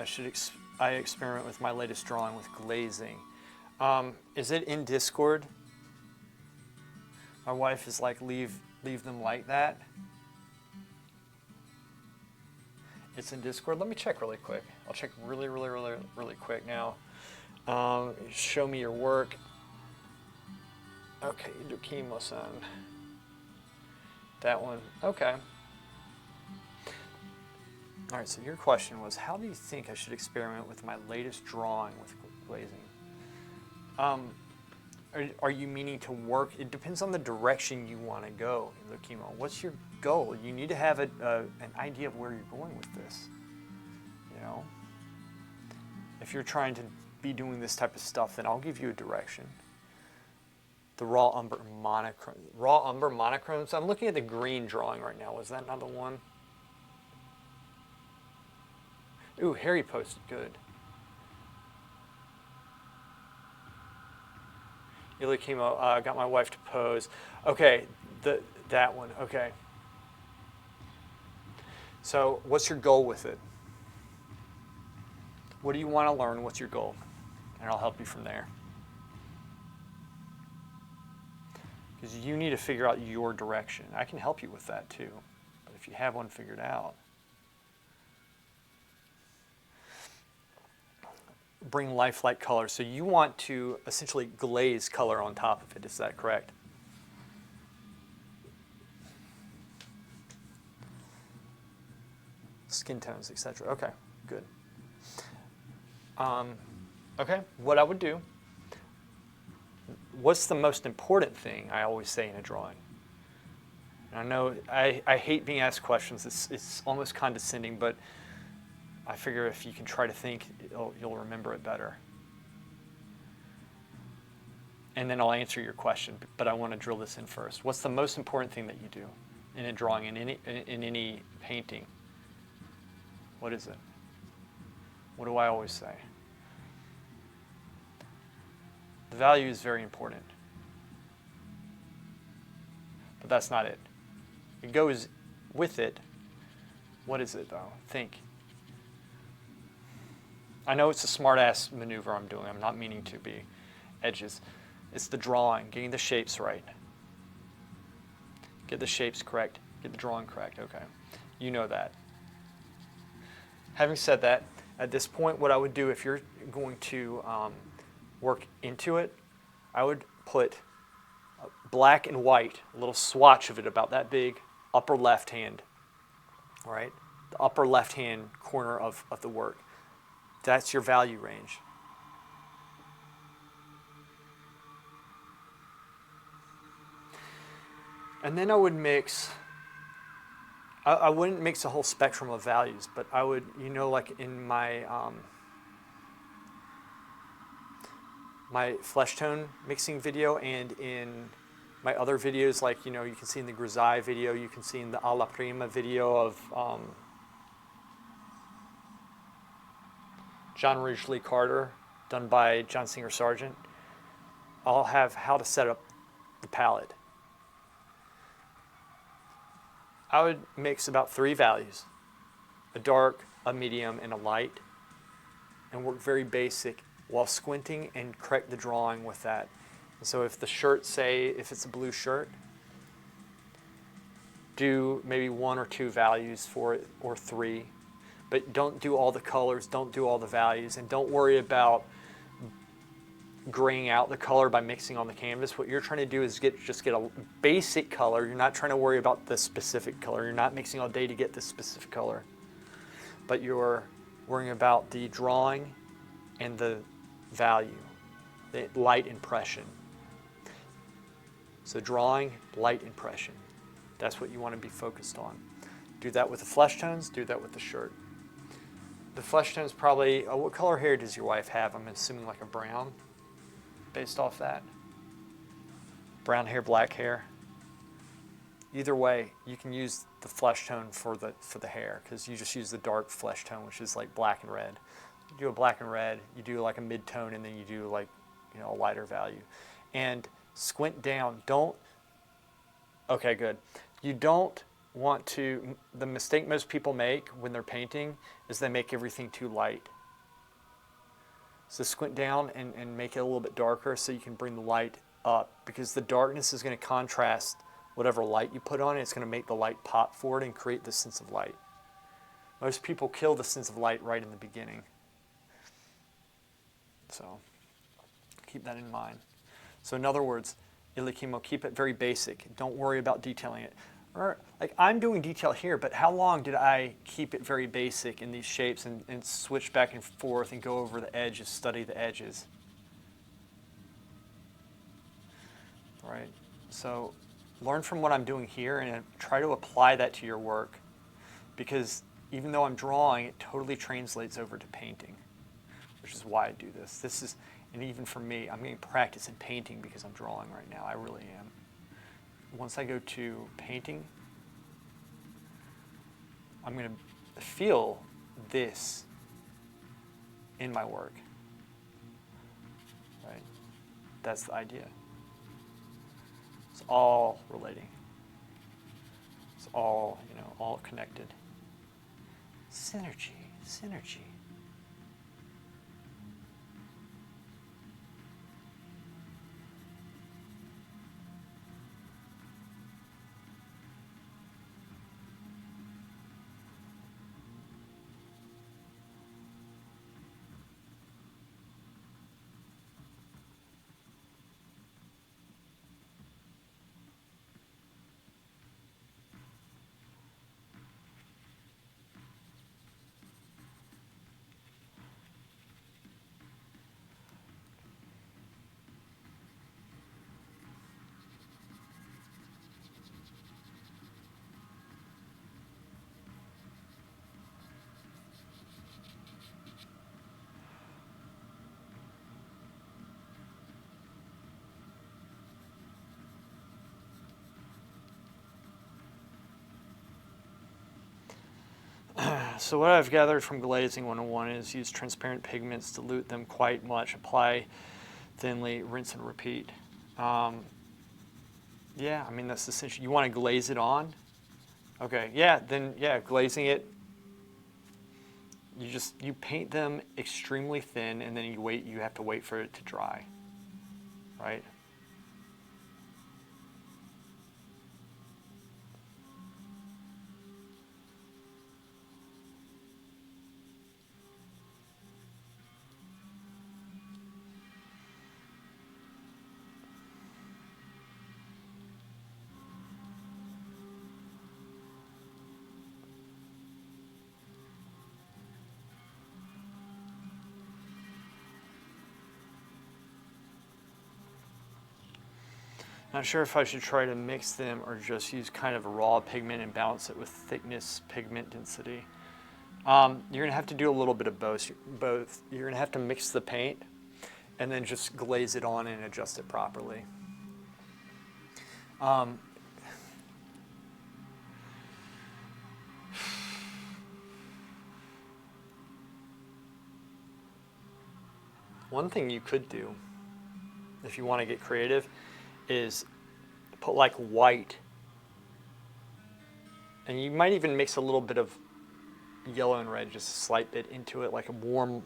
should I experiment with my latest drawing with glazing? Is it in Discord? My wife is like, leave them like that. It's in Discord. Let me check really quick. I'll check really quick now. Show me your work. Okay, Yukimo-san. That one. Okay. All right, so your question was, how do you think I should experiment with my latest drawing with glazing? Are you meaning to work? It depends on the direction you want to go, Lokimo. What's your goal? You need to have an idea of where you're going with this. You know, if you're trying to be doing this type of stuff, then I'll give you a direction. The raw umber monochromes. I'm looking at the green drawing right now. Was that not the one? Ooh, Harry posted good. Ilakimo, got my wife to pose. Okay, that one. Okay. So, what's your goal with it? What do you want to learn? What's your goal? And I'll help you from there. Because you need to figure out your direction. I can help you with that too. But if you have one figured out, bring lifelike color. So you want to essentially glaze color on top of it. Is that correct? Skin tones, etc. Okay, good. Okay, what I would do, what's the most important thing I always say in a drawing? And I know I hate being asked questions. It's almost condescending, but I figure if you can try to think, you'll remember it better. And then I'll answer your question, but I want to drill this in first. What's the most important thing that you do in a drawing, in any painting? What is it? What do I always say? The value is very important. But that's not it. It goes with it. What is it, though? Think. I know it's a smart-ass maneuver I'm doing. I'm not meaning to be edges. It's the drawing, getting the shapes right. Get the shapes correct. Get the drawing correct. Okay. You know that. Having said that, at this point, what I would do if you're going to work into it, I would put black and white, a little swatch of it about that big, upper left hand, all right? The upper left hand corner of the work. That's your value range. And then I would mix, I wouldn't mix a whole spectrum of values, but I would, like in my my flesh tone mixing video and in my other videos, like, you can see in the Grisaille video, you can see in the Alla Prima video of John Ridgely Carter, done by John Singer Sargent. I'll have how to set up the palette. I would mix about 3 values, a dark, a medium, and a light, and work very basic while squinting and correct the drawing with that. So if the shirt, say, if it's a blue shirt, do maybe 1 or 2 values for it, or 3. But don't do all the colors, don't do all the values, and don't worry about graying out the color by mixing on the canvas. What you're trying to do is just get a basic color. You're not trying to worry about the specific color. You're not mixing all day to get the specific color. But you're worrying about the drawing and the value, the light impression. So drawing, light impression. That's what you want to be focused on. Do that with the flesh tones, do that with the shirt. The flesh tones probably, what color hair does your wife have? I'm assuming like a brown, based off that. Brown hair, black hair. Either way, you can use the flesh tone for the hair, because you just use the dark flesh tone, which is like black and red. You do a black and red, you do like a mid-tone, and then you do like, a lighter value. And squint down. Okay, good. You don't want to, the mistake most people make when they're painting is they make everything too light. So squint down and make it a little bit darker so you can bring the light up, because the darkness is going to contrast whatever light you put on it. It's going to make the light pop forward and create this sense of light. Most people kill the sense of light right in the beginning. So keep that in mind. So in other words, Ilikimo, keep it very basic. Don't worry about detailing it. Or like I'm doing detail here, but how long did I keep it very basic in these shapes and switch back and forth and go over the edges, study the edges? Right? So learn from what I'm doing here and try to apply that to your work, because even though I'm drawing, it totally translates over to painting, which is why I do this. And even for me, I'm getting practice in painting because I'm drawing right now. I really am. Once I go to painting, I'm going to feel this in my work, right? That's the idea. It's all relating. It's all, all connected. Synergy, synergy. So what I've gathered from Glazing 101 is use transparent pigments, dilute them quite much, apply thinly, rinse and repeat. Yeah, I mean, that's essential. You want to glaze it on? Okay, yeah, then, yeah, glazing it, you paint them extremely thin, and then you have to wait for it to dry, right? Not sure if I should try to mix them or just use kind of a raw pigment and balance it with thickness, pigment density. You're going to have to do a little bit of both. You're going to have to mix the paint and then just glaze it on and adjust it properly. One thing you could do, if you want to get creative, is put like white, and you might even mix a little bit of yellow and red, just a slight bit into it, like a warm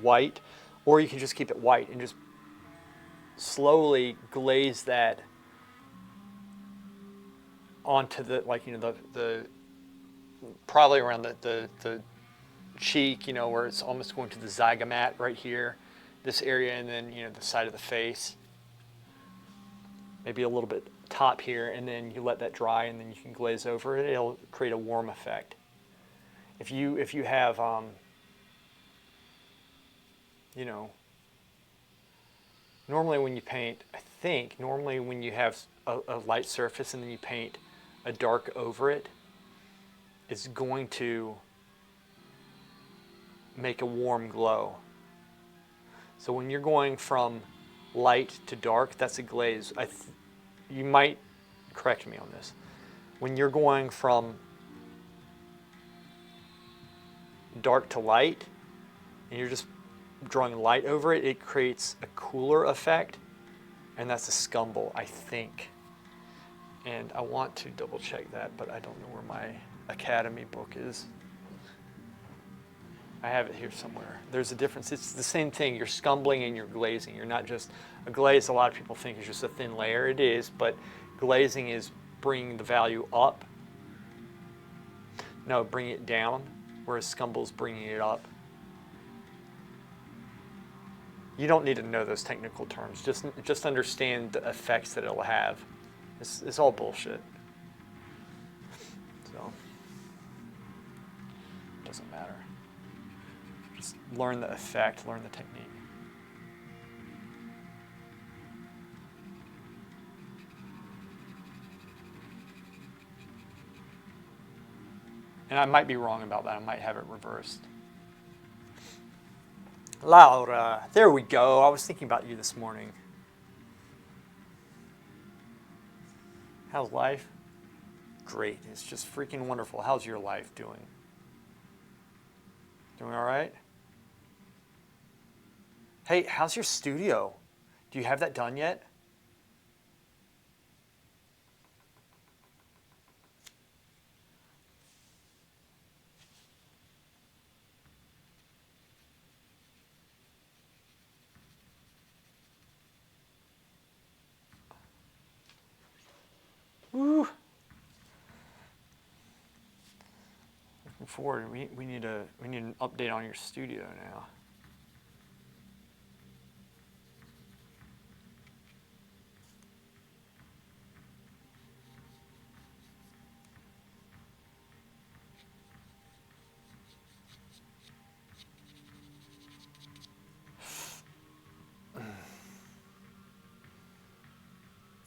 white, or you can just keep it white and just slowly glaze that onto the, like, the probably around the cheek, where it's almost going to the zygomat right here, this area, and then the side of the face, maybe a little bit top here, and then you let that dry, and then you can glaze over it. It'll create a warm effect. If you have normally when you paint, I think normally when you have a light surface and then you paint a dark over it, it's going to make a warm glow. So when you're going from light to dark, that's a glaze. You might correct me on this. When you're going from dark to light and you're just drawing light over it, it creates a cooler effect, and that's a scumble, I think. And I want to double check that, but I don't know where my Academy book is. I have it here somewhere. There's a difference. It's the same thing. You're scumbling and you're glazing. You're not just a glaze. A lot of people think is just a thin layer. It is, but glazing is bringing the value up. No, bring it down, whereas scumble is bringing it up. You don't need to know those technical terms. Just understand the effects that it'll have. It's all bullshit. So, doesn't matter. Just learn the effect, learn the technique. And I might be wrong about that. I might have it reversed. Laura, there we go. I was thinking about you this morning. How's life? Great. It's just freaking wonderful. How's your life doing? Doing all right? Hey, how's your studio? Do you have that done yet? Woo. Looking forward. We need an update on your studio now.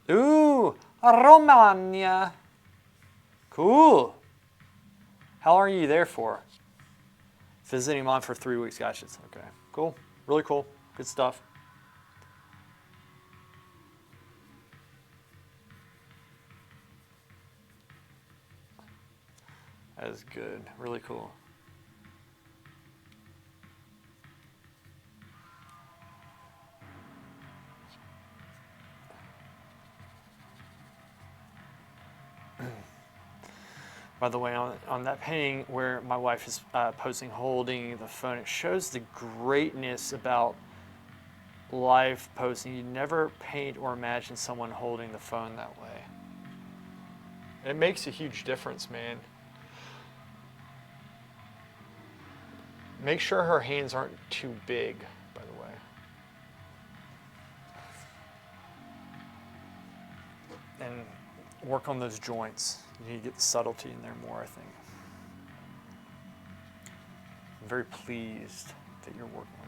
Ooh, Romania. Cool. How long are you there for? Visiting mom for 3 weeks. Gotcha. Okay. Cool. Really cool. Good stuff. That is good. Really cool. By the way, on that painting where my wife is posing holding the phone, it shows the greatness about live posing. You never paint or imagine someone holding the phone that way. It makes a huge difference, man. Make sure her hands aren't too big, by the way. And work on those joints. You need to get the subtlety in there more, I think. I'm very pleased that you're working on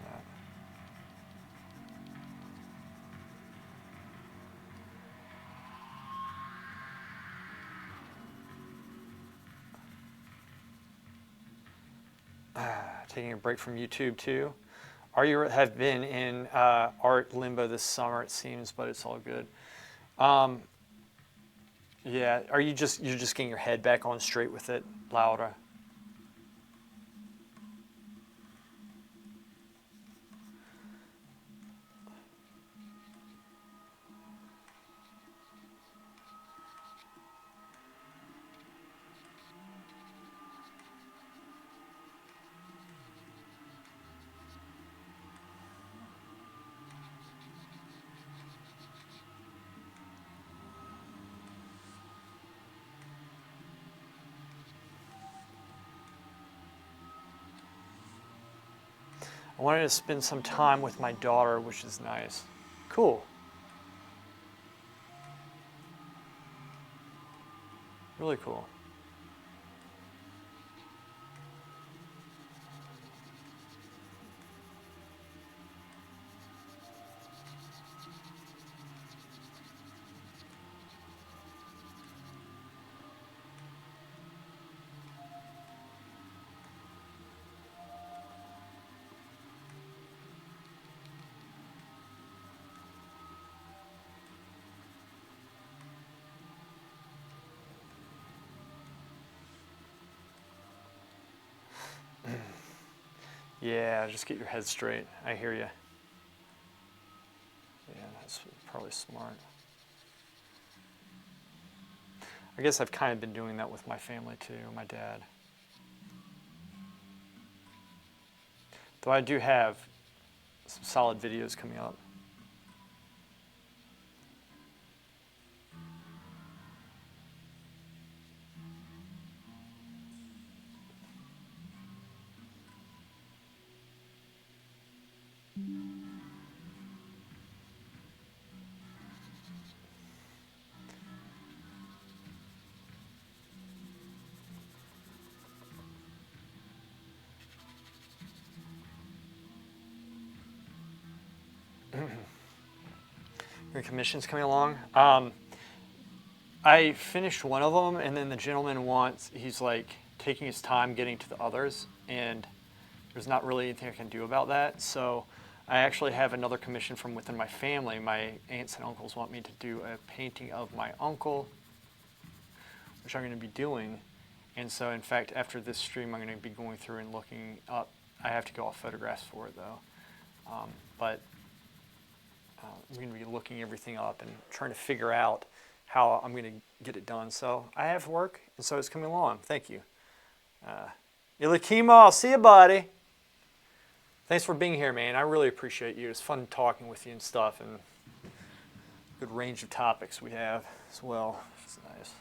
that. Taking a break from YouTube too. Have been in art limbo this summer, it seems, but it's all good. Yeah, you're just getting your head back on straight with it, Laura? I wanted to spend some time with my daughter, which is nice. Cool. Really cool. Yeah, just get your head straight. I hear you. Yeah, that's probably smart. I guess I've kind of been doing that with my family too, my dad. Though I do have some solid videos coming up. Your commission's coming along. I finished one of them, and then the gentleman he's like taking his time getting to the others, and there's not really anything I can do about that. So I actually have another commission from within my family. My aunts and uncles want me to do a painting of my uncle, which I'm going to be doing. And so, in fact, after this stream, I'm going to be going through and looking up. I have to go off photographs for it, though. But I'm going to be looking everything up and trying to figure out how I'm going to get it done. So I have work, and so it's coming along. Thank you. Ilakimo, I'll see you, buddy. Thanks for being here, man. I really appreciate you. It's fun talking with you and stuff, and good range of topics we have as well. It's nice.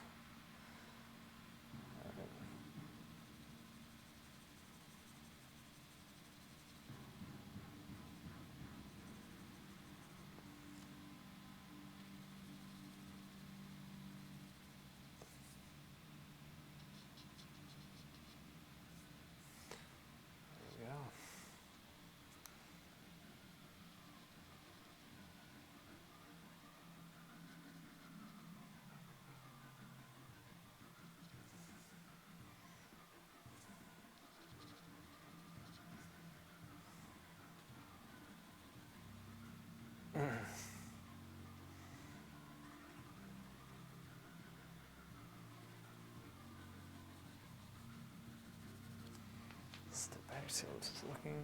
Step back, see what this is looking.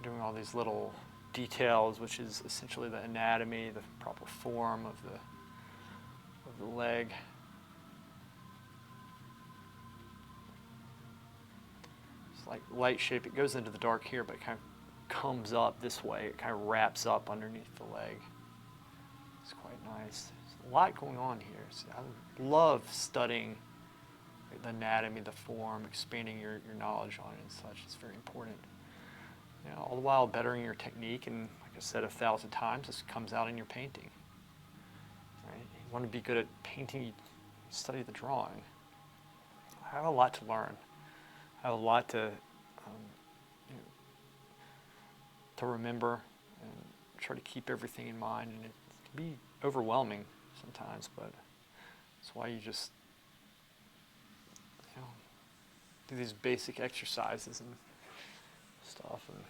Doing all these little details, which is essentially the anatomy, the proper form of the leg. It's like light shape. It goes into the dark here, but it kind of comes up this way. It kind of wraps up underneath the leg. It's quite nice. There's a lot going on here. So I love studying the anatomy, the form, expanding your knowledge on it and such. It's very important. You know, all the while bettering your technique, and like I said 1,000 times, this comes out in your painting. Right? You want to be good at painting, you study the drawing. I have a lot to learn. I have a lot to to remember and try to keep everything in mind, and it can be overwhelming sometimes, but that's why you just do these basic exercises and stuff. And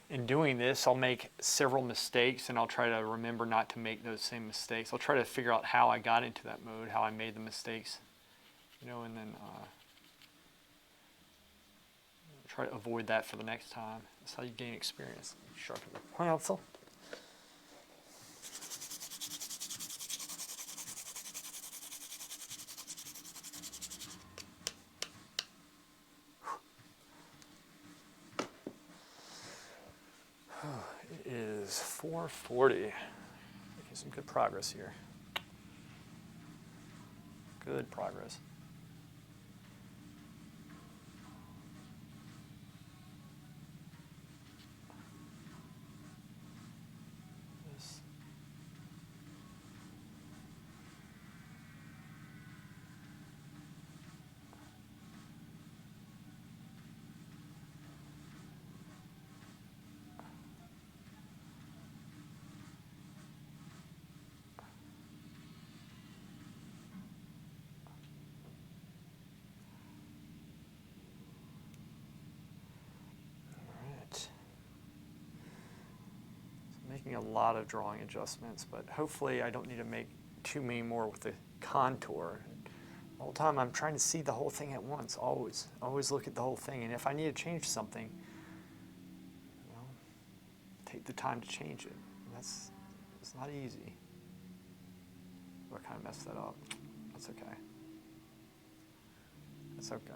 in doing this, I'll make several mistakes, and I'll try to remember not to make those same mistakes. I'll try to figure out how I got into that mode, how I made the mistakes, and then try to avoid that for the next time. That's how you gain experience. Sharpen the pencil. It is 4:40. Making some good progress here. Good progress. Making a lot of drawing adjustments, but hopefully I don't need to make too many more with the contour. The whole time I'm trying to see the whole thing at once, always look at the whole thing, and if I need to change something, take the time to change it. It's not easy. I kind of messed that up. That's okay. That's okay.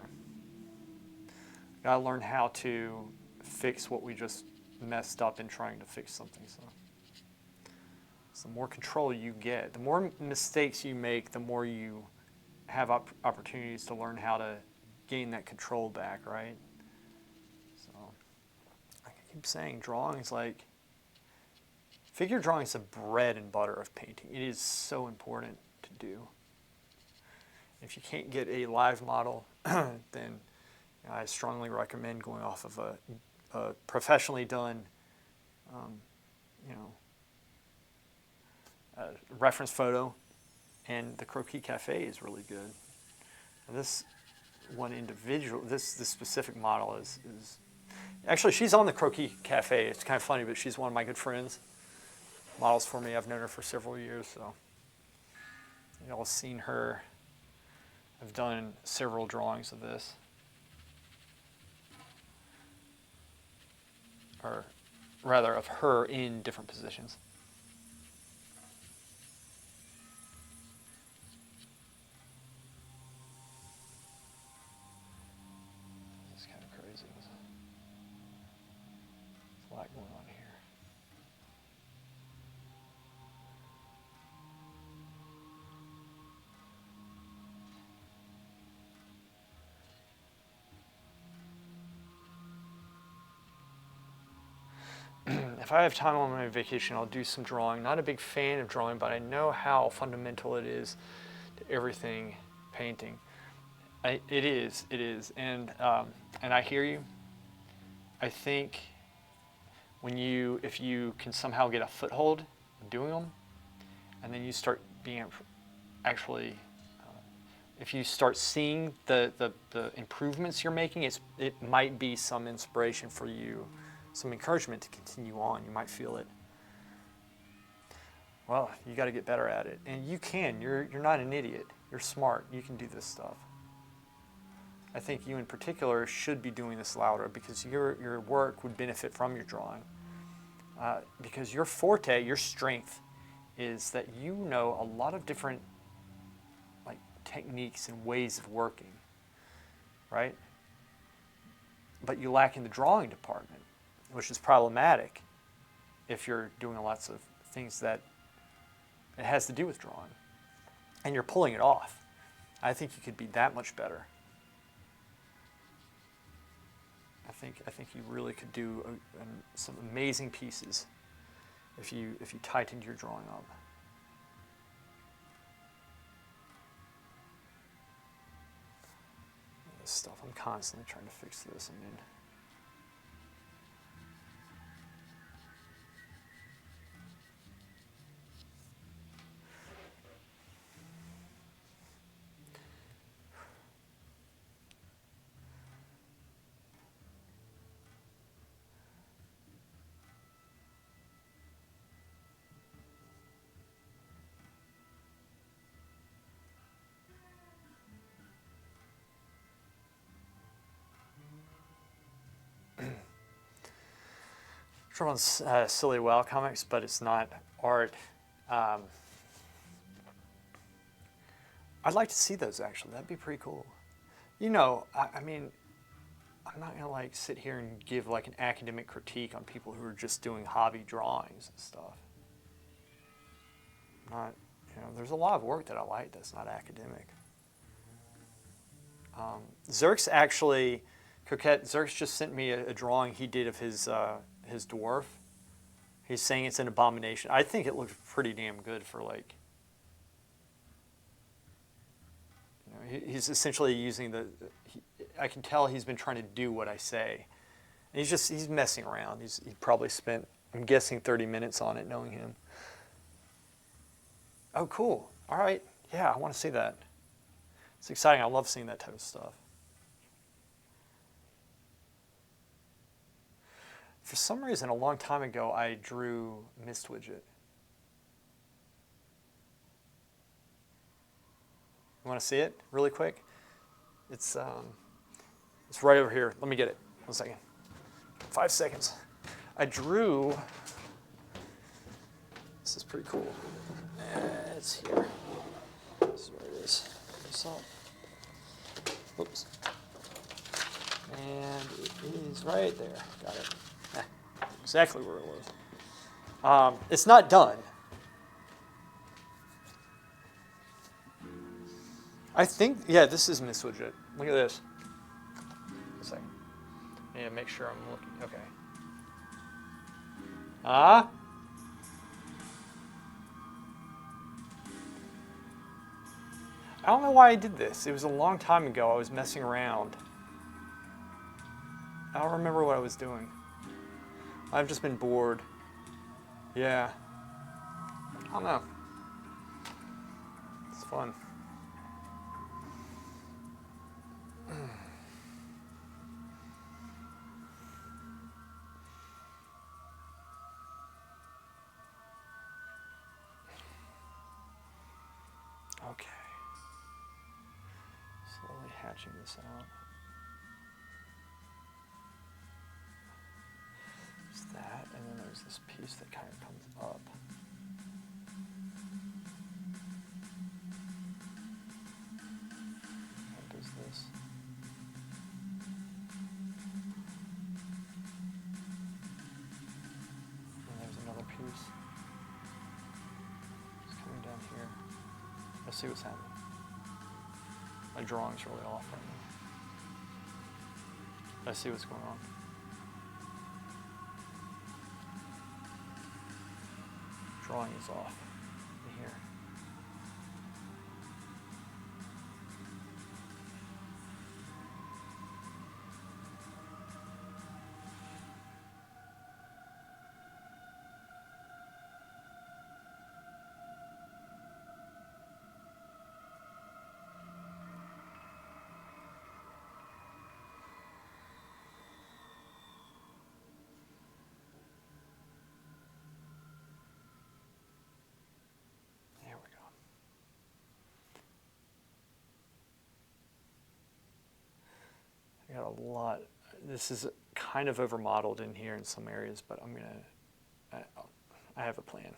Gotta learn how to fix what we just messed up in trying to fix something. So the more control you get, the more mistakes you make, the more you have opportunities to learn how to gain that control back, right? So I keep saying drawing is like, figure drawing is the bread and butter of painting. It is so important to do. If you can't get a live model, then I strongly recommend going off of a professionally done, you know, reference photo, and the Croquis Cafe is really good. And this one individual, this specific model is actually, she's on the Croquis Cafe. It's kind of funny, but she's one of my good friends. Models for me. I've known her for several years, so you all have seen her. I've done several drawings of this, or rather of her in different positions. This is kind of crazy. There's a lot going on here. If I have time on my vacation, I'll do some drawing. Not a big fan of drawing, but I know how fundamental it is to everything painting. It is, and I hear you. I think if you can somehow get a foothold in doing them, and then you start being actually, if you start seeing the improvements you're making, it might be some inspiration for you. Some encouragement to continue on. You might feel it. Well, you got to get better at it, and you can. You're not an idiot. You're smart. You can do this stuff. I think you in particular should be doing this louder because your work would benefit from your drawing. Because your forte, your strength, is that you know a lot of different like techniques and ways of working, right? But you lack in the drawing department, which is problematic if you're doing lots of things that it has to do with drawing, and you're pulling it off. I think you could be that much better. I think you really could do some amazing pieces if you tightened your drawing up. This stuff, I'm constantly trying to fix this. I mean, drawing silly wow comics, but it's not art. I'd like to see those actually. That'd be pretty cool. You know, I mean, I'm not gonna like sit here and give like an academic critique on people who are just doing hobby drawings and stuff. Not, you know, there's a lot of work that I like that's not academic. Zerk's actually, Zerk's just sent me a drawing he did of his dwarf. He's saying it's an abomination. I think it looks pretty damn good for like, you know, he's essentially using I can tell he's been trying to do what I say. And he's messing around. He probably spent, I'm guessing, 30 minutes on it, knowing him. Oh, cool. All right. Yeah, I want to see that. It's exciting. I love seeing that type of stuff. For some reason, a long time ago, I drew Mist Widget. You want to see it really quick? It's right over here. Let me get it. 1 second. 5 seconds. I drew. This is pretty cool. It's here. This is where it is. Oops. And it is right there. Got it. Exactly where it was. It's not done. I think, yeah, this is Miss Widget. Look at this. 1 second. I need to make sure I'm looking. Okay. I don't know why I did this. It was a long time ago. I was messing around. I don't remember what I was doing. I've just been bored. Yeah. I don't know. It's fun. Okay. Slowly hatching this out. There's that, and then there's this piece that kind of comes up. What does this? And there's another piece. It's coming down here. Let's see what's happening. My drawing's really off right now. I see what's going on. Drawing is off in here. There we go. I got a lot. This is kind of over modeled in here in some areas, but I have a plan.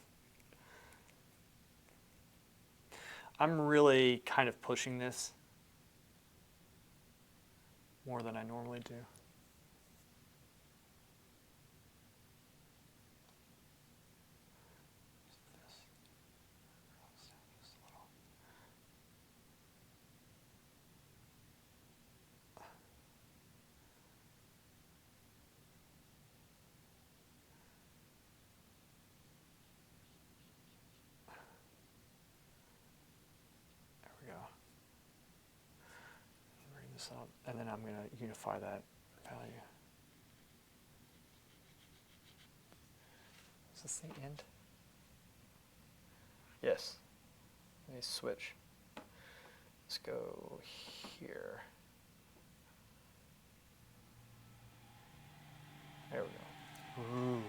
I'm really kind of pushing this more than I normally do. Up, and then I'm going to unify that value. Is this the end? Yes. Let me switch. Let's go here. There we go. Ooh.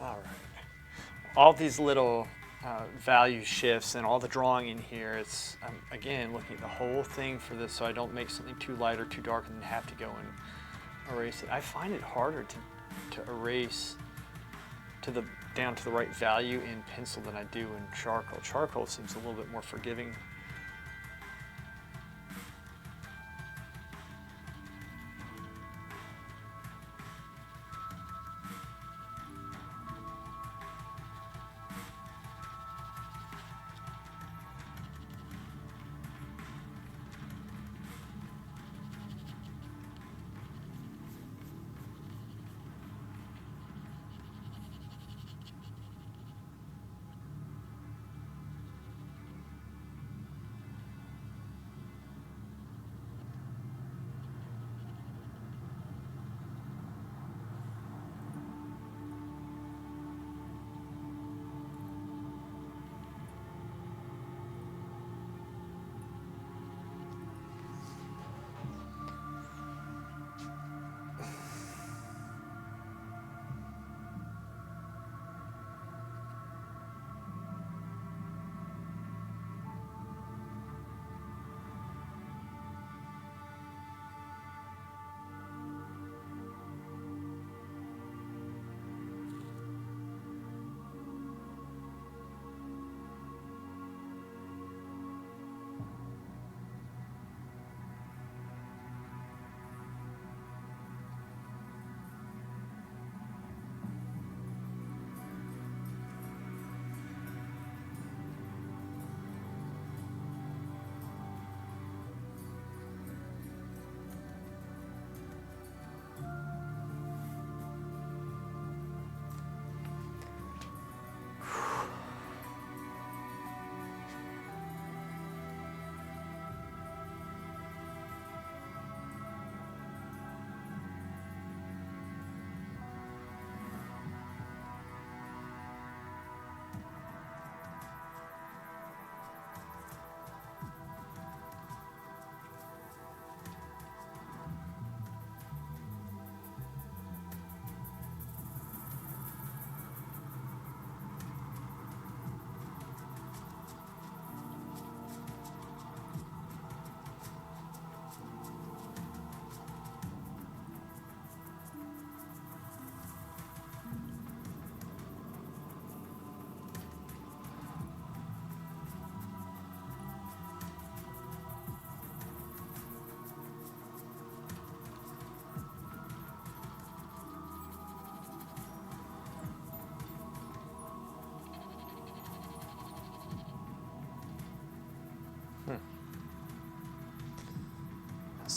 All right. All these little value shifts and all the drawing in here, it's, again, looking at the whole thing for this so I don't make something too light or too dark and then have to go and erase it. I find it harder to erase down to the right value in pencil than I do in charcoal. Charcoal seems a little bit more forgiving.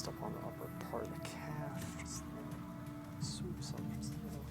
Just up on the upper part of the calf. Just swoops up just a little.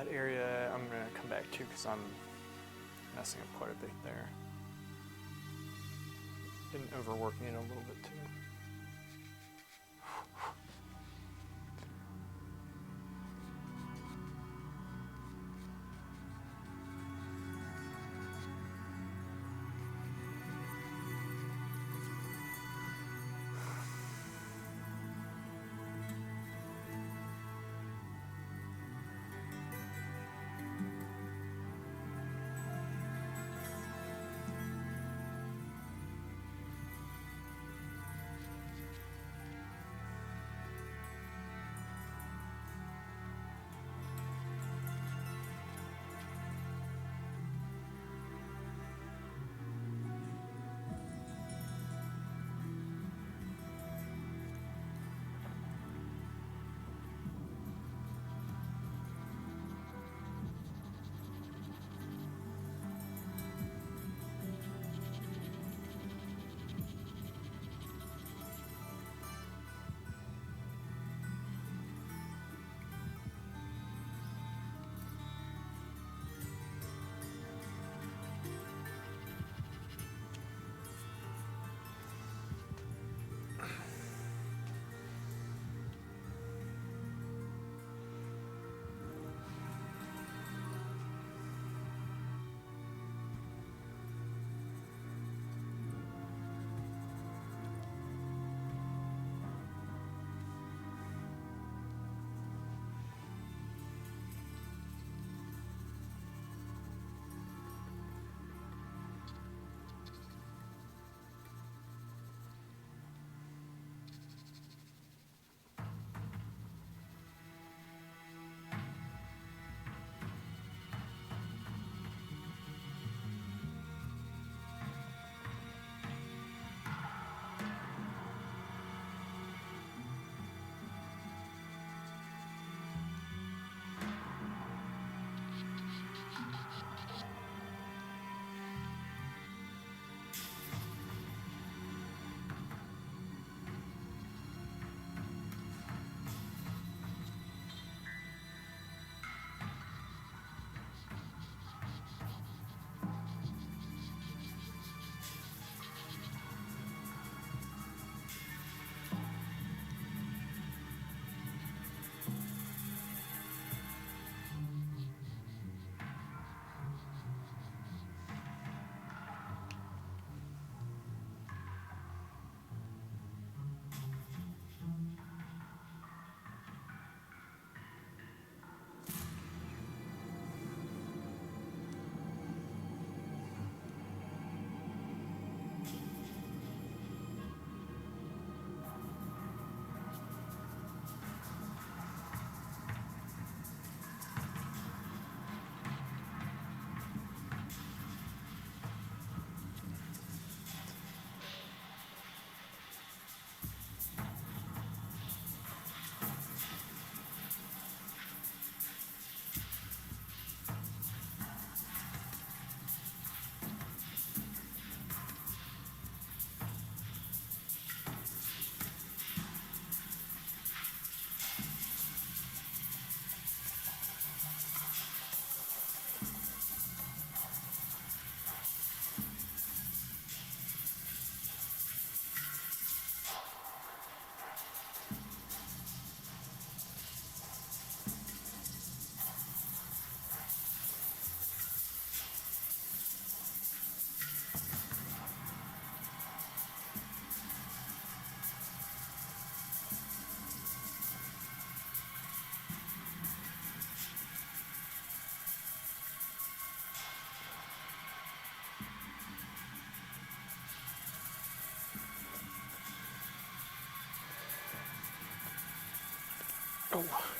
that area I'm going to come back to because I'm messing up quite a bit there. Been overworking it a little bit too. Oh.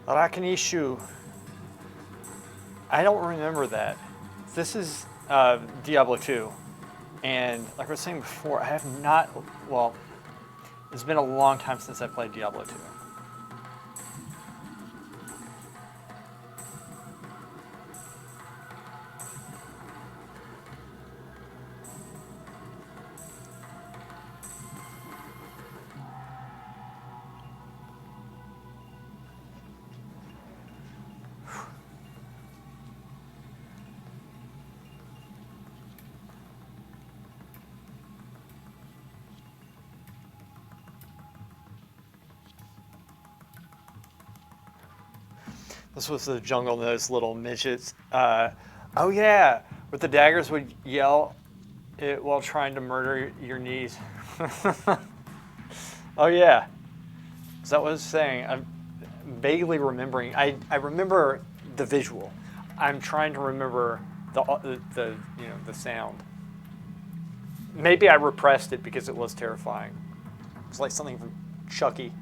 Rakinishu. I don't remember that. This is Diablo 2. And like I was saying before, I have not, well, it's been a long time since I played Diablo 2. This was the jungle, those little midgets. Oh yeah, with the daggers would yell it while trying to murder your knees. Oh yeah, is that what I was saying? I'm vaguely remembering. I remember the visual. I'm trying to remember the sound. Maybe I repressed it because it was terrifying. It's like something from Chucky.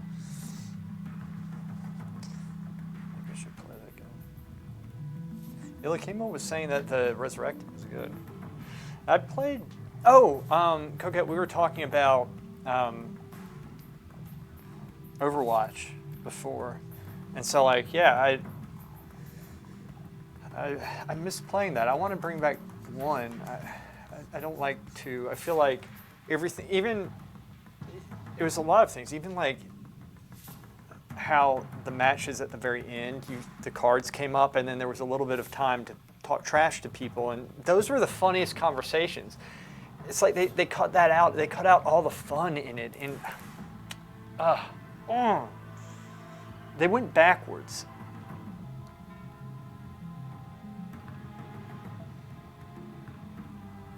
Ilakimo was saying that the Resurrected was good. I played. Oh, Coquette, we were talking about Overwatch before, and so like, yeah, I miss playing that. I want to bring back one. I don't like to. I feel like everything, even it was a lot of things, even like how the matches at the very end, the cards came up, and then there was a little bit of time to talk trash to people, and those were the funniest conversations. It's like they cut that out. They cut out all the fun in it, and they went backwards.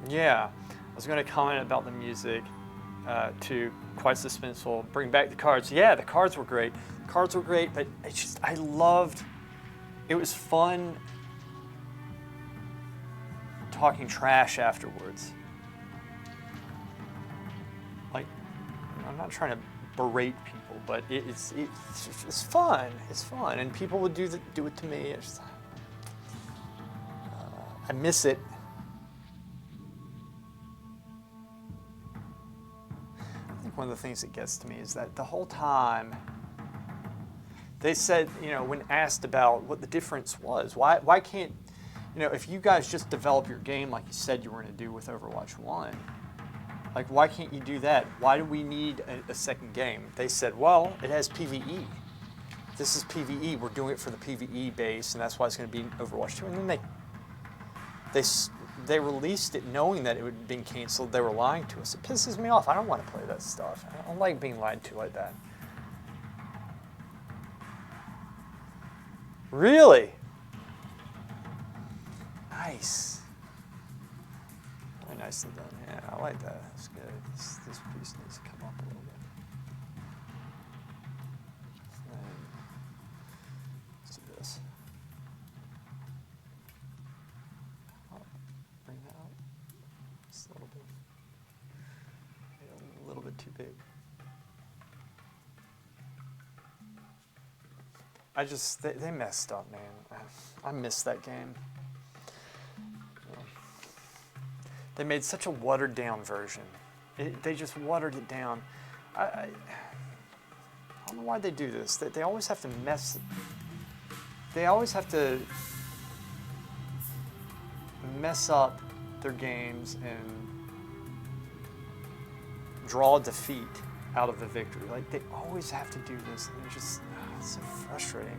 Yeah, I was going to comment about the music too. Quite suspenseful. Bring back the cards. Yeah, the cards were great. Cards were great, but I loved. It was fun talking trash afterwards. Like, I'm not trying to berate people, but it's fun. It's fun, and people would do it to me. I miss it. One of the things that gets to me is that the whole time they said, when asked about what the difference was, why can't, if you guys just develop your game like you said you were going to do with Overwatch 1, like why can't you do that? Why do we need a second game? They said, well, it has PvE. This is PvE. We're doing it for the PvE base, and that's why it's going to be Overwatch 2. And then they released it knowing that it had been canceled. They were lying to us. It pisses me off. I don't want to play that stuff. I don't like being lied to like that. Really? Nice. Really nicely done. Yeah, I like that. That's good. This piece needs to come up a little bit. Let's do this. Bring that up. Just a little bit too big. They messed up, man. I missed that game. They made such a watered down version. They just watered it down. I don't know why they do this. They always have to They always have to mess up their games and draw defeat out of the victory. Like, they always have to do this, and it's so frustrating.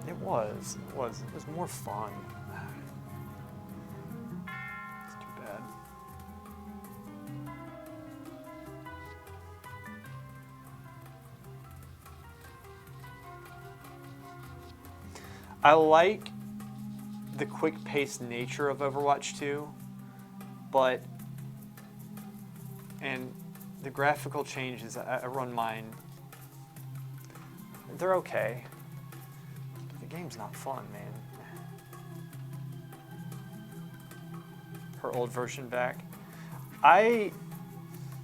It was more fun. It's too bad. I like the quick-paced nature of Overwatch 2, and the graphical changes, I run mine. They're okay. But the game's not fun, man. Her old version back.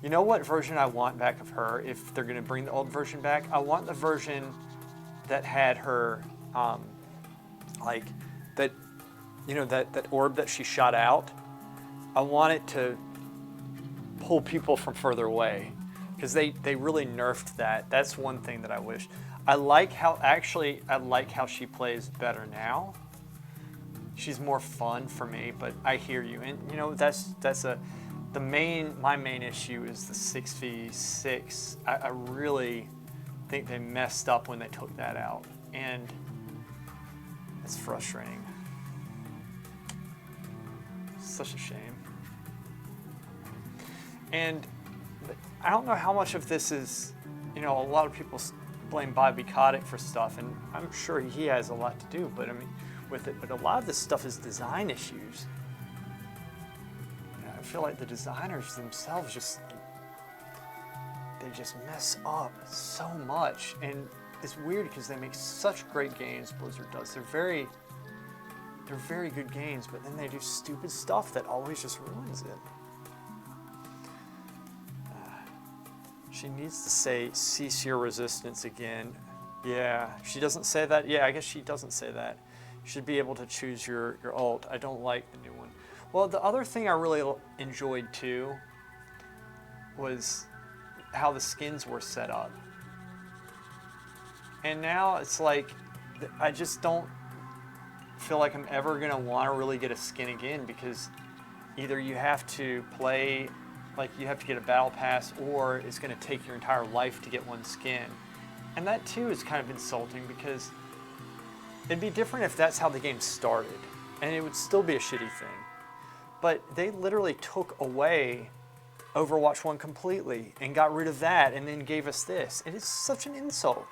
You know what version I want back of her if they're going to bring the old version back? I want the version that had her, like, that, you know, that orb that she shot out. I want it to pull people from further away because they really nerfed that. That's one thing that I wish. I like how she plays better now. She's more fun for me, but I hear you. And you know, my main issue is the 6v6. I really think they messed up when they took that out. And it's frustrating. Such a shame. And I don't know how much of this is, you know, a lot of people blame Bobby Kotick for stuff, and I'm sure he has a lot to do, but I mean, with it, but a lot of this stuff is design issues. And I feel like the designers themselves they just mess up so much, and it's weird because they make such great games. Blizzard does. They're very good games, but then they do stupid stuff that always just ruins it. She needs to say, cease your resistance again. Yeah, she doesn't say that. Yeah, I guess she doesn't say that. You should be able to choose your ult. I don't like the new one. Well, the other thing I really enjoyed too was how the skins were set up. And now it's like, I just don't feel like I'm ever gonna wanna really get a skin again, because either you have to play, like you have to get a battle pass, or it's going to take your entire life to get one skin. And that too is kind of insulting, because it'd be different if that's how the game started, and it would still be a shitty thing. But they literally took away Overwatch 1 completely and got rid of that and then gave us this. It is such an insult.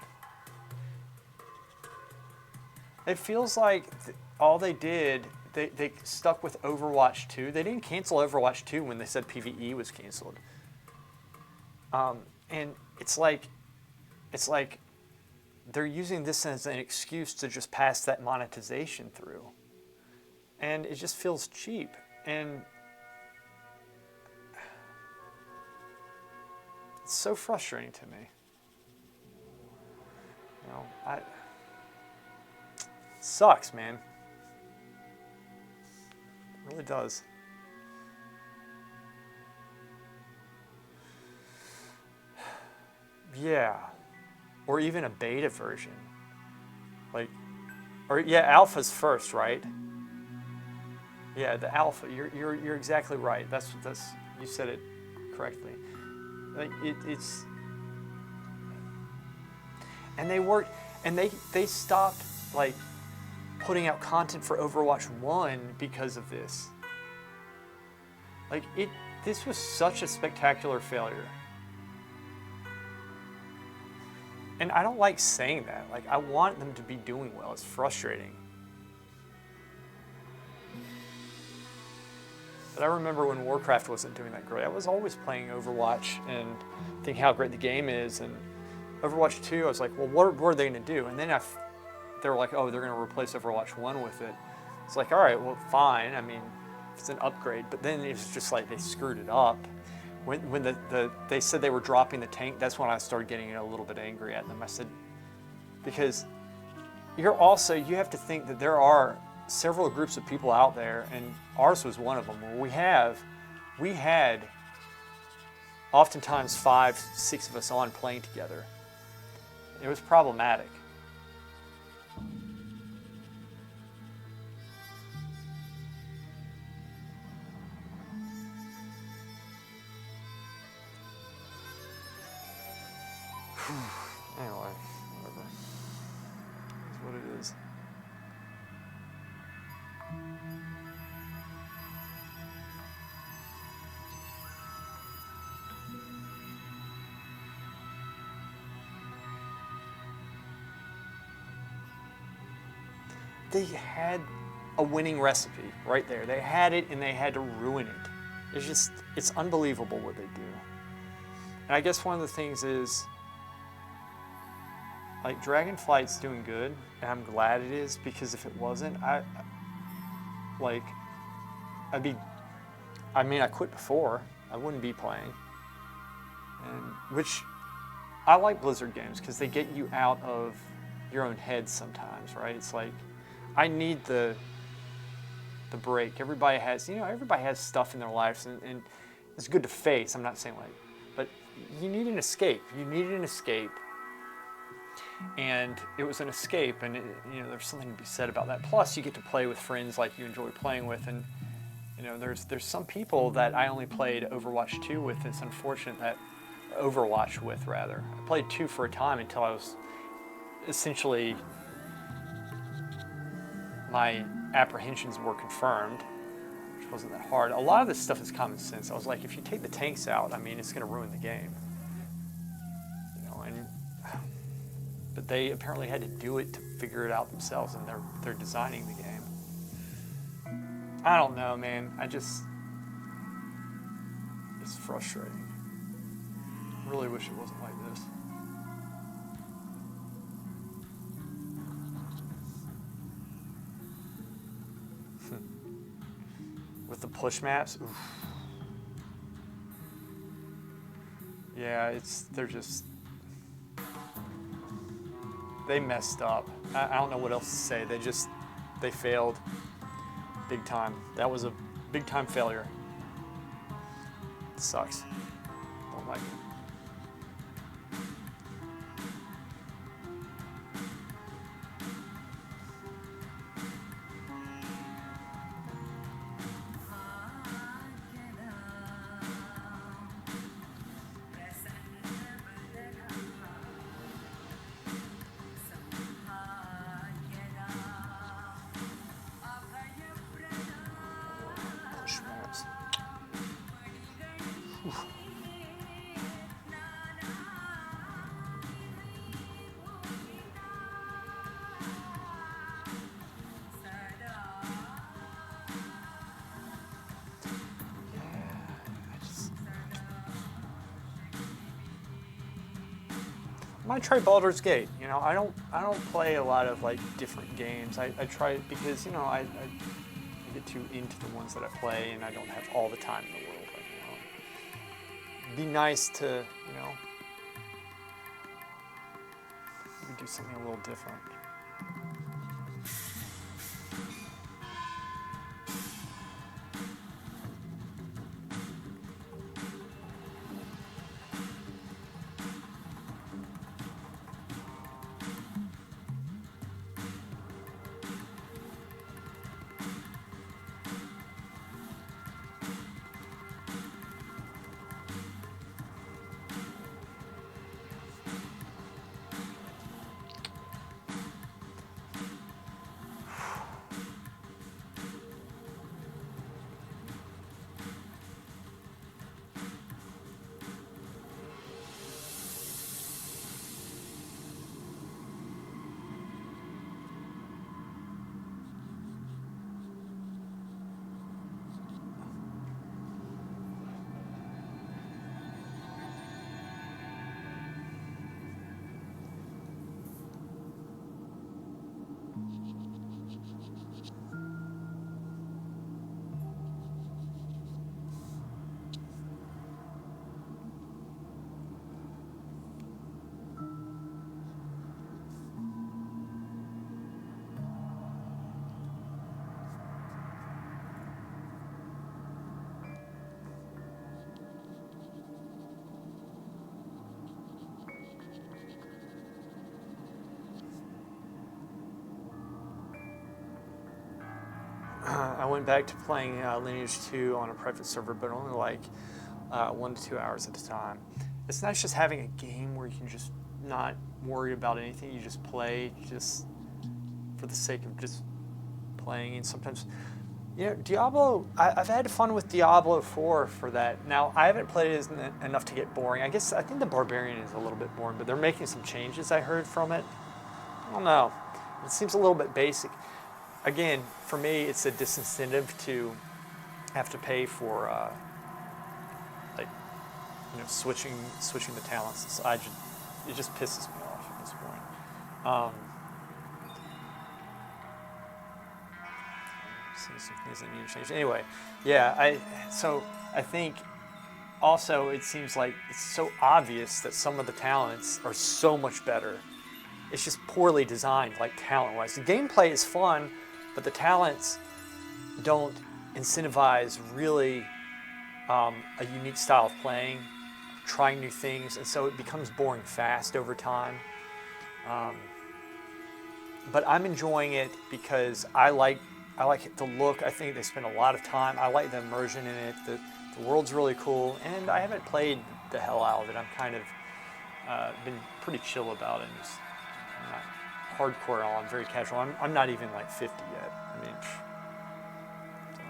It feels like all they did, they stuck with Overwatch 2. They didn't cancel Overwatch 2 when they said PvE was canceled. And it's like they're using this as an excuse to just pass that monetization through. And it just feels cheap. And it's so frustrating to me. You know, it sucks, man. It really does. Yeah. Or even a beta version. Like, or yeah, alpha's first, right? Yeah, the alpha. You're exactly right. That's you said it correctly. Like it's, and they worked, and they stopped like putting out content for Overwatch 1 because of this. Like this was such a spectacular failure. And I don't like saying that. Like, I want them to be doing well. It's frustrating. But I remember when Warcraft wasn't doing that great. I was always playing Overwatch and thinking how great the game is. And Overwatch 2, I was like, well, what are they going to do? And then they were like, oh, they're going to replace Overwatch 1 with it. It's like, all right, well, fine. I mean, it's an upgrade. But then it was just like they screwed it up. When they said they were dropping the tank, that's when I started getting a little bit angry at them. I said, because you have to think that there are several groups of people out there, and ours was one of them, where we had oftentimes 5, 6 of us on playing together. It was problematic. Anyway, whatever. It's what it is. They had a winning recipe right there. They had it, and they had to ruin it. It's unbelievable what they do. And I guess one of the things is, like, Dragonflight's doing good, and I'm glad it is, because if it wasn't, I quit before. I wouldn't be playing. and which I like Blizzard games because they get you out of your own head sometimes, right? It's like I need the break. Everybody has stuff in their lives, and it's good to face. I'm not saying like, but you need an escape. You needed an escape, and it was an escape, and there's something to be said about that. Plus, you get to play with friends like you enjoy playing with, and there's some people that I only played Overwatch 2 with. It's unfortunate that Overwatch with rather. I played 2 for a time until I was essentially my apprehensions were confirmed, which wasn't that hard. A lot of this stuff is common sense. I was like, if you take the tanks out, I mean, it's going to ruin the game. But they apparently had to do it to figure it out themselves, and they're designing the game. I don't know, man. It's frustrating. I really wish it wasn't like this. With the push maps, oof. Yeah, they messed up. I don't know what else to say. They failed big time. That was a big time failure. It sucks. Don't like it. I might try Baldur's Gate. I don't play a lot of like different games. I try it because I get too into the ones that I play, and I don't have all the time in the world right now. It'd be nice to maybe do something a little different. I went back to playing Lineage 2 on a private server, but only like 1 to 2 hours at a time. It's nice just having a game where you can just not worry about anything. You just play just for the sake of just playing. And sometimes, Diablo, I've had fun with Diablo 4 for that. Now, I haven't played it enough to get boring. I think the Barbarian is a little bit boring, but they're making some changes I heard from it. I don't know. It seems a little bit basic. Again, for me, it's a disincentive to have to pay for switching the talents. It just pisses me off at this point. See some things that need to change. Anyway, yeah. I think also it seems like it's so obvious that some of the talents are so much better. It's just poorly designed, like talent-wise. The gameplay is fun, but the talents don't incentivize really a unique style of playing, trying new things, and so it becomes boring fast over time. But I'm enjoying it because I like the look. I think they spend a lot of time. I like the immersion in it. The world's really cool, and I haven't played the hell out of it. I'm kind of been pretty chill about it. I'm not hardcore at all. I'm very casual. I'm not even like 50 yet. I mean, so.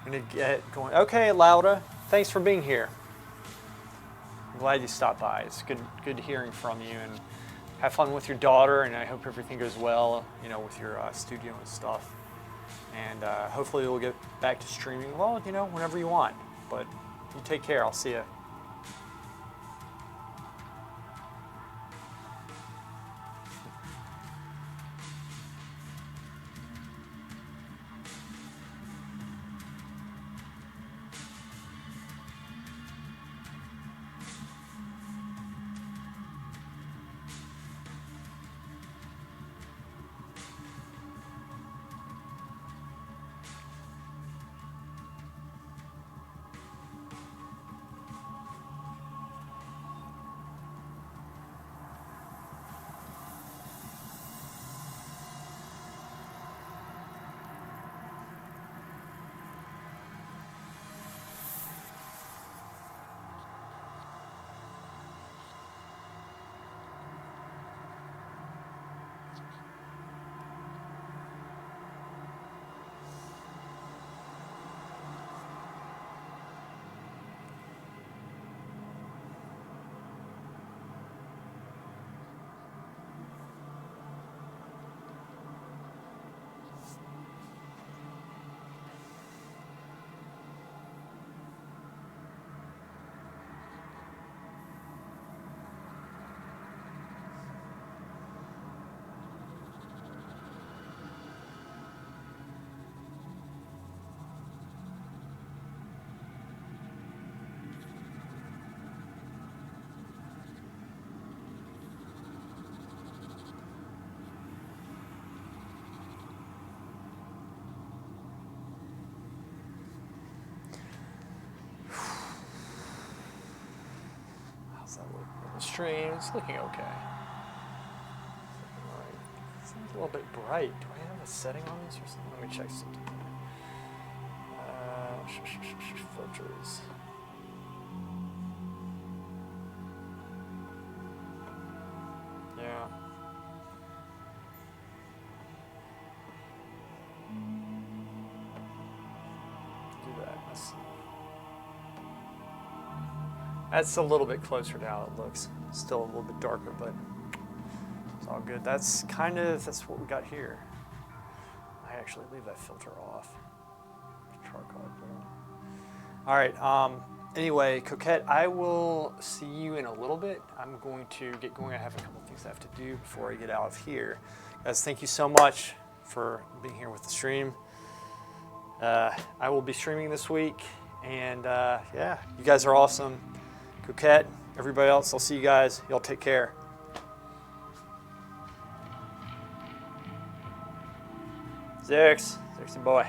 I'm gonna get going. Okay, Lauda, thanks for being here. I'm glad you stopped by. It's good hearing from you, and have fun with your daughter, and I hope everything goes well, you know, with your studio and stuff. And hopefully we'll get back to streaming, well, you know, whenever you want. But you take care. I'll see you. The stream is looking okay. Seems a little bit bright. Do I have a setting on this or something? Let me check something. Filters. Yeah. Do that. Let's see. That's a little bit closer to how it looks. Still a little bit darker, but it's all good. That's what we got here. I actually leave that filter off. All right. Anyway, Coquette, I will see you in a little bit. I'm going to get going. I have a couple things I have to do before I get out of here. Guys, thank you so much for being here with the stream. I will be streaming this week, and yeah, you guys are awesome. Coquette, everybody else, I'll see you guys. Y'all take care. Zix, sexy boy.